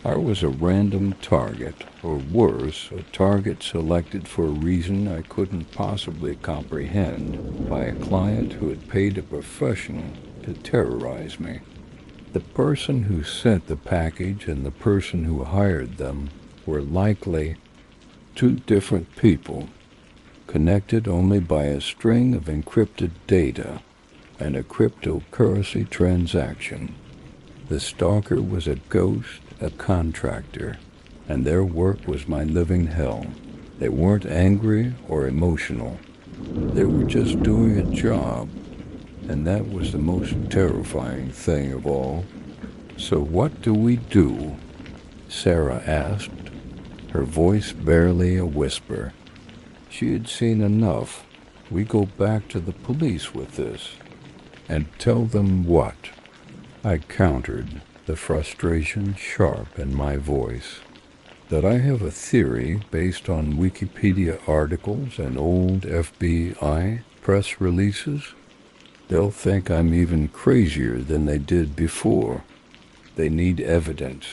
I was a random target, or worse, a target selected for a reason I couldn't possibly comprehend by a client who had paid a professional to terrorize me. The person who sent the package and the person who hired them were likely 2 different people, connected only by a string of encrypted data and a cryptocurrency transaction. The stalker was a ghost, a contractor, and their work was my living hell. They weren't angry or emotional. They were just doing a job, and that was the most terrifying thing of all. "So what do we do?" Sarah asked, her voice barely a whisper. She had seen enough. "We go back to the police with this." "And tell them what?" I countered, the frustration sharp in my voice. "That I have a theory based on Wikipedia articles and old FBI press releases? They'll think I'm even crazier than they did before." They need evidence,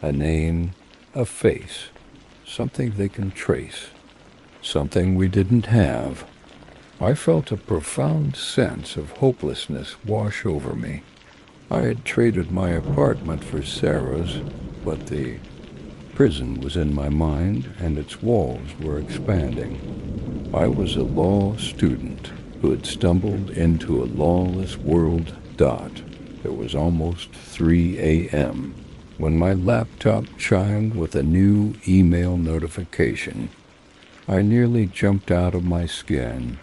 a name, a face, something they can trace, something we didn't have. I felt a profound sense of hopelessness wash over me. I had traded my apartment for Sarah's, but the prison was in my mind and its walls were expanding. I was a law student who had stumbled into a lawless world. It was almost 3 a.m. when my laptop chimed with a new email notification. I nearly jumped out of my skin.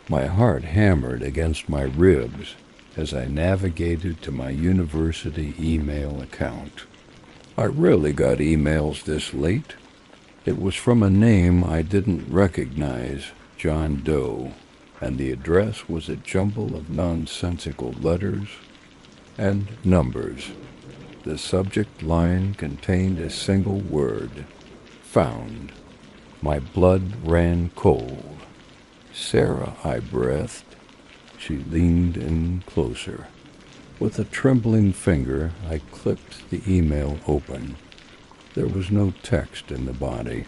My heart hammered against my ribs as I navigated to my university email account. I rarely got emails this late. It was from a name I didn't recognize, John Doe, and the address was a jumble of nonsensical letters and numbers. The subject line contained a single word, found. My blood ran cold. Sarah, I breathed. She leaned in closer. With a trembling finger, I clipped the email open. There was no text in the body,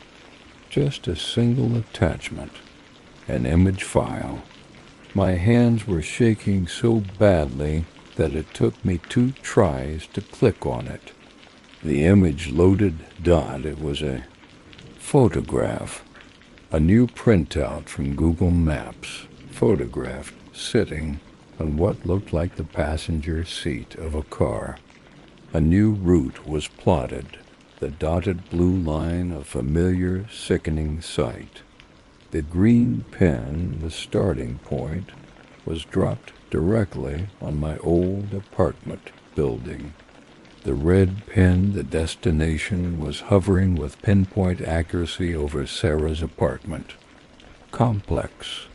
just a single attachment, an image file. My hands were shaking so badly that it took me 2 tries to click on it. The image loaded. It was a photograph, a new printout from Google Maps, photographed sitting on what looked like the passenger seat of a car. A new route was plotted, the dotted blue line a familiar, sickening sight. The green pin, the starting point, was dropped directly on my old apartment building. The red pin, the destination, was hovering with pinpoint accuracy over Sarah's apartment. Complex.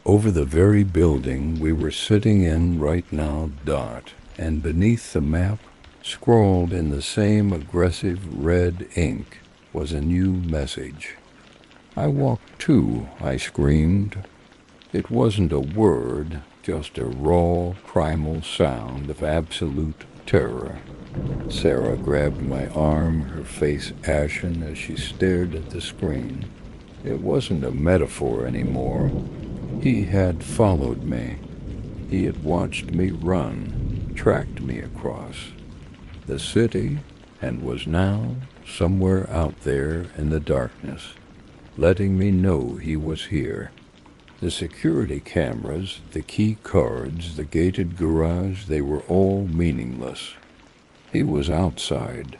Over the very building we were sitting in right now. And beneath the map, scrawled in the same aggressive red ink, was a new message. I walked too, I screamed. It wasn't a word, just a raw, primal sound of absolute terror. Sarah grabbed my arm, her face ashen as she stared at the screen. It wasn't a metaphor anymore. He had followed me. He had watched me run, tracked me across the city, and was now somewhere out there in the darkness, letting me know he was here. The security cameras, the key cards, the gated garage, they were all meaningless. He was outside.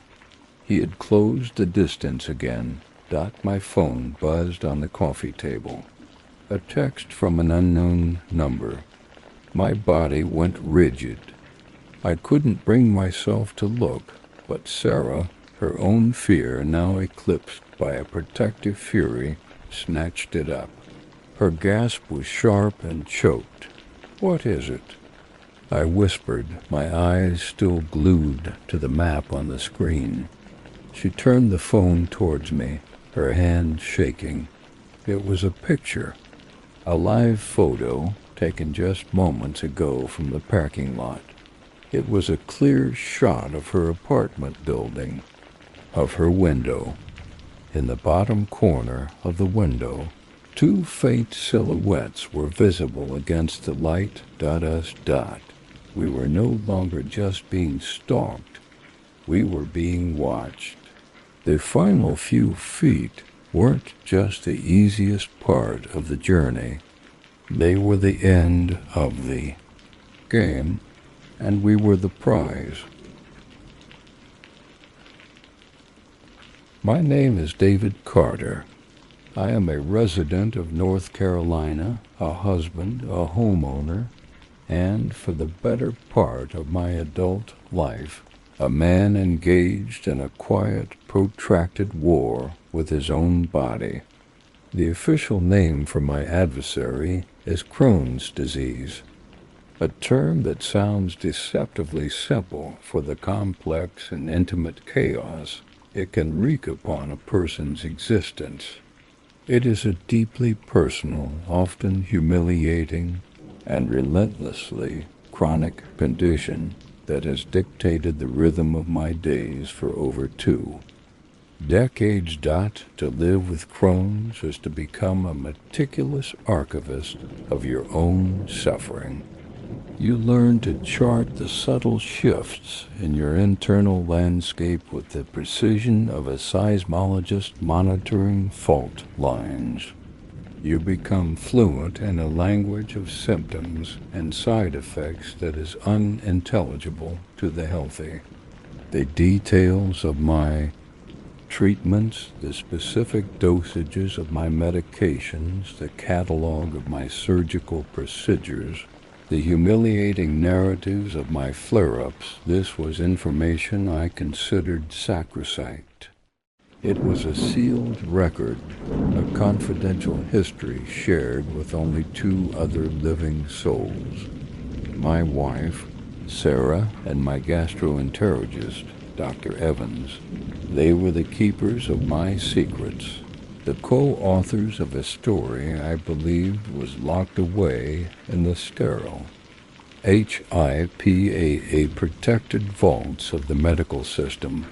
He had closed the distance again. My phone buzzed on the coffee table. A text from an unknown number. My body went rigid. I couldn't bring myself to look, but Sarah, her own fear now eclipsed by a protective fury, snatched it up. Her gasp was sharp and choked. "What is it?" I whispered, my eyes still glued to the map on the screen. She turned the phone towards me, her hand shaking. It was a picture, a live photo taken just moments ago from the parking lot. It was a clear shot of her apartment building, of her window. In the bottom corner of the window, 2 faint silhouettes were visible against the light. We were no longer just being stalked. We were being watched. The final few feet weren't just the easiest part of the journey. They were the end of the game, and we were the prize. My name is David Carter. I am a resident of North Carolina, a husband, a homeowner, and for the better part of my adult life, a man engaged in a quiet, protracted war with his own body. The official name for my adversary is Crohn's disease, a term that sounds deceptively simple for the complex and intimate chaos it can wreak upon a person's existence. It is a deeply personal, often humiliating, and relentlessly chronic condition that has dictated the rhythm of my days for over 2 decades. To live with Crohn's is to become a meticulous archivist of your own suffering. You learn to chart the subtle shifts in your internal landscape with the precision of a seismologist monitoring fault lines. You become fluent in a language of symptoms and side effects that is unintelligible to the healthy. The details of my treatments, the specific dosages of my medications, the catalog of my surgical procedures, the humiliating narratives of my flare-ups, this was information I considered sacrosanct. It was a sealed record, a confidential history shared with only 2 other living souls, my wife, Sarah, and my gastroenterologist, Dr. Evans. They were the keepers of my secrets, the co-authors of a story I believed was locked away in the sterile, HIPAA protected vaults of the medical system.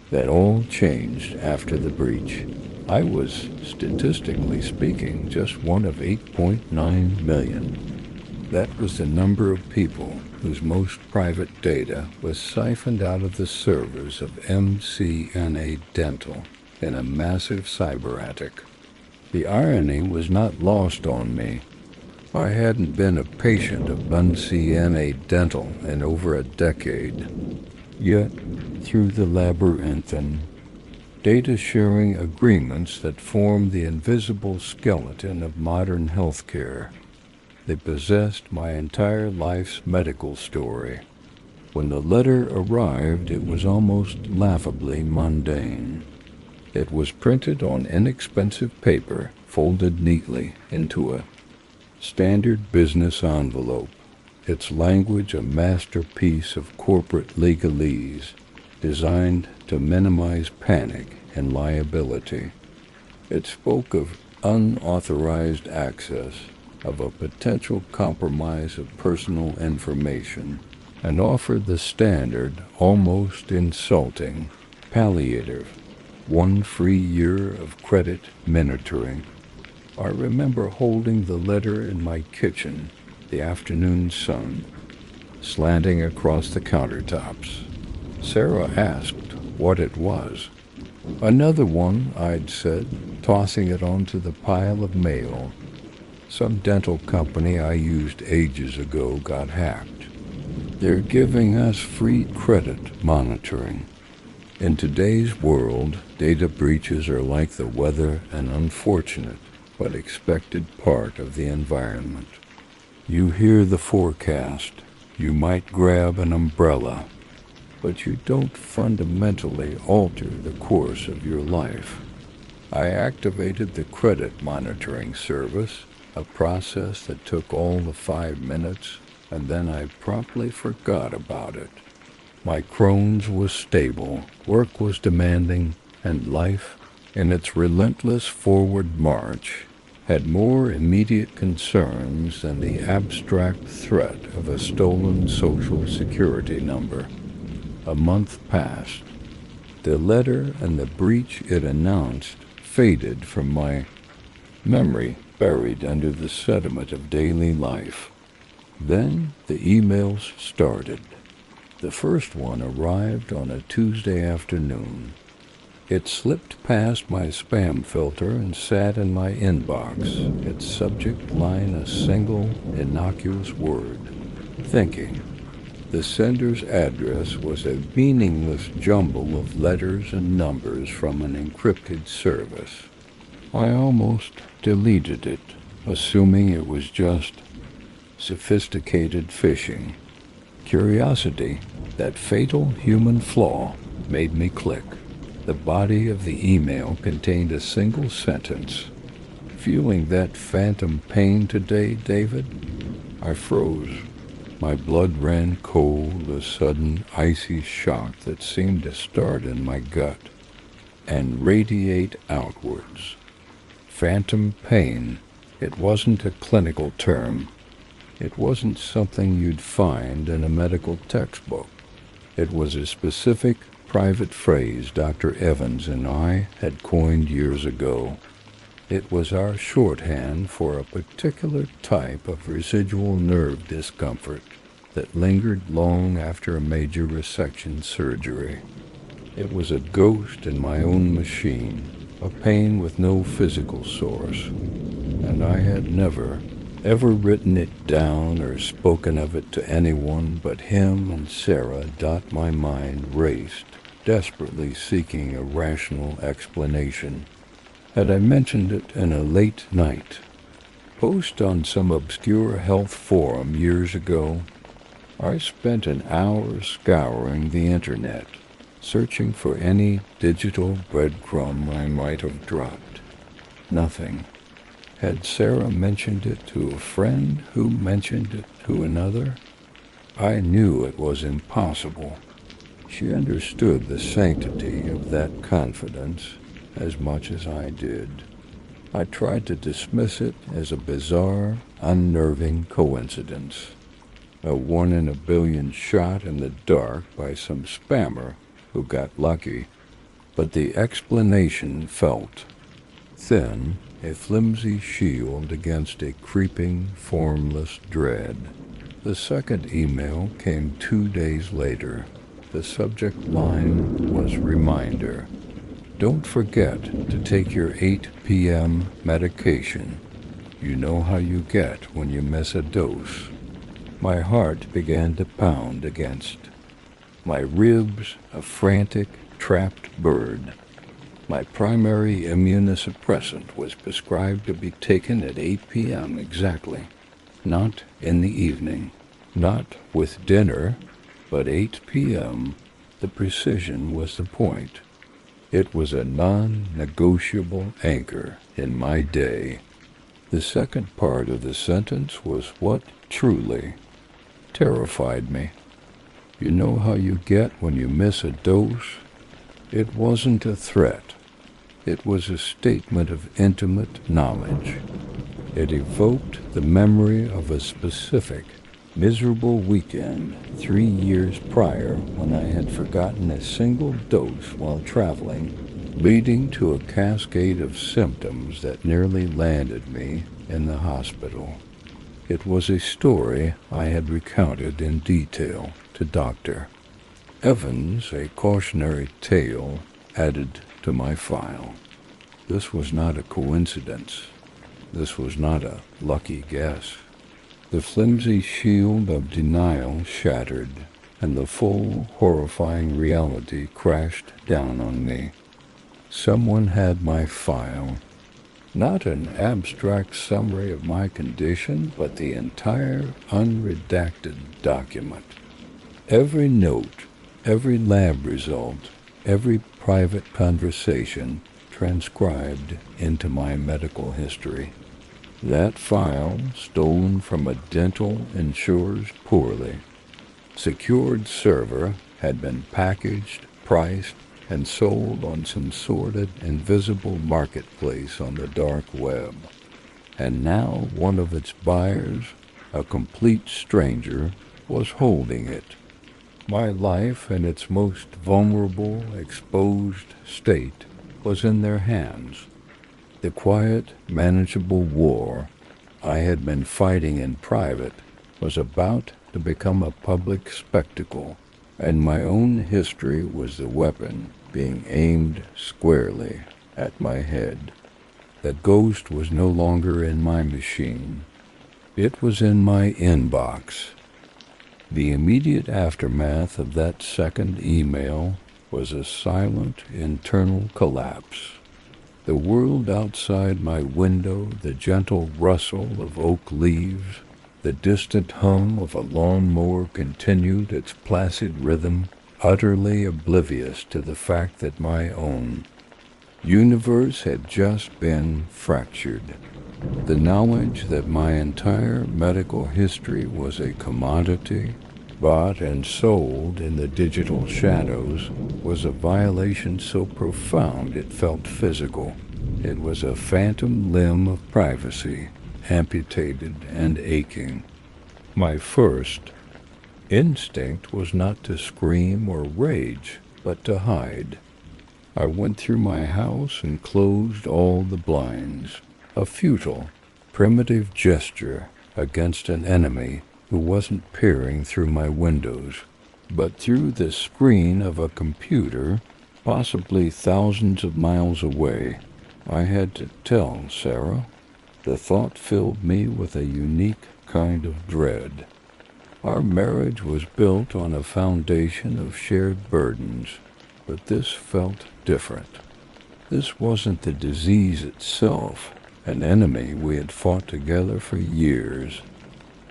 That all changed after the breach. I was, statistically speaking, just one of 8.9 million. That was the number of people whose most private data was siphoned out of the servers of MCNA Dental in a massive cyber attic. The irony was not lost on me. I hadn't been a patient of MCNA Dental in over a decade. Yet, through the labyrinthine data-sharing agreements that form the invisible skeleton of modern healthcare, they possessed my entire life's medical story. When the letter arrived, it was almost laughably mundane. It was printed on inexpensive paper, folded neatly into a standard business envelope, its language a masterpiece of corporate legalese designed to minimize panic and liability. It spoke of unauthorized access, of a potential compromise of personal information, and offered the standard, almost insulting, palliative, 1 free year of credit monitoring. I remember holding the letter in my kitchen, the afternoon sun, slanting across the countertops. Sarah asked what it was. Another one, I'd said, tossing it onto the pile of mail. Some dental company I used ages ago got hacked. They're giving us free credit monitoring. In today's world, data breaches are like the weather, an unfortunate but expected part of the environment. You hear the forecast, you might grab an umbrella, but you don't fundamentally alter the course of your life. I activated the credit monitoring service, a process that took all the 5 minutes, and then I promptly forgot about it. My Crohn's was stable, work was demanding, and life, in its relentless forward march, had more immediate concerns than the abstract threat of a stolen Social Security number. A month passed. The letter and the breach it announced faded from my memory, buried under the sediment of daily life. Then the emails started. The first one arrived on a Tuesday afternoon. It slipped past my spam filter and sat in my inbox, its subject line a single, innocuous word, thinking. The sender's address was a meaningless jumble of letters and numbers from an encrypted service. I almost deleted it, assuming it was just sophisticated phishing. Curiosity, that fatal human flaw, made me click. The body of the email contained a single sentence. Feeling that phantom pain today, David? I froze. My blood ran cold, a sudden icy shock that seemed to start in my gut and radiate outwards. Phantom pain. It wasn't a clinical term. It wasn't something you'd find in a medical textbook. It was a specific, private phrase Dr. Evans and I had coined years ago. It was our shorthand for a particular type of residual nerve discomfort that lingered long after a major resection surgery. It was a ghost in my own machine, a pain with no physical source, and I had never, ever written it down or spoken of it to anyone but him and Sarah. My mind raced, desperately seeking a rational explanation. Had I mentioned it in a late night post on some obscure health forum years ago? I spent an hour scouring the internet, searching for any digital breadcrumb I might have dropped. Nothing. Had Sarah mentioned it to a friend who mentioned it to another? I knew it was impossible. She understood the sanctity of that confidence as much as I did. I tried to dismiss it as a bizarre, unnerving coincidence. A 1 in a billion shot in the dark by some spammer who got lucky. But the explanation felt thin, a flimsy shield against a creeping, formless dread. The second email came 2 days later. The subject line was reminder. Don't forget to take your 8 p.m. medication. You know how you get when you miss a dose. My heart began to pound against my ribs, a frantic, trapped bird. My primary immunosuppressant was prescribed to be taken at 8 p.m. exactly, not in the evening, not with dinner, but 8 p.m. The precision was the point. It was a non-negotiable anchor in my day. The second part of the sentence was what truly terrified me. You know how you get when you miss a dose? It wasn't a threat. It was a statement of intimate knowledge. It evoked the memory of a specific, miserable weekend 3 years prior when I had forgotten a single dose while traveling, leading to a cascade of symptoms that nearly landed me in the hospital. It was a story I had recounted in detail to Dr. Evans, a cautionary tale added to my file. This was not a coincidence. This was not a lucky guess. The flimsy shield of denial shattered, and the full, horrifying reality crashed down on me. Someone had my file. Not an abstract summary of my condition, but the entire unredacted document. Every note, every lab result, every private conversation transcribed into my medical history. That file, stolen from a dental insurer's poorly secured server, had been packaged, priced, and sold on some sordid, invisible marketplace on the dark web. And now one of its buyers, a complete stranger, was holding it. My life in its most vulnerable, exposed state was in their hands. The quiet, manageable war I had been fighting in private was about to become a public spectacle, and my own history was the weapon being aimed squarely at my head. The ghost was no longer in my machine. It was in my inbox. The immediate aftermath of that second email was a silent internal collapse. The world outside my window, the gentle rustle of oak leaves, the distant hum of a lawnmower continued its placid rhythm, utterly oblivious to the fact that my own universe had just been fractured. The knowledge that my entire medical history was a commodity, bought and sold in the digital shadows, was a violation so profound it felt physical. It was a phantom limb of privacy, amputated and aching. My first instinct was not to scream or rage, but to hide. I went through my house and closed all the blinds, a futile, primitive gesture against an enemy who wasn't peering through my windows, but through the screen of a computer, possibly thousands of miles away. I had to tell Sarah. The thought filled me with a unique kind of dread. Our marriage was built on a foundation of shared burdens, but this felt different. This wasn't the disease itself, an enemy we had fought together for years.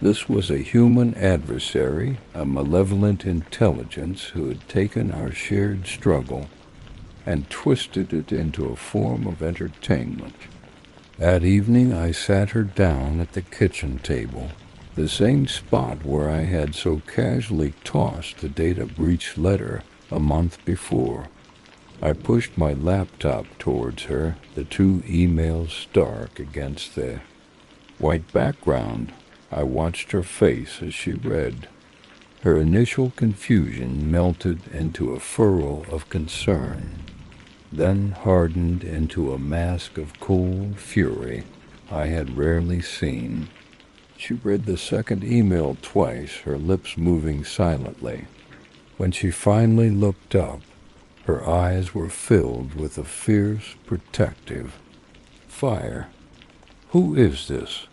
This was a human adversary, a malevolent intelligence who had taken our shared struggle and twisted it into a form of entertainment. That evening I sat her down at the kitchen table, the same spot where I had so casually tossed the data breach letter a month before. I pushed my laptop towards her, the two emails stark against the white background. I watched her face as she read. Her initial confusion melted into a furrow of concern, then hardened into a mask of cold fury I had rarely seen. She read the second email twice, her lips moving silently. When she finally looked up, her eyes were filled with a fierce, protective fire. "Who is this?"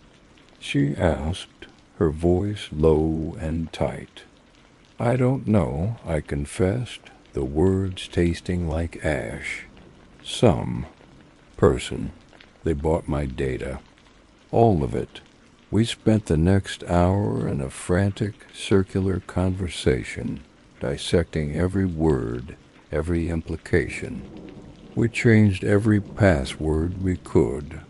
she asked, her voice low and tight. "I don't know," I confessed, the words tasting like ash. "Some person. They bought my data. All of it." We spent the next hour in a frantic, circular conversation, dissecting every word, every implication. We changed every password we could.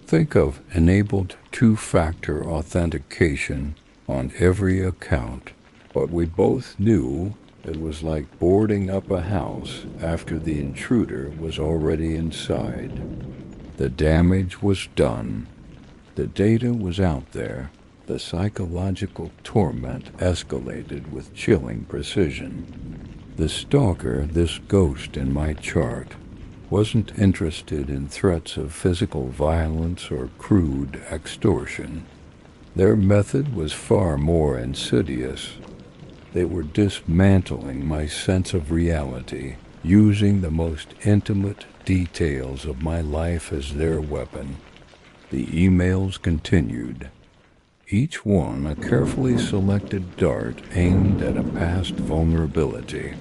Think of enabled two-factor authentication on every account, but we both knew it was like boarding up a house after the intruder was already inside. The damage was done. The data was out there. The psychological torment escalated with chilling precision. The stalker, this ghost in my chart, wasn't interested in threats of physical violence or crude extortion. Their method was far more insidious. They were dismantling my sense of reality, using the most intimate details of my life as their weapon. The emails continued, each one a carefully selected dart aimed at a past vulnerability.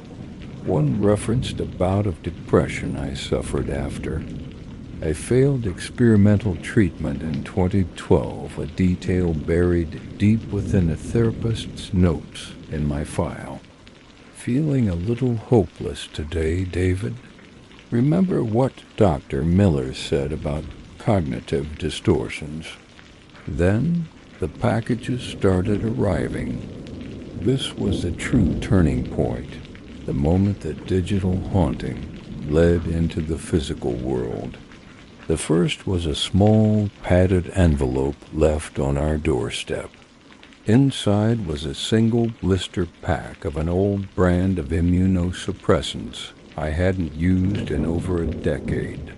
One referenced a bout of depression I suffered after. A failed experimental treatment in 2012, a detail buried deep within a therapist's notes in my file. "Feeling a little hopeless today, David? Remember what Dr. Miller said about cognitive distortions." Then the packages started arriving. This was the true turning point, the moment that digital haunting led into the physical world. The first was a small, padded envelope left on our doorstep. Inside was a single blister pack of an old brand of immunosuppressants I hadn't used in over a decade.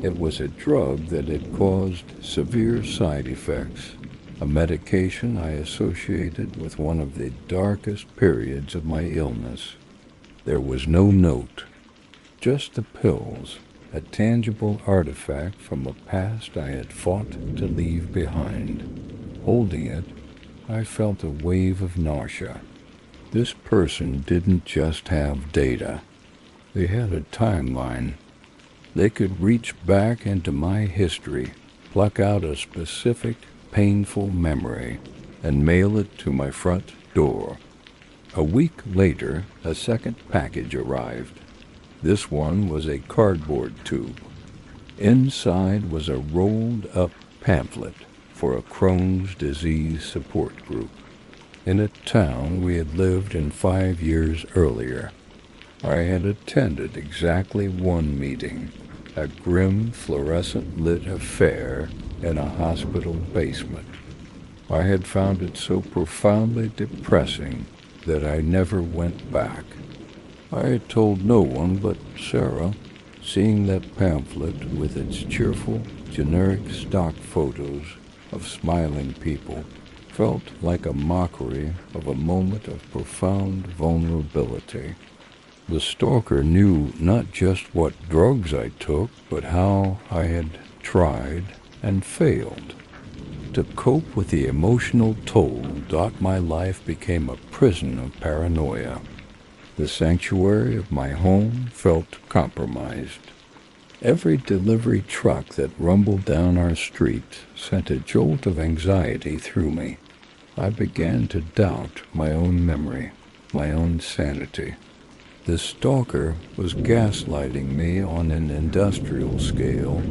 It was a drug that had caused severe side effects, a medication I associated with one of the darkest periods of my illness. There was no note, just the pills, a tangible artifact from a past I had fought to leave behind. Holding it, I felt a wave of nausea. This person didn't just have data. They had a timeline. They could reach back into my history, pluck out a specific, painful memory, and mail it to my front door. A week later, a second package arrived. This one was a cardboard tube. Inside was a rolled-up pamphlet for a Crohn's disease support group in a town we had lived in 5 years earlier. I had attended exactly one meeting, a grim, fluorescent-lit affair in a hospital basement. I had found it so profoundly depressing that I never went back. I had told no one but Sarah. Seeing that pamphlet with its cheerful, generic stock photos of smiling people felt like a mockery of a moment of profound vulnerability. The stalker knew not just what drugs I took, but how I had tried and failed. To cope with the emotional toll, my life became a prison of paranoia. The sanctuary of my home felt compromised. Every delivery truck that rumbled down our street sent a jolt of anxiety through me. I began to doubt my own memory, my own sanity. The stalker was gaslighting me on an industrial scale,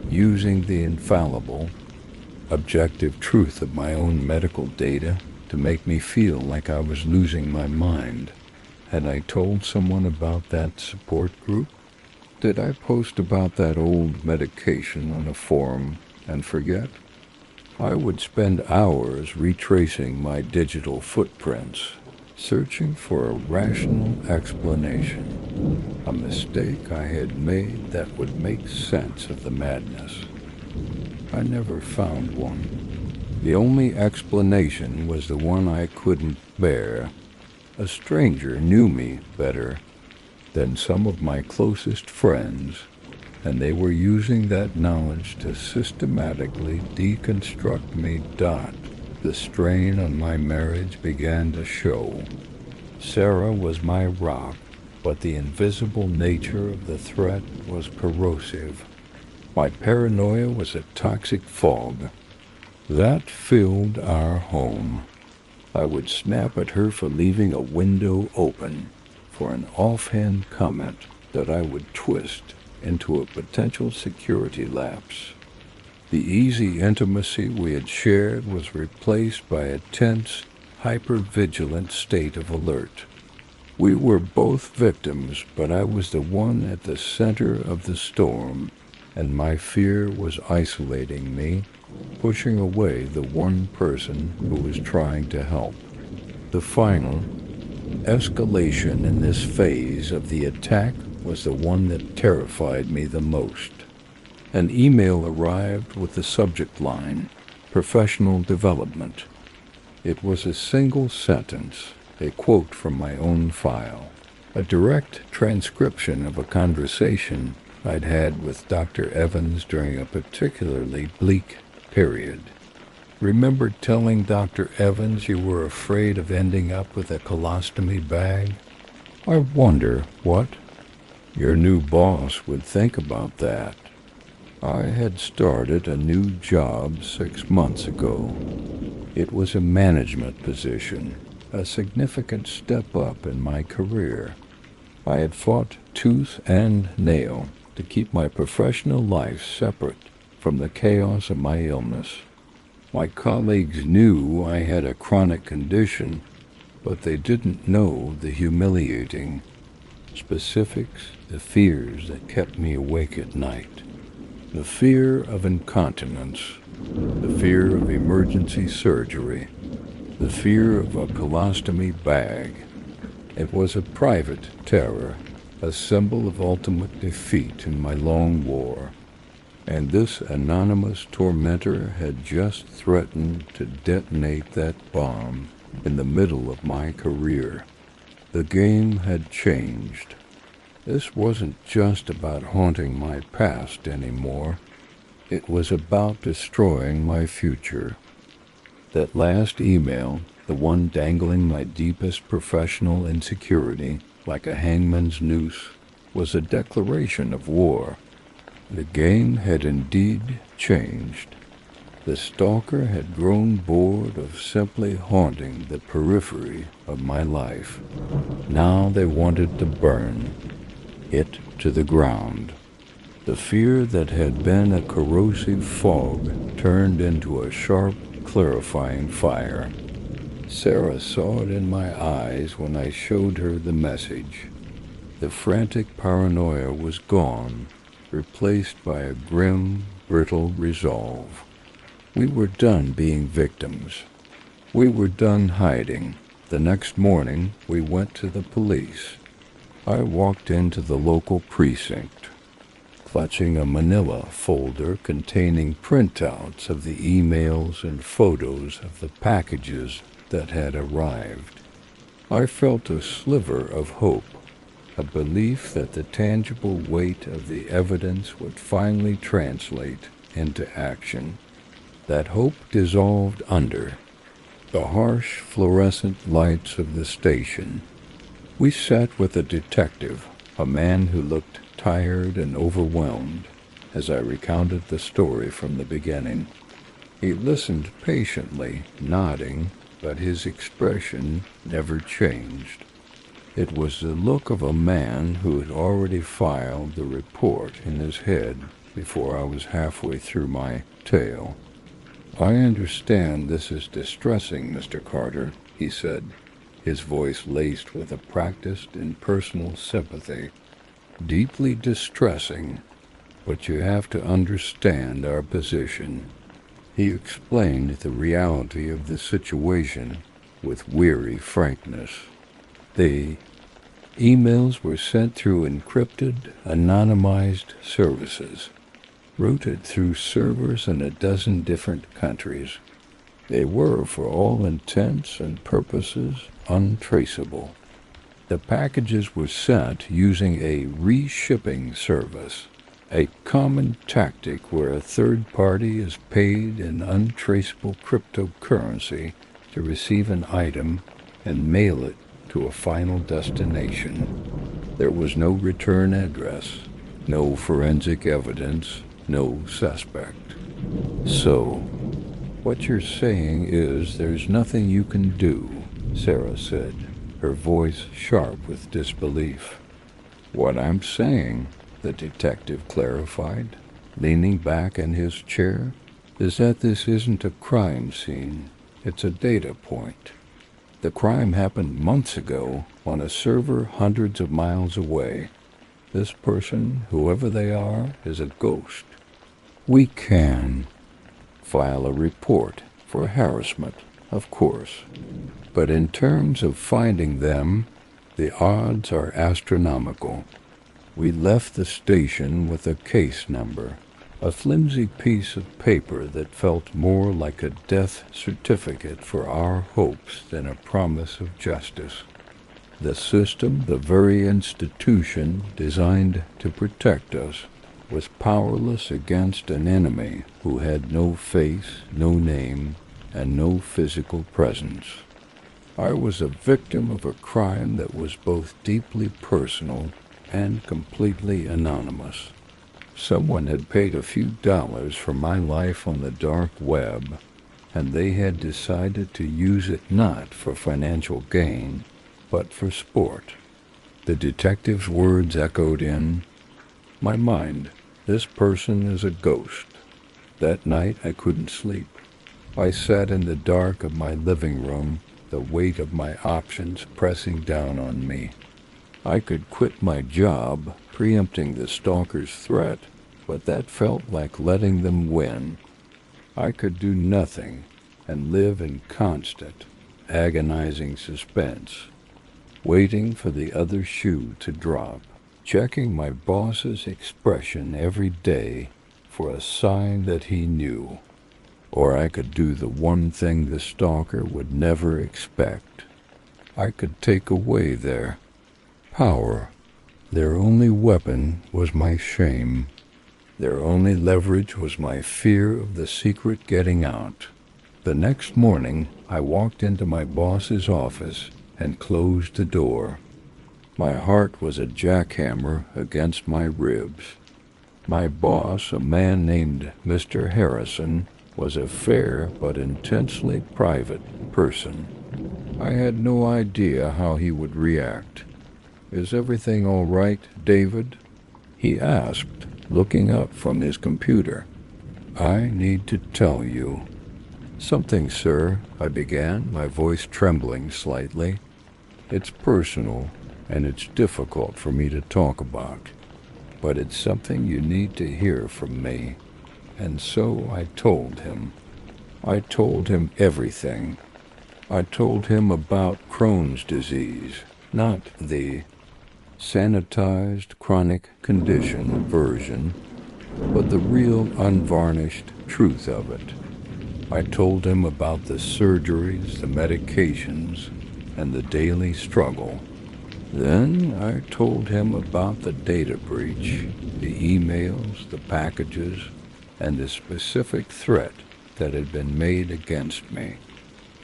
using the infallible, objective truth of my own medical data to make me feel like I was losing my mind. Had I told someone about that support group? Did I post about that old medication on a forum and forget? I would spend hours retracing my digital footprints, searching for a rational explanation, a mistake I had made that would make sense of the madness. I never found one. The only explanation was the one I couldn't bear. A stranger knew me better than some of my closest friends, and they were using that knowledge to systematically deconstruct me. The strain on my marriage began to show. Sarah was my rock, but the invisible nature of the threat was corrosive. My paranoia was a toxic fog that filled our home. I would snap at her for leaving a window open, for an offhand comment that I would twist into a potential security lapse. The easy intimacy we had shared was replaced by a tense, hyper-vigilant state of alert. We were both victims, but I was the one at the center of the storm, and my fear was isolating me, pushing away the one person who was trying to help. The final escalation in this phase of the attack was the one that terrified me the most. An email arrived with the subject line, "Professional Development." It was a single sentence, a quote from my own file, a direct transcription of a conversation I'd had with Dr. Evans during a particularly bleak period. Remember telling Dr. Evans you were afraid of ending up with a colostomy bag? I wonder what your new boss would think about that. I had started a new job 6 months ago. It was a management position, a significant step up in my career. I had fought tooth and nail to keep my professional life separate from the chaos of my illness. My colleagues knew I had a chronic condition, but they didn't know the humiliating specifics, the fears that kept me awake at night. The fear of incontinence, the fear of emergency surgery, the fear of a colostomy bag. It was a private terror, a symbol of ultimate defeat in my long war. And this anonymous tormentor had just threatened to detonate that bomb in the middle of my career. The game had changed. This wasn't just about haunting my past anymore. It was about destroying my future. That last email, the one dangling my deepest professional insecurity like a hangman's noose, was a declaration of war. The game had indeed changed. The stalker had grown bored of simply haunting the periphery of my life. Now they wanted to burn it to the ground. The fear that had been a corrosive fog turned into a sharp, clarifying fire. Sarah saw it in my eyes when I showed her the message. The frantic paranoia was gone, replaced by a grim, brittle resolve. We were done being victims. We were done hiding. The next morning, we went to the police. I walked into the local precinct, clutching a manila folder containing printouts of the emails and photos of the packages that had arrived. I felt a sliver of hope, a belief that the tangible weight of the evidence would finally translate into action. That hope dissolved under the harsh fluorescent lights of the station. We sat with a detective, a man who looked tired and overwhelmed, as I recounted the story from the beginning. He listened patiently, nodding, but his expression never changed. It was the look of a man who had already filed the report in his head before I was halfway through my tale. "I understand this is distressing, Mr. Carter," he said, his voice laced with a practiced and personal sympathy. "Deeply distressing, but you have to understand our position." He explained the reality of the situation with weary frankness. The emails were sent through encrypted, anonymized services, routed through servers in a dozen different countries. They were, for all intents and purposes, untraceable. The packages were sent using a reshipping service, a common tactic where a third party is paid in untraceable cryptocurrency to receive an item and mail it to a final destination. There was no return address, no forensic evidence, no suspect. "So, what you're saying is there's nothing you can do," Sarah said, her voice sharp with disbelief. "What I'm saying," the detective clarified, leaning back in his chair, "is that this isn't a crime scene. It's a data point. The crime happened months ago on a server hundreds of miles away. This person, whoever they are, is a ghost. We can file a report for harassment, of course, but in terms of finding them, the odds are astronomical. We left the station with a case number, a flimsy piece of paper that felt more like a death certificate for our hopes than a promise of justice. The system, the very institution designed to protect us, was powerless against an enemy who had no face, no name, and no physical presence. I was a victim of a crime that was both deeply personal and completely anonymous. Someone had paid a few dollars for my life on the dark web, and they had decided to use it not for financial gain, but for sport. The detective's words echoed in my mind. This person is a ghost. That night I couldn't sleep. I sat in the dark of my living room, the weight of my options pressing down on me. I could quit my job, preempting the stalker's threat, but that felt like letting them win. I could do nothing and live in constant, agonizing suspense, waiting for the other shoe to drop, checking my boss's expression every day for a sign that he knew. Or I could do the one thing the stalker would never expect. I could take away their power. Their only weapon was my shame. Their only leverage was my fear of the secret getting out. The next morning, I walked into my boss's office and closed the door. My heart was a jackhammer against my ribs. My boss, a man named Mr. Harrison, was a fair but intensely private person. I had no idea how he would react. "Is everything all right, David?" he asked, looking up from his computer. "I need to tell you." "Something, sir," I began, my voice trembling slightly. "It's personal, and it's difficult for me to talk about, but it's something you need to hear from me." And so I told him. I told him everything. I told him about Crohn's disease, not the sanitized chronic condition version, but the real unvarnished truth of it. I told him about the surgeries, the medications, and the daily struggle. Then I told him about the data breach, the emails, the packages, and the specific threat that had been made against me.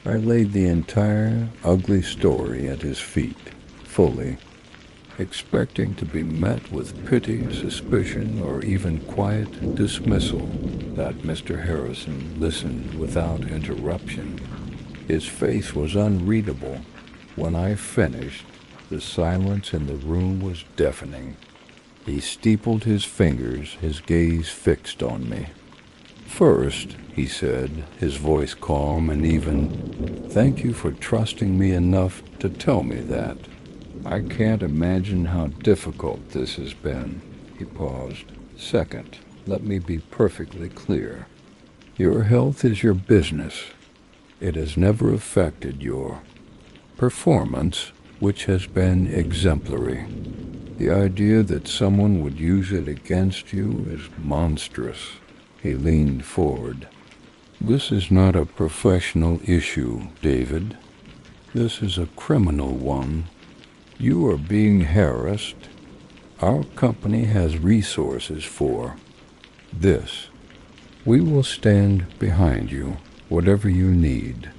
I laid the entire ugly story at his feet, fully, expecting to be met with pity, suspicion, or even quiet dismissal. That Mr. Harrison listened without interruption. His face was unreadable. When I finished, the silence in the room was deafening. He steepled his fingers, his gaze fixed on me. "First," he said, his voice calm and even, "thank you for trusting me enough to tell me that. I can't imagine how difficult this has been." He paused. "Second, let me be perfectly clear. Your health is your business. It has never affected your performance, which has been exemplary. The idea that someone would use it against you is monstrous." He leaned forward. "This is not a professional issue, David. This is a criminal one. You are being harassed. Our company has resources for this. We will stand behind you, whatever you need."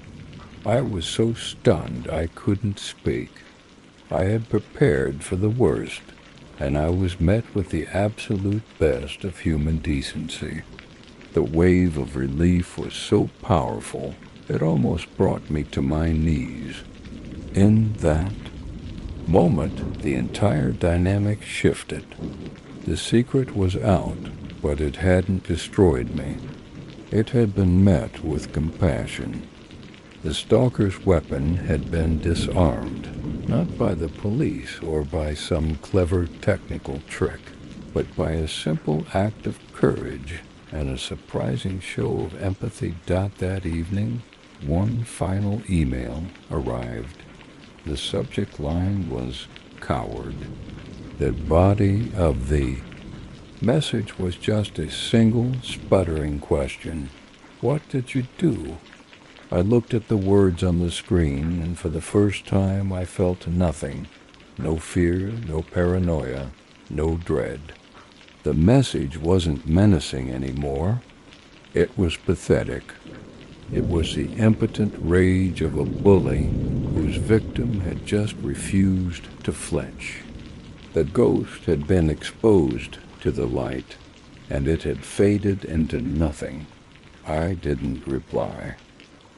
I was so stunned I couldn't speak. I had prepared for the worst, and I was met with the absolute best of human decency. The wave of relief was so powerful, it almost brought me to my knees. In that moment, the entire dynamic shifted. The secret was out, but it hadn't destroyed me. It had been met with compassion. The stalker's weapon had been disarmed, not by the police or by some clever technical trick, but by a simple act of courage and a surprising show of empathy. That evening, one final email arrived. The subject line was "Coward." The body of the message was just a single sputtering question. "What did you do?" I looked at the words on the screen, and for the first time I felt nothing. No fear, no paranoia, no dread. The message wasn't menacing anymore. It was pathetic. It was the impotent rage of a bully whose victim had just refused to flinch. The ghost had been exposed to the light, and it had faded into nothing. I didn't reply.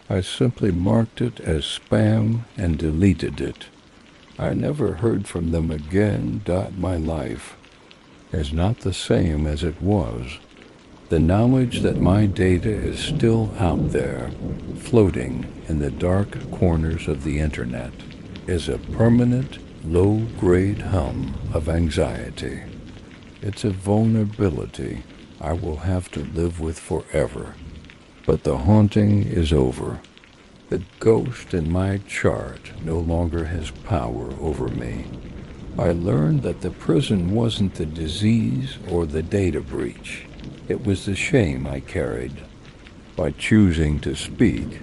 I simply marked it as spam and deleted it. I never heard from them again. My life is not the same as it was. The knowledge that my data is still out there, floating in the dark corners of the internet, is a permanent, low-grade hum of anxiety. It's a vulnerability I will have to live with forever. But the haunting is over. The ghost in my chart no longer has power over me. I learned that the prison wasn't the disease or the data breach. It was the shame I carried. By choosing to speak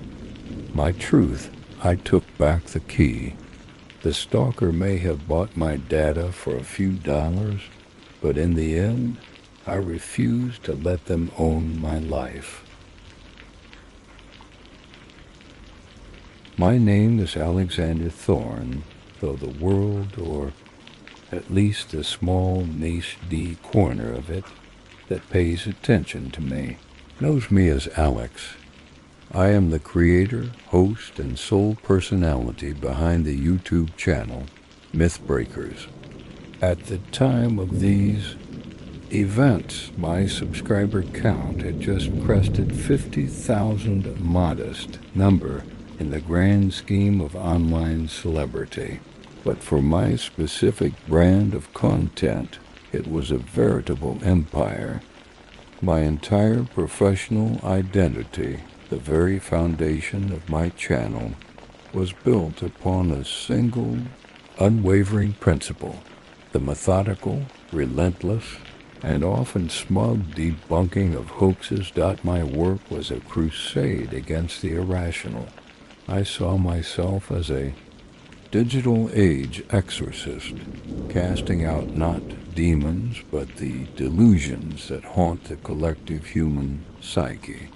my truth, I took back the key. The stalker may have bought my data for a few dollars, but in the end, I refused to let them own my life. My name is Alexander Thorne, though the world, or at least the small niche D corner of it that pays attention to me, knows me as Alex. I am the creator, host, and sole personality behind the YouTube channel Mythbreakers. At the time of these events, my subscriber count had just crested 50,000, modest number in the grand scheme of online celebrity. But for my specific brand of content, it was a veritable empire. My entire professional identity, The very foundation of my channel was built upon a single, unwavering principle: the methodical, relentless, and often smug debunking of hoaxes. My work was a crusade against the irrational. I saw myself as a digital age exorcist, casting out not demons but the delusions that haunt the collective human psyche.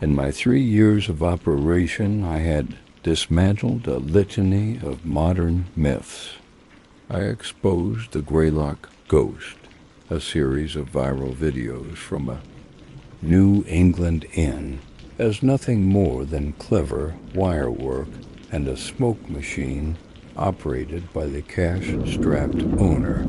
In my 3 years of operation, I had dismantled a litany of modern myths. I exposed the Greylock Ghost, a series of viral videos from a New England inn, as nothing more than clever wirework and a smoke machine operated by the cash-strapped owner.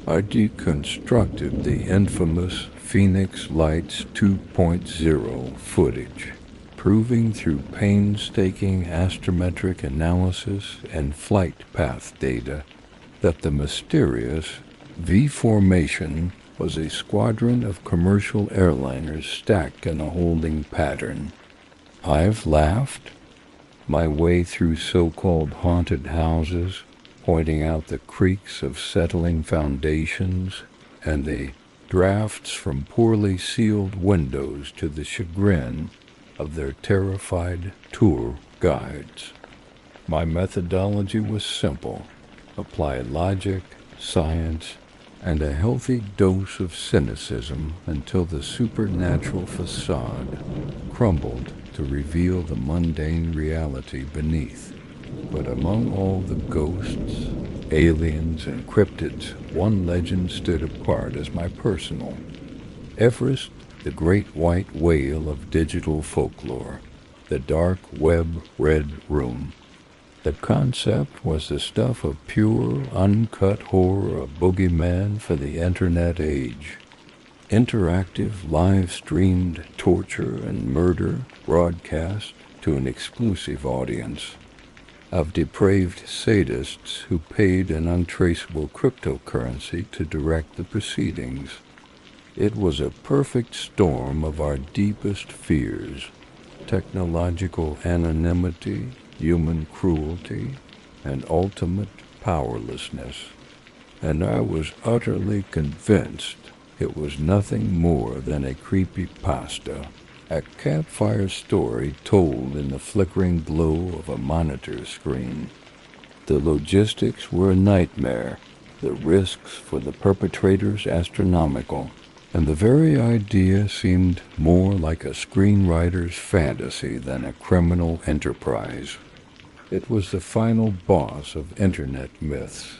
I deconstructed the infamous Phoenix Lights 2.0 footage, proving through painstaking astrometric analysis and flight path data that the mysterious V formation was a squadron of commercial airliners stacked in a holding pattern. I've laughed my way through so-called haunted houses, pointing out the creaks of settling foundations and the drafts from poorly sealed windows to the chagrin of their terrified tour guides. My methodology was simple: apply logic, science, and a healthy dose of cynicism until the supernatural facade crumbled to reveal the mundane reality beneath. But among all the ghosts, aliens, and cryptids, one legend stood apart as my personal. Everest, the great white whale of digital folklore, the dark web red room. The concept was the stuff of pure, uncut horror, a boogeyman for the internet age. Interactive, live-streamed torture and murder broadcast to an exclusive audience of depraved sadists who paid an untraceable cryptocurrency to direct the proceedings. It was a perfect storm of our deepest fears: technological anonymity, human cruelty, and ultimate powerlessness. And I was utterly convinced it was nothing more than a creepypasta, a campfire story told in the flickering glow of a monitor screen. The logistics were a nightmare, the risks for the perpetrators astronomical, and the very idea seemed more like a screenwriter's fantasy than a criminal enterprise. It was the final boss of internet myths,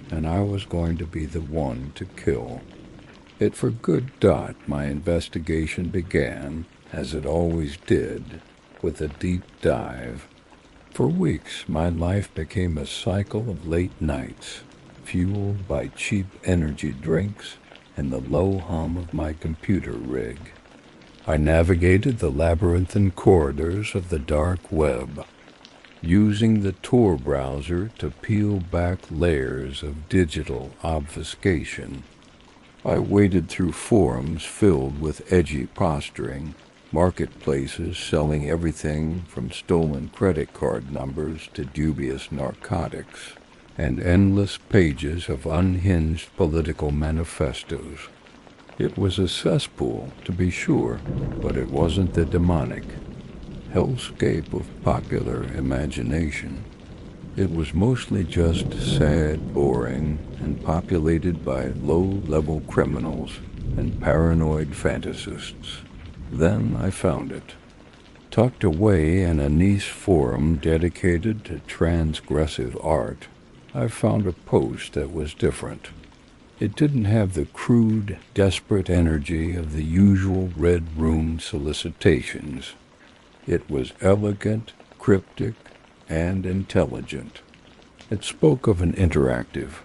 and I was going to be the one to kill it for good. My investigation began, as it always did, with a deep dive. For weeks, my life became a cycle of late nights, fueled by cheap energy drinks and the low hum of my computer rig. I navigated the labyrinthine corridors of the dark web, using the Tor browser to peel back layers of digital obfuscation. I waded through forums filled with edgy posturing, marketplaces selling everything from stolen credit card numbers to dubious narcotics, and endless pages of unhinged political manifestos. It was a cesspool, to be sure, but it wasn't the demonic hellscape of popular imagination. It was mostly just sad, boring, and populated by low-level criminals and paranoid fantasists. Then I found it. Tucked away in a niche forum dedicated to transgressive art, I found a post that was different. It didn't have the crude, desperate energy of the usual Red Room solicitations. It was elegant, cryptic, and intelligent. It spoke of an interactive,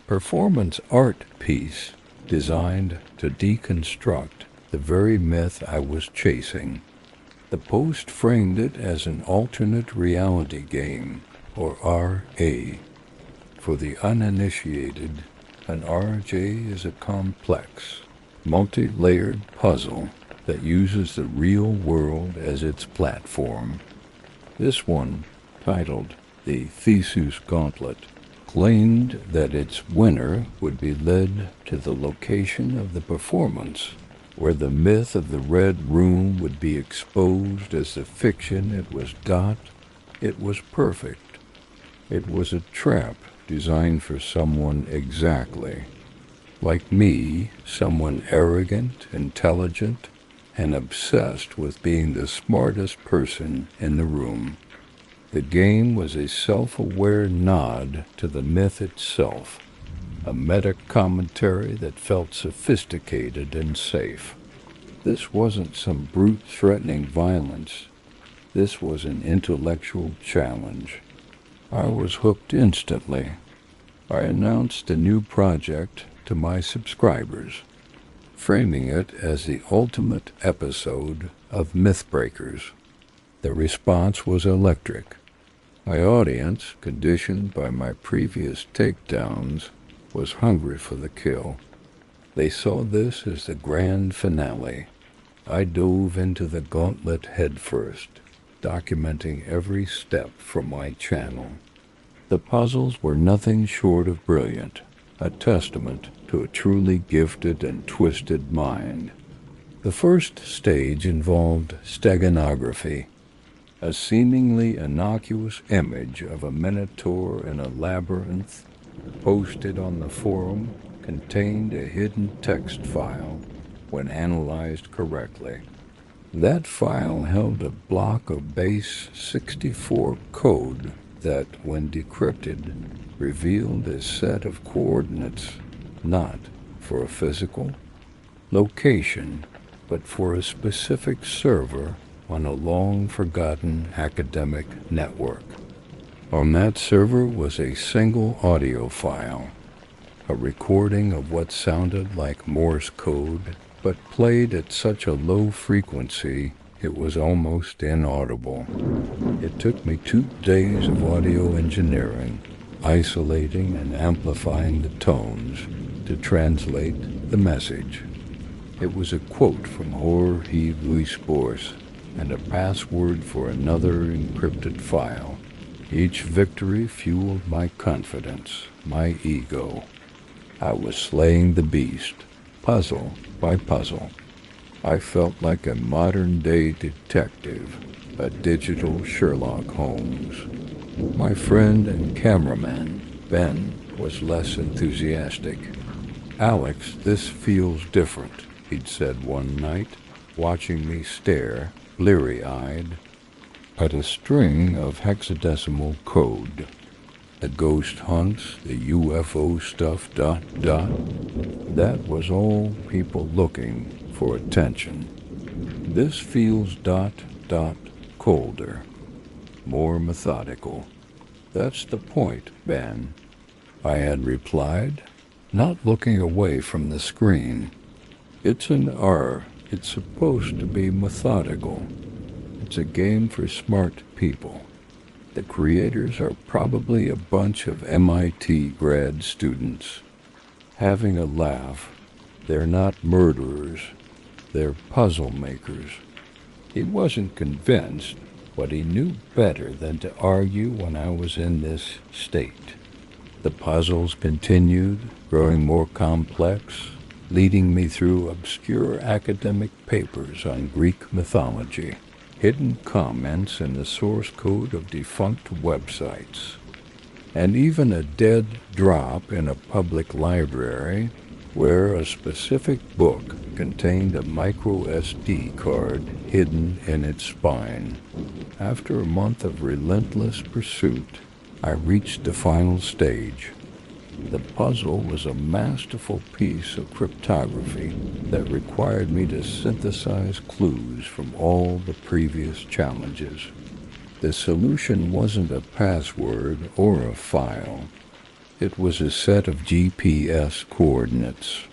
performance art piece designed to deconstruct the very myth I was chasing. The post framed it as an alternate reality game, or RA. For the uninitiated, an RJ is a complex, multi-layered puzzle that uses the real world as its platform. This one, titled The Theseus Gauntlet, claimed that its winner would be led to the location of the performance, where the myth of the Red Room would be exposed as the fiction it was not. It was perfect. It was a trap designed for someone exactly like me, someone arrogant, intelligent, and obsessed with being the smartest person in the room. The game was a self-aware nod to the myth itself, a meta-commentary that felt sophisticated and safe. This wasn't some brute threatening violence. This was an intellectual challenge. I was hooked instantly. I announced a new project to my subscribers, framing it as the ultimate episode of Mythbreakers. The response was electric. My audience, conditioned by my previous takedowns, was hungry for the kill. They saw this as the grand finale. I dove into the gauntlet headfirst, documenting every step from my channel. The puzzles were nothing short of brilliant, a testament to a truly gifted and twisted mind. The first stage involved steganography. A seemingly innocuous image of a minotaur in a labyrinth posted on the forum contained a hidden text file when analyzed correctly. That file held a block of base 64 code that, when decrypted, revealed a set of coordinates not for a physical location, but for a specific server on a long-forgotten academic network. On that server was a single audio file, a recording of what sounded like Morse code, but played at such a low frequency it was almost inaudible. It took me 2 days of audio engineering, isolating and amplifying the tones to translate the message. It was a quote from Jorge Luis Borges and a password for another encrypted file. Each victory fueled my confidence, my ego. I was slaying the beast, puzzle by puzzle. I felt like a modern-day detective, a digital Sherlock Holmes. My friend and cameraman, Ben, was less enthusiastic. "Alex, this feels different," he'd said one night, watching me stare, bleary-eyed, at a string of hexadecimal code. The ghost hunts, the UFO stuff, ... That was all people looking for attention. This feels ... colder, more methodical. "That's the point, Ben," I had replied, not looking away from the screen. "It's an R. It's supposed to be methodical. It's a game for smart people. The creators are probably a bunch of MIT grad students, having a laugh. They're not murderers. They're puzzle makers." He wasn't convinced, but he knew better than to argue when I was in this state. The puzzles continued, growing more complex, leading me through obscure academic papers on Greek mythology, hidden comments in the source code of defunct websites, and even a dead drop in a public library where a specific book contained a micro SD card hidden in its spine. After a month of relentless pursuit, I reached the final stage. The puzzle was a masterful piece of cryptography that required me to synthesize clues from all the previous challenges. The solution wasn't a password or a file. It was a set of GPS coordinates.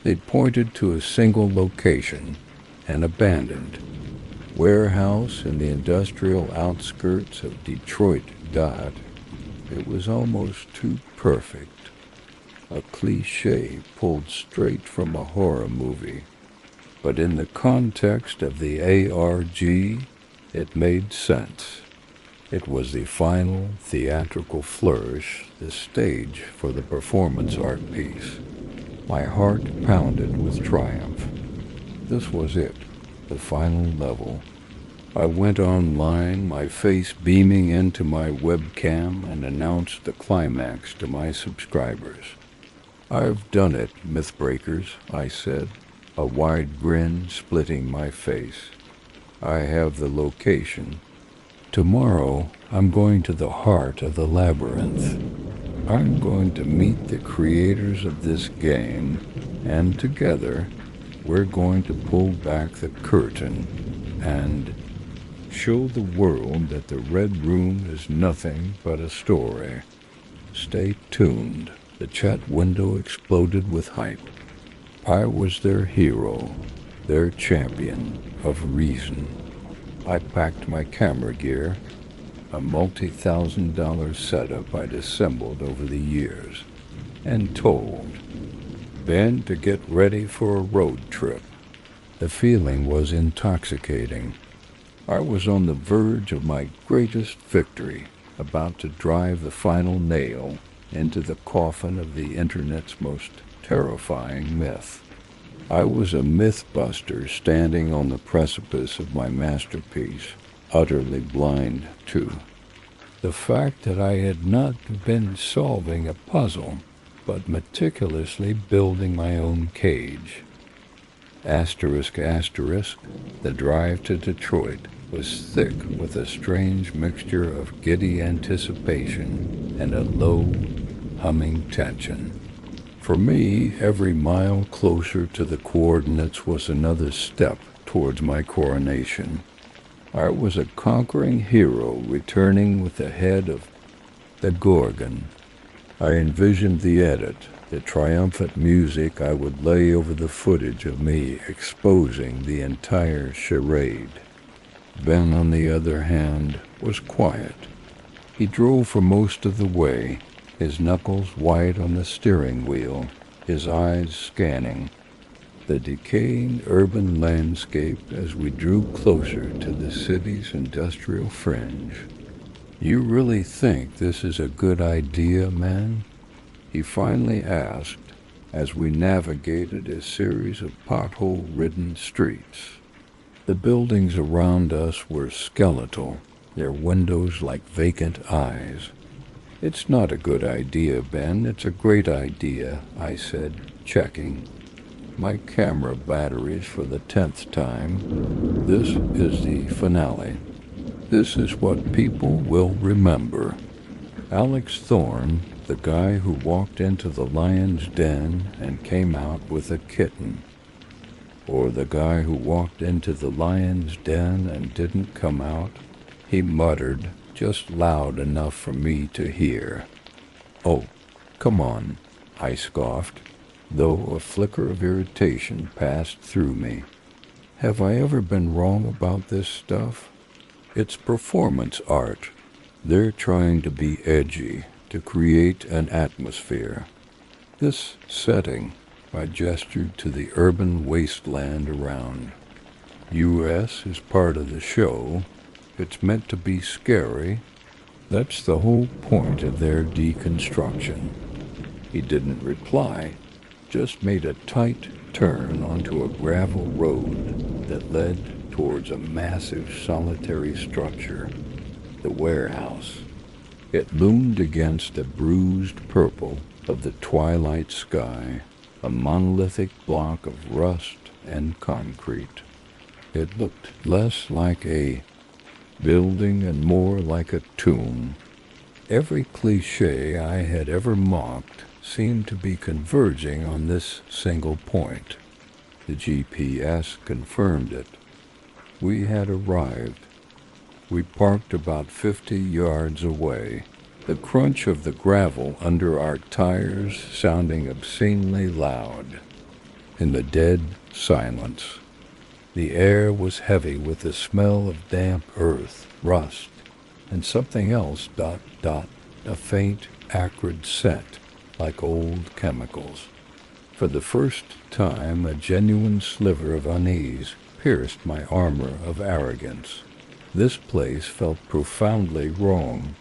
They pointed to a single location, an abandoned warehouse in the industrial outskirts of Detroit. It was almost too perfect, a cliché pulled straight from a horror movie. but in the context of the ARG, it made sense. It was the final theatrical flourish, the stage for the performance art piece. My heart pounded with triumph. This was it, the final level. I went online, my face beaming into my webcam, and announced the climax to my subscribers. "I've done it, Mythbreakers," I said, a wide grin splitting my face. "I have the location. Tomorrow, I'm going to the heart of the labyrinth. I'm going to meet the creators of this game, and together, we're going to pull back the curtain and show the world that the Red Room is nothing but a story." Stay tuned. The chat window exploded with hype. I was their hero, their champion of reason. I packed my camera gear, a multi-$1,000 setup I'd assembled over the years, and told Ben to get ready for a road trip. The feeling was intoxicating. I was on the verge of my greatest victory, about to drive the final nail into the coffin of the Internet's most terrifying myth. I was a mythbuster standing on the precipice of my masterpiece, utterly blind to the fact that I had not been solving a puzzle, but meticulously building my own cage. Asterisk, asterisk, the drive to Detroit was thick with a strange mixture of giddy anticipation and a low, humming tension. For me, every mile closer to the coordinates was another step towards my coronation. I was a conquering hero returning with the head of the Gorgon. I envisioned the edit, the triumphant music I would lay over the footage of me exposing the entire charade. Ben, on the other hand, was quiet. He drove for most of the way, his knuckles white on the steering wheel, his eyes scanning the decaying urban landscape as we drew closer to the city's industrial fringe. "You really think this is a good idea, man?" he finally asked as we navigated a series of pothole-ridden streets. The buildings around us were skeletal, their windows like vacant eyes. "It's not a good idea, Ben. It's a great idea," I said, checking my camera batteries for the 10th time. "This is the finale. This is what people will remember. Alex Thorne, the guy who walked into the lion's den and came out with a kitten. Or the guy who walked into the lion's den and didn't come out," he muttered, just loud enough for me to hear. "Oh, come on," I scoffed, though a flicker of irritation passed through me. Have I ever been wrong about this stuff? It's performance art. They're trying to be edgy, to create an atmosphere. This setting, I gestured to the urban wasteland around. U.S. is part of the show. It's meant to be scary. That's the whole point of their deconstruction. He didn't reply, just made a tight turn onto a gravel road that led towards a massive solitary structure, the warehouse. It loomed against the bruised purple of the twilight sky, a monolithic block of rust and concrete. It looked less like a building and more like a tomb. Every cliché I had ever mocked seemed to be converging on this single point. The GPS confirmed it. We had arrived. We parked about 50 yards away, the crunch of the gravel under our tires sounding obscenely loud. In the dead silence, the air was heavy with the smell of damp earth, rust, and something else, a faint, acrid scent, like old chemicals. For the first time, a genuine sliver of unease pierced my armor of arrogance. This place felt profoundly wrong.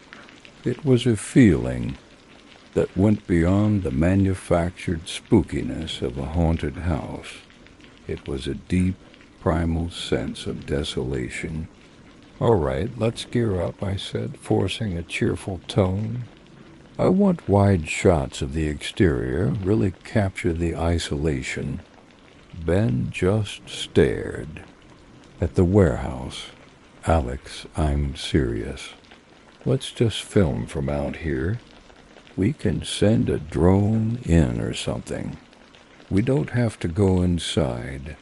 It was a feeling that went beyond the manufactured spookiness of a haunted house. It was a deep, primal sense of desolation. "All right, let's gear up," I said, forcing a cheerful tone. "I want wide shots of the exterior, really capture the isolation." Ben just stared. "At the warehouse. Alex, I'm serious. Let's just film from out here. We can send a drone in or something. We don't have to go inside.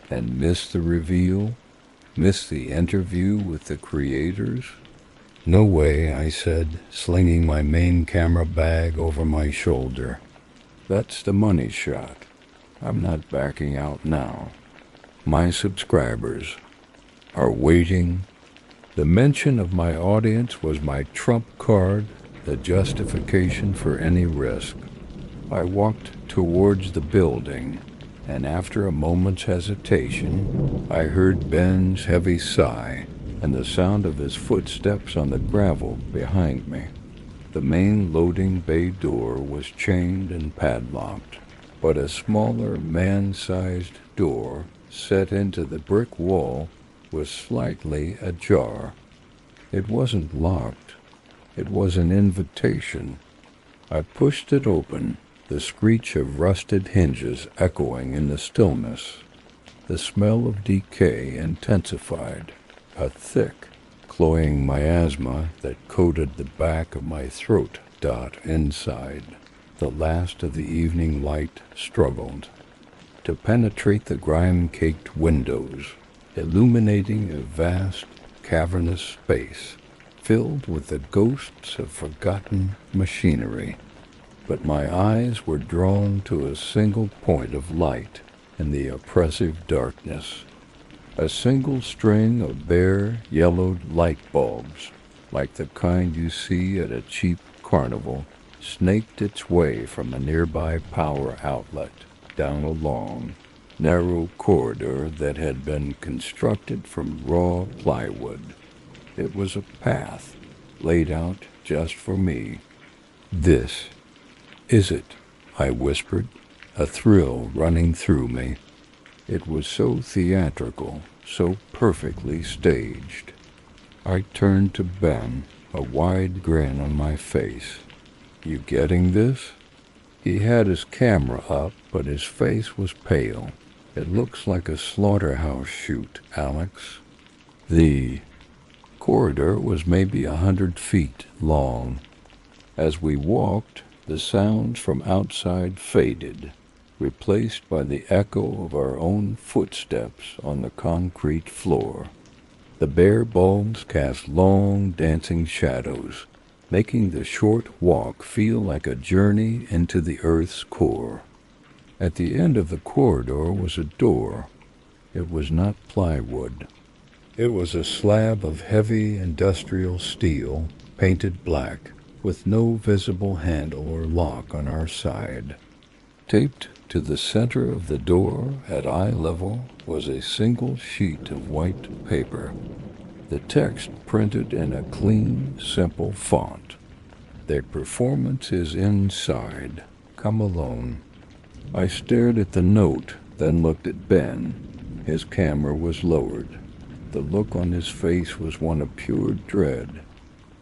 And miss the reveal? Miss the interview with the creators?" "No way," I said, slinging my main camera bag over my shoulder. "That's the money shot. I'm not backing out now. My subscribers are waiting." The mention of my audience was my trump card, the justification for any risk. I walked towards the building, and after a moment's hesitation, I heard Ben's heavy sigh and the sound of his footsteps on the gravel behind me. The main loading bay door was chained and padlocked, but a smaller man-sized door set into the brick wall was slightly ajar. It wasn't locked. It was an invitation. I pushed it open, the screech of rusted hinges echoing in the stillness. The smell of decay intensified, a thick, cloying miasma that coated the back of my throat. Inside, the last of the evening light struggled to penetrate the grime-caked windows, illuminating a vast, cavernous space filled with the ghosts of forgotten machinery. But my eyes were drawn to a single point of light in the oppressive darkness. A single string of bare, yellowed light bulbs, like the kind you see at a cheap carnival, snaked its way from a nearby power outlet down a long, narrow corridor that had been constructed from raw plywood. It was a path laid out just for me. "This is it," I whispered, a thrill running through me. It was so theatrical, so perfectly staged. I turned to Ben, a wide grin on my face. "You getting this?" He had his camera up, but his face was pale. "It looks like a slaughterhouse shoot, Alex." The corridor was maybe 100 feet long. As we walked, the sounds from outside faded, replaced by the echo of our own footsteps on the concrete floor. The bare bulbs cast long, dancing shadows, making the short walk feel like a journey into the earth's core. At the end of the corridor was a door. It was not plywood. It was a slab of heavy industrial steel, painted black, with no visible handle or lock on our side. Taped to the center of the door at eye level was a single sheet of white paper. The text printed in a clean, simple font. "The performance is inside. Come alone." I stared at the note, then looked at Ben. His camera was lowered. The look on his face was one of pure dread.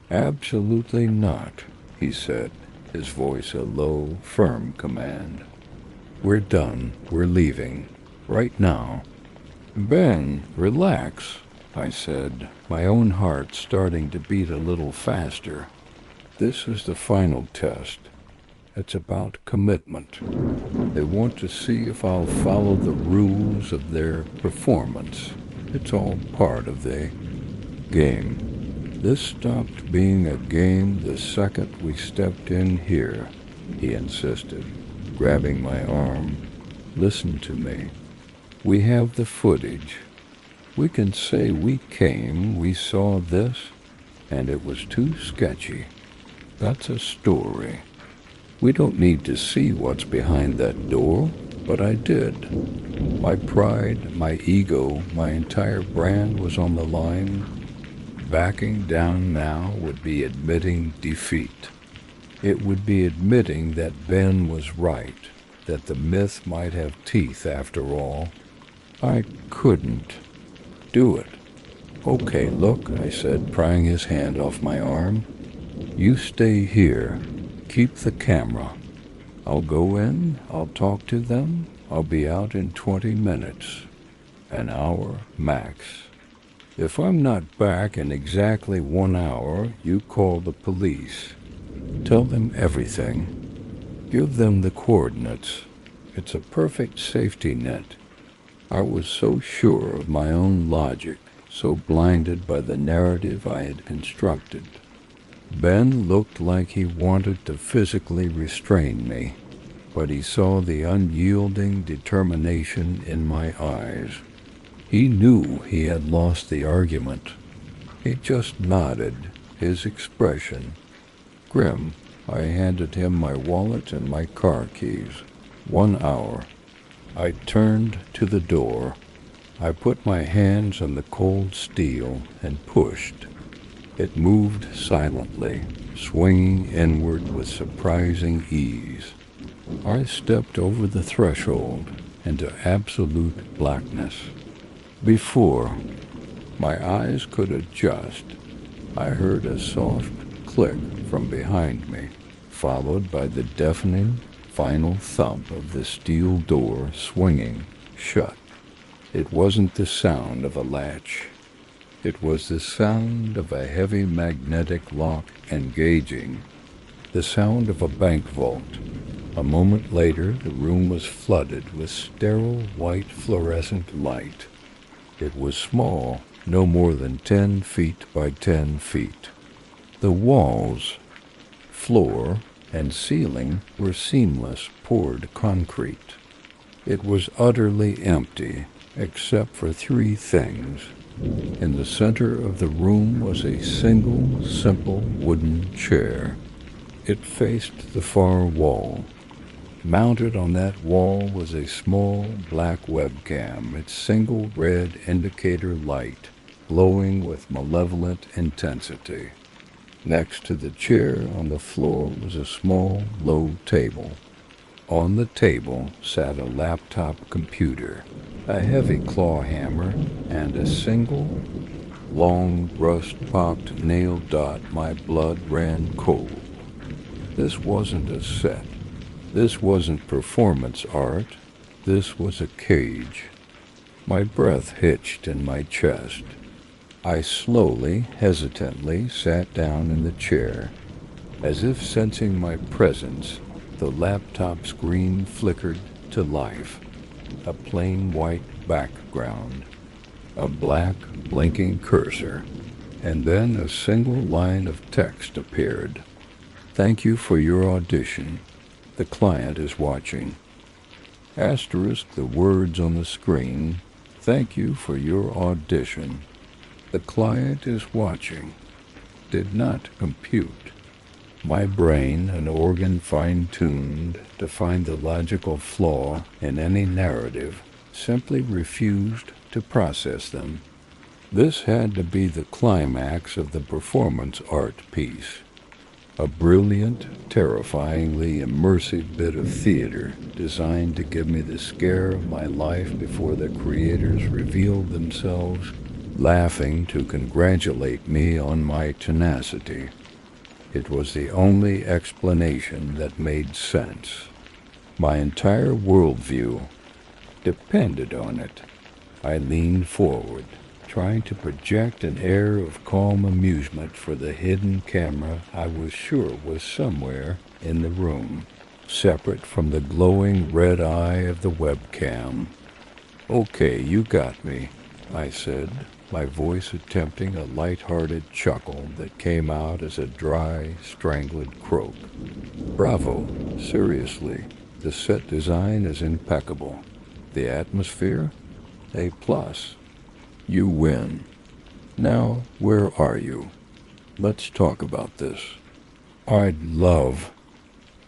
"Absolutely not," he said, his voice a low, firm command. "We're done. We're leaving. Right now." "Ben, relax," I said, my own heart starting to beat a little faster. "This is the final test. It's about commitment. They want to see if I'll follow the rules of their performance. It's all part of the game. This stopped being a game the second we stepped in here," he insisted, grabbing my arm. "Listen to me. We have the footage. We can say we came, we saw this, and it was too sketchy. That's a story. We don't need to see what's behind that door, but I did. My pride, my ego, my entire brand was on the line. Backing down now would be admitting defeat. It would be admitting that Ben was right, that the myth might have teeth after all. I couldn't do it. Okay, look, I said, prying his hand off my arm. You stay here. Keep the camera. I'll go in, I'll talk to them, I'll be out in 20 minutes. An hour max. If I'm not back in exactly 1 hour, you call the police. Tell them everything. Give them the coordinates. It's a perfect safety net. I was so sure of my own logic, so blinded by the narrative I had constructed. Ben looked like he wanted to physically restrain me, but he saw the unyielding determination in my eyes. He knew he had lost the argument. He just nodded, his expression grim. I handed him my wallet and my car keys. 1 hour. I turned to the door. I put my hands on the cold steel and pushed. It moved silently, swinging inward with surprising ease. I stepped over the threshold into absolute blackness. Before my eyes could adjust, I heard a soft click from behind me, followed by the deafening, final thump of the steel door swinging shut. It wasn't the sound of a latch. It was the sound of a heavy magnetic lock engaging, the sound of a bank vault. A moment later, the room was flooded with sterile white fluorescent light. It was small, no more than 10 feet by 10 feet. The walls, floor, and ceiling were seamless, poured concrete. It was utterly empty, except for 3 things. In the center of the room was a single, simple wooden chair. It faced the far wall. Mounted on that wall was a small black webcam, its single red indicator light glowing with malevolent intensity. Next to the chair on the floor was a small, low table. On the table sat a laptop computer, a heavy claw hammer, and a single, long, rust-pocked nail dot. My blood ran cold. This wasn't a set. This wasn't performance art. This was a cage. My breath hitched in my chest. I slowly, hesitantly sat down in the chair. As if sensing my presence, the laptop screen flickered to life. A plain white background, a black blinking cursor, and then a single line of text appeared. Thank you for your audition. The client is watching. Asterisk the words on the screen. Thank you for your audition. The client is watching. Did not compute. My brain, an organ fine-tuned to find the logical flaw in any narrative, simply refused to process them. This had to be the climax of the performance art piece. A brilliant, terrifyingly immersive bit of theater designed to give me the scare of my life before the creators revealed themselves, laughing to congratulate me on my tenacity. It was the only explanation that made sense. My entire worldview depended on it. I leaned forward, trying to project an air of calm amusement for the hidden camera I was sure was somewhere in the room, separate from the glowing red eye of the webcam. Okay, you got me, I said, my voice attempting a light-hearted chuckle that came out as a dry, strangled croak. Bravo, seriously, the set design is impeccable. The atmosphere? A plus. You win. Now, where are you? Let's talk about this. I'd love.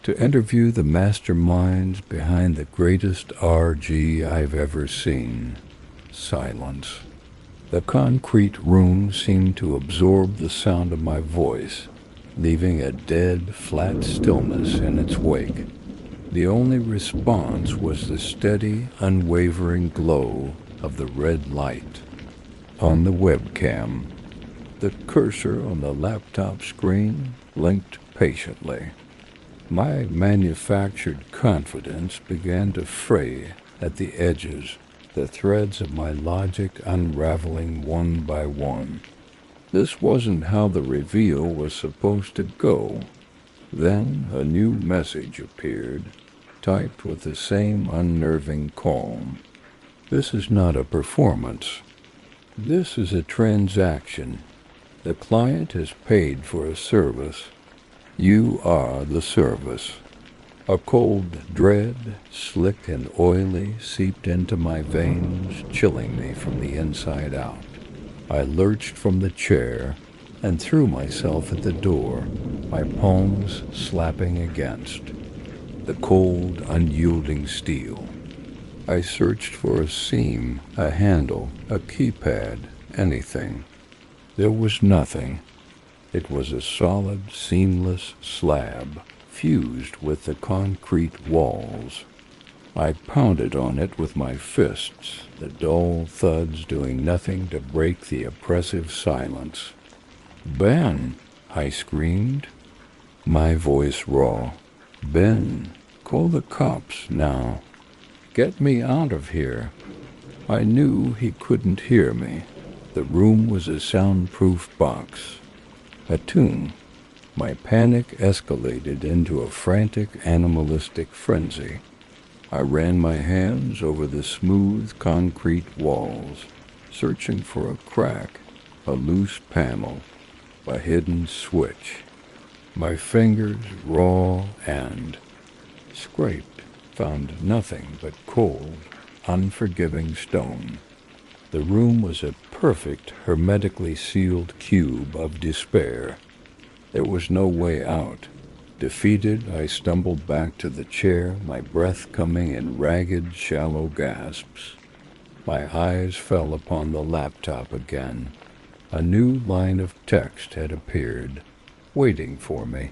to interview the masterminds behind the greatest RG I've ever seen. Silence. The concrete room seemed to absorb the sound of my voice, leaving a dead, flat stillness in its wake. The only response was the steady, unwavering glow of the red light on the webcam. The cursor on the laptop screen blinked patiently. My manufactured confidence began to fray at the edges, the threads of my logic unraveling one by one. This wasn't how the reveal was supposed to go. Then a new message appeared, typed with the same unnerving calm. This is not a performance. This is a transaction. The client has paid for a service. You are the service. A cold dread, slick and oily, seeped into my veins, chilling me from the inside out. I lurched from the chair and threw myself at the door, my palms slapping against the cold, unyielding steel. I searched for a seam, a handle, a keypad, anything. There was nothing. It was a solid, seamless slab, fused with the concrete walls. I pounded on it with my fists, the dull thuds doing nothing to break the oppressive silence. "Ben!" I screamed, my voice raw. "Ben, call the cops now. Get me out of here." I knew he couldn't hear me. The room was a soundproof box. A tomb. My panic escalated into a frantic, animalistic frenzy. I ran my hands over the smooth concrete walls, searching for a crack, a loose panel, a hidden switch. My fingers, raw and scraped, found nothing but cold, unforgiving stone. The room was a perfect, hermetically sealed cube of despair. There was no way out. Defeated, I stumbled back to the chair, my breath coming in ragged, shallow gasps. My eyes fell upon the laptop again. A new line of text had appeared, waiting for me.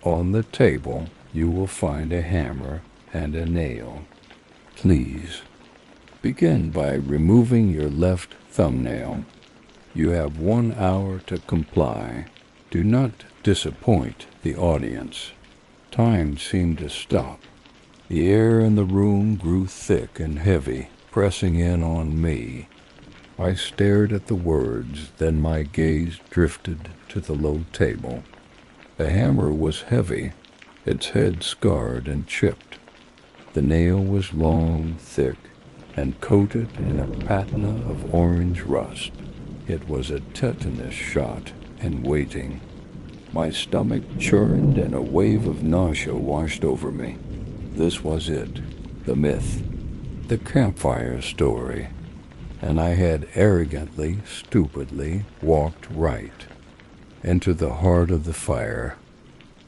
On the table, you will find a hammer and a nail. Please, begin by removing your left thumbnail. You have 1 hour to comply. Do not disappoint the audience. Time seemed to stop. The air in the room grew thick and heavy, pressing in on me. I stared at the words, then my gaze drifted to the low table. The hammer was heavy, its head scarred and chipped. The nail was long, thick, and coated in a patina of orange rust. It was a tetanus shot in waiting. My stomach churned and a wave of nausea washed over me. This was it, the myth, the campfire story, and I had arrogantly, stupidly walked right into the heart of the fire.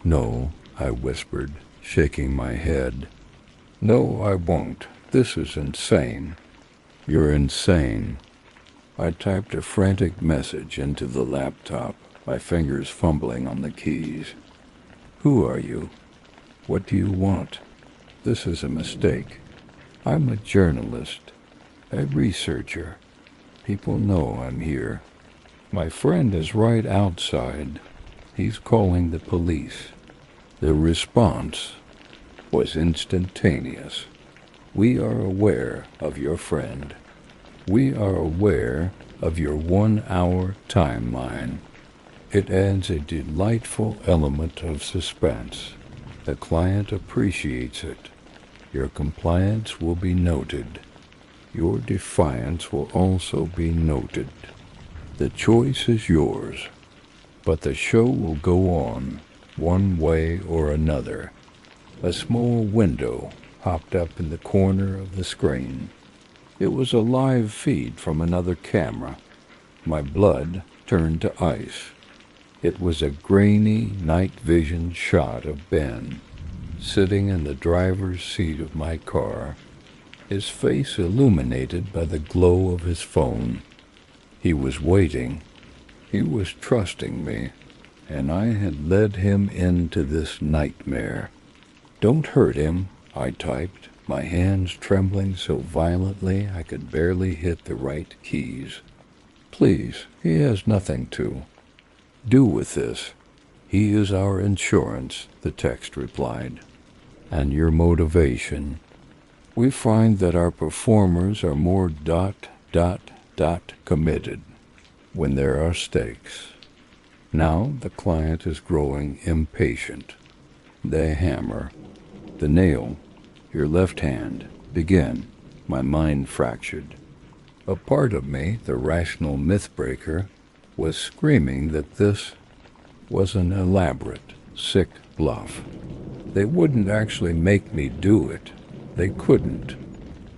"No," I whispered, shaking my head. "No, I won't. This is insane." "You're insane." I typed a frantic message into the laptop, my fingers fumbling on the keys. "Who are you? What do you want? This is a mistake. I'm a journalist, a researcher. People know I'm here. My friend is right outside. He's calling the police." The response was instantaneous. "We are aware of your friend. We are aware of your 1 hour timeline. It adds a delightful element of suspense. The client appreciates it. Your compliance will be noted. Your defiance will also be noted. The choice is yours, but the show will go on, one way or another." A small window popped up in the corner of the screen. It was a live feed from another camera. My blood turned to ice. It was a grainy, night vision shot of Ben. sitting in the driver's seat of my car, his face illuminated by the glow of his phone. He was waiting. He was trusting me, and I had led him into this nightmare. "Don't hurt him," I typed, my hands trembling so violently I could barely hit the right keys. "Please, he has nothing to do with this. He is our insurance," the text replied. "And your motivation?" "We find that our performers are more ... committed when there are stakes." Now the client is growing impatient. "The hammer. The nail. Your left hand. Begin." My mind fractured. A part of me, the rational myth-breaker, was screaming that this was an elaborate, sick bluff. They wouldn't actually make me do it. They couldn't.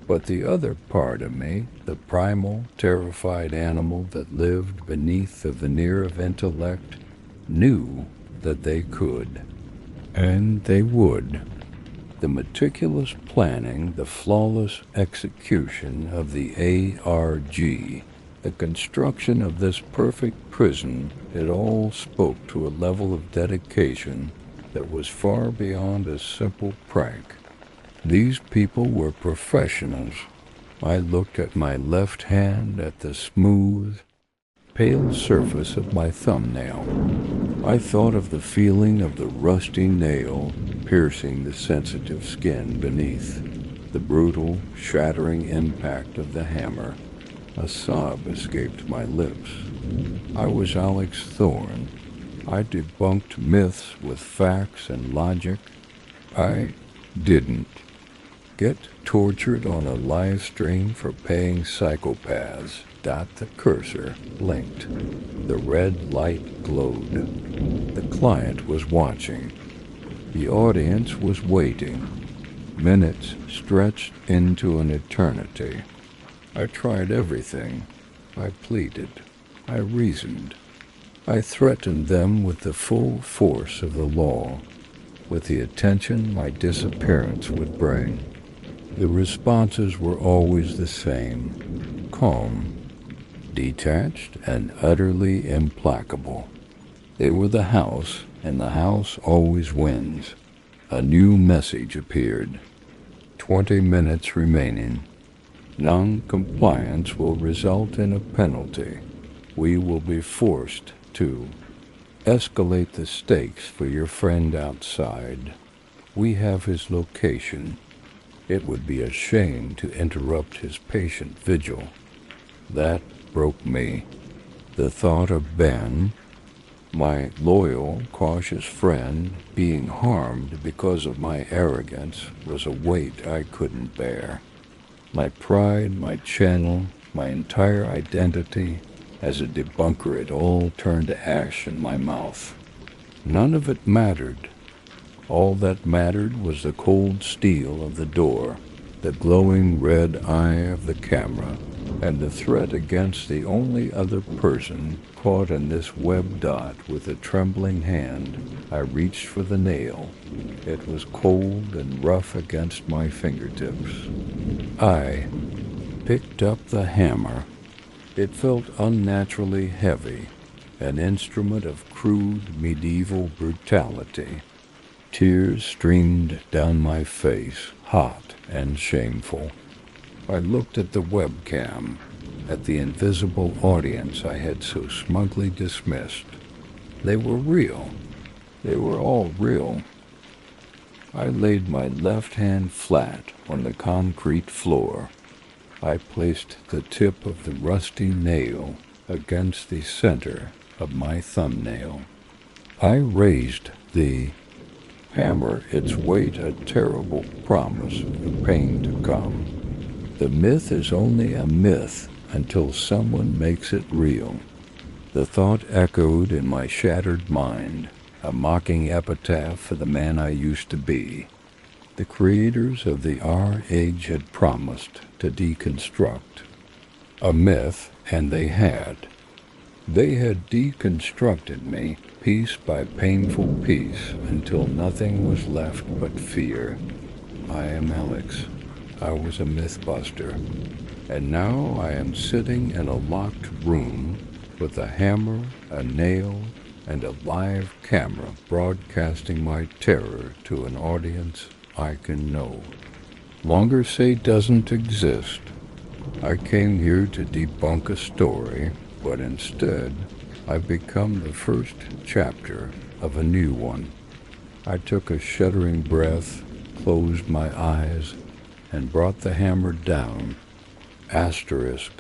But the other part of me, the primal, terrified animal that lived beneath the veneer of intellect, knew that they could. And they would. The meticulous planning, the flawless execution of the ARG, the construction of this perfect prison, it all spoke to a level of dedication that was far beyond a simple prank. These people were professionals. I looked at my left hand, at the smooth, pale surface of my thumbnail. I thought of the feeling of the rusty nail piercing the sensitive skin beneath, the brutal, shattering impact of the hammer. A sob escaped my lips. I was Alex Thorne. I debunked myths with facts and logic. I didn't get tortured on a live stream for paying psychopaths. The cursor blinked. The red light glowed. The client was watching. The audience was waiting. Minutes stretched into an eternity. I tried everything. I pleaded. I reasoned. I threatened them with the full force of the law, with the attention my disappearance would bring. The responses were always the same: calm, detached, and utterly implacable. They were the house, and the house always wins. A new message appeared. 20 minutes remaining. Non-compliance will result in a penalty. We will be forced to escalate the stakes for your friend outside. We have his location. It would be a shame to interrupt his patient vigil. That broke me. The thought of Ben, my loyal, cautious friend, being harmed because of my arrogance was a weight I couldn't bear. My pride, my channel, my entire identity, as a debunker, it all turned to ash in my mouth. None of it mattered. All that mattered was the cold steel of the door, the glowing red eye of the camera, and the threat against the only other person caught in this web dot. With a trembling hand, I reached for the nail. It was cold and rough against my fingertips. I picked up the hammer. It felt unnaturally heavy, an instrument of crude medieval brutality. Tears streamed down my face, hot and shameful. I looked at the webcam, at the invisible audience I had so smugly dismissed. They were real. They were all real. I laid my left hand flat on the concrete floor. I placed the tip of the rusty nail against the center of my thumbnail. I raised the hammer, its weight a terrible promise of the pain to come. The myth is only a myth until someone makes it real. The thought echoed in my shattered mind, a mocking epitaph for the man I used to be. The creators of the Our Age had promised to deconstruct a myth, and they had. They had deconstructed me piece by painful piece until nothing was left but fear. I am Alex. I was a mythbuster. And now I am sitting in a locked room with a hammer, a nail, and a live camera broadcasting my terror to an audience I can know. Longer say doesn't exist. I came here to debunk a story, but instead I've become the first chapter of a new one. I took a shuddering breath, closed my eyes, and brought the hammer down, asterisk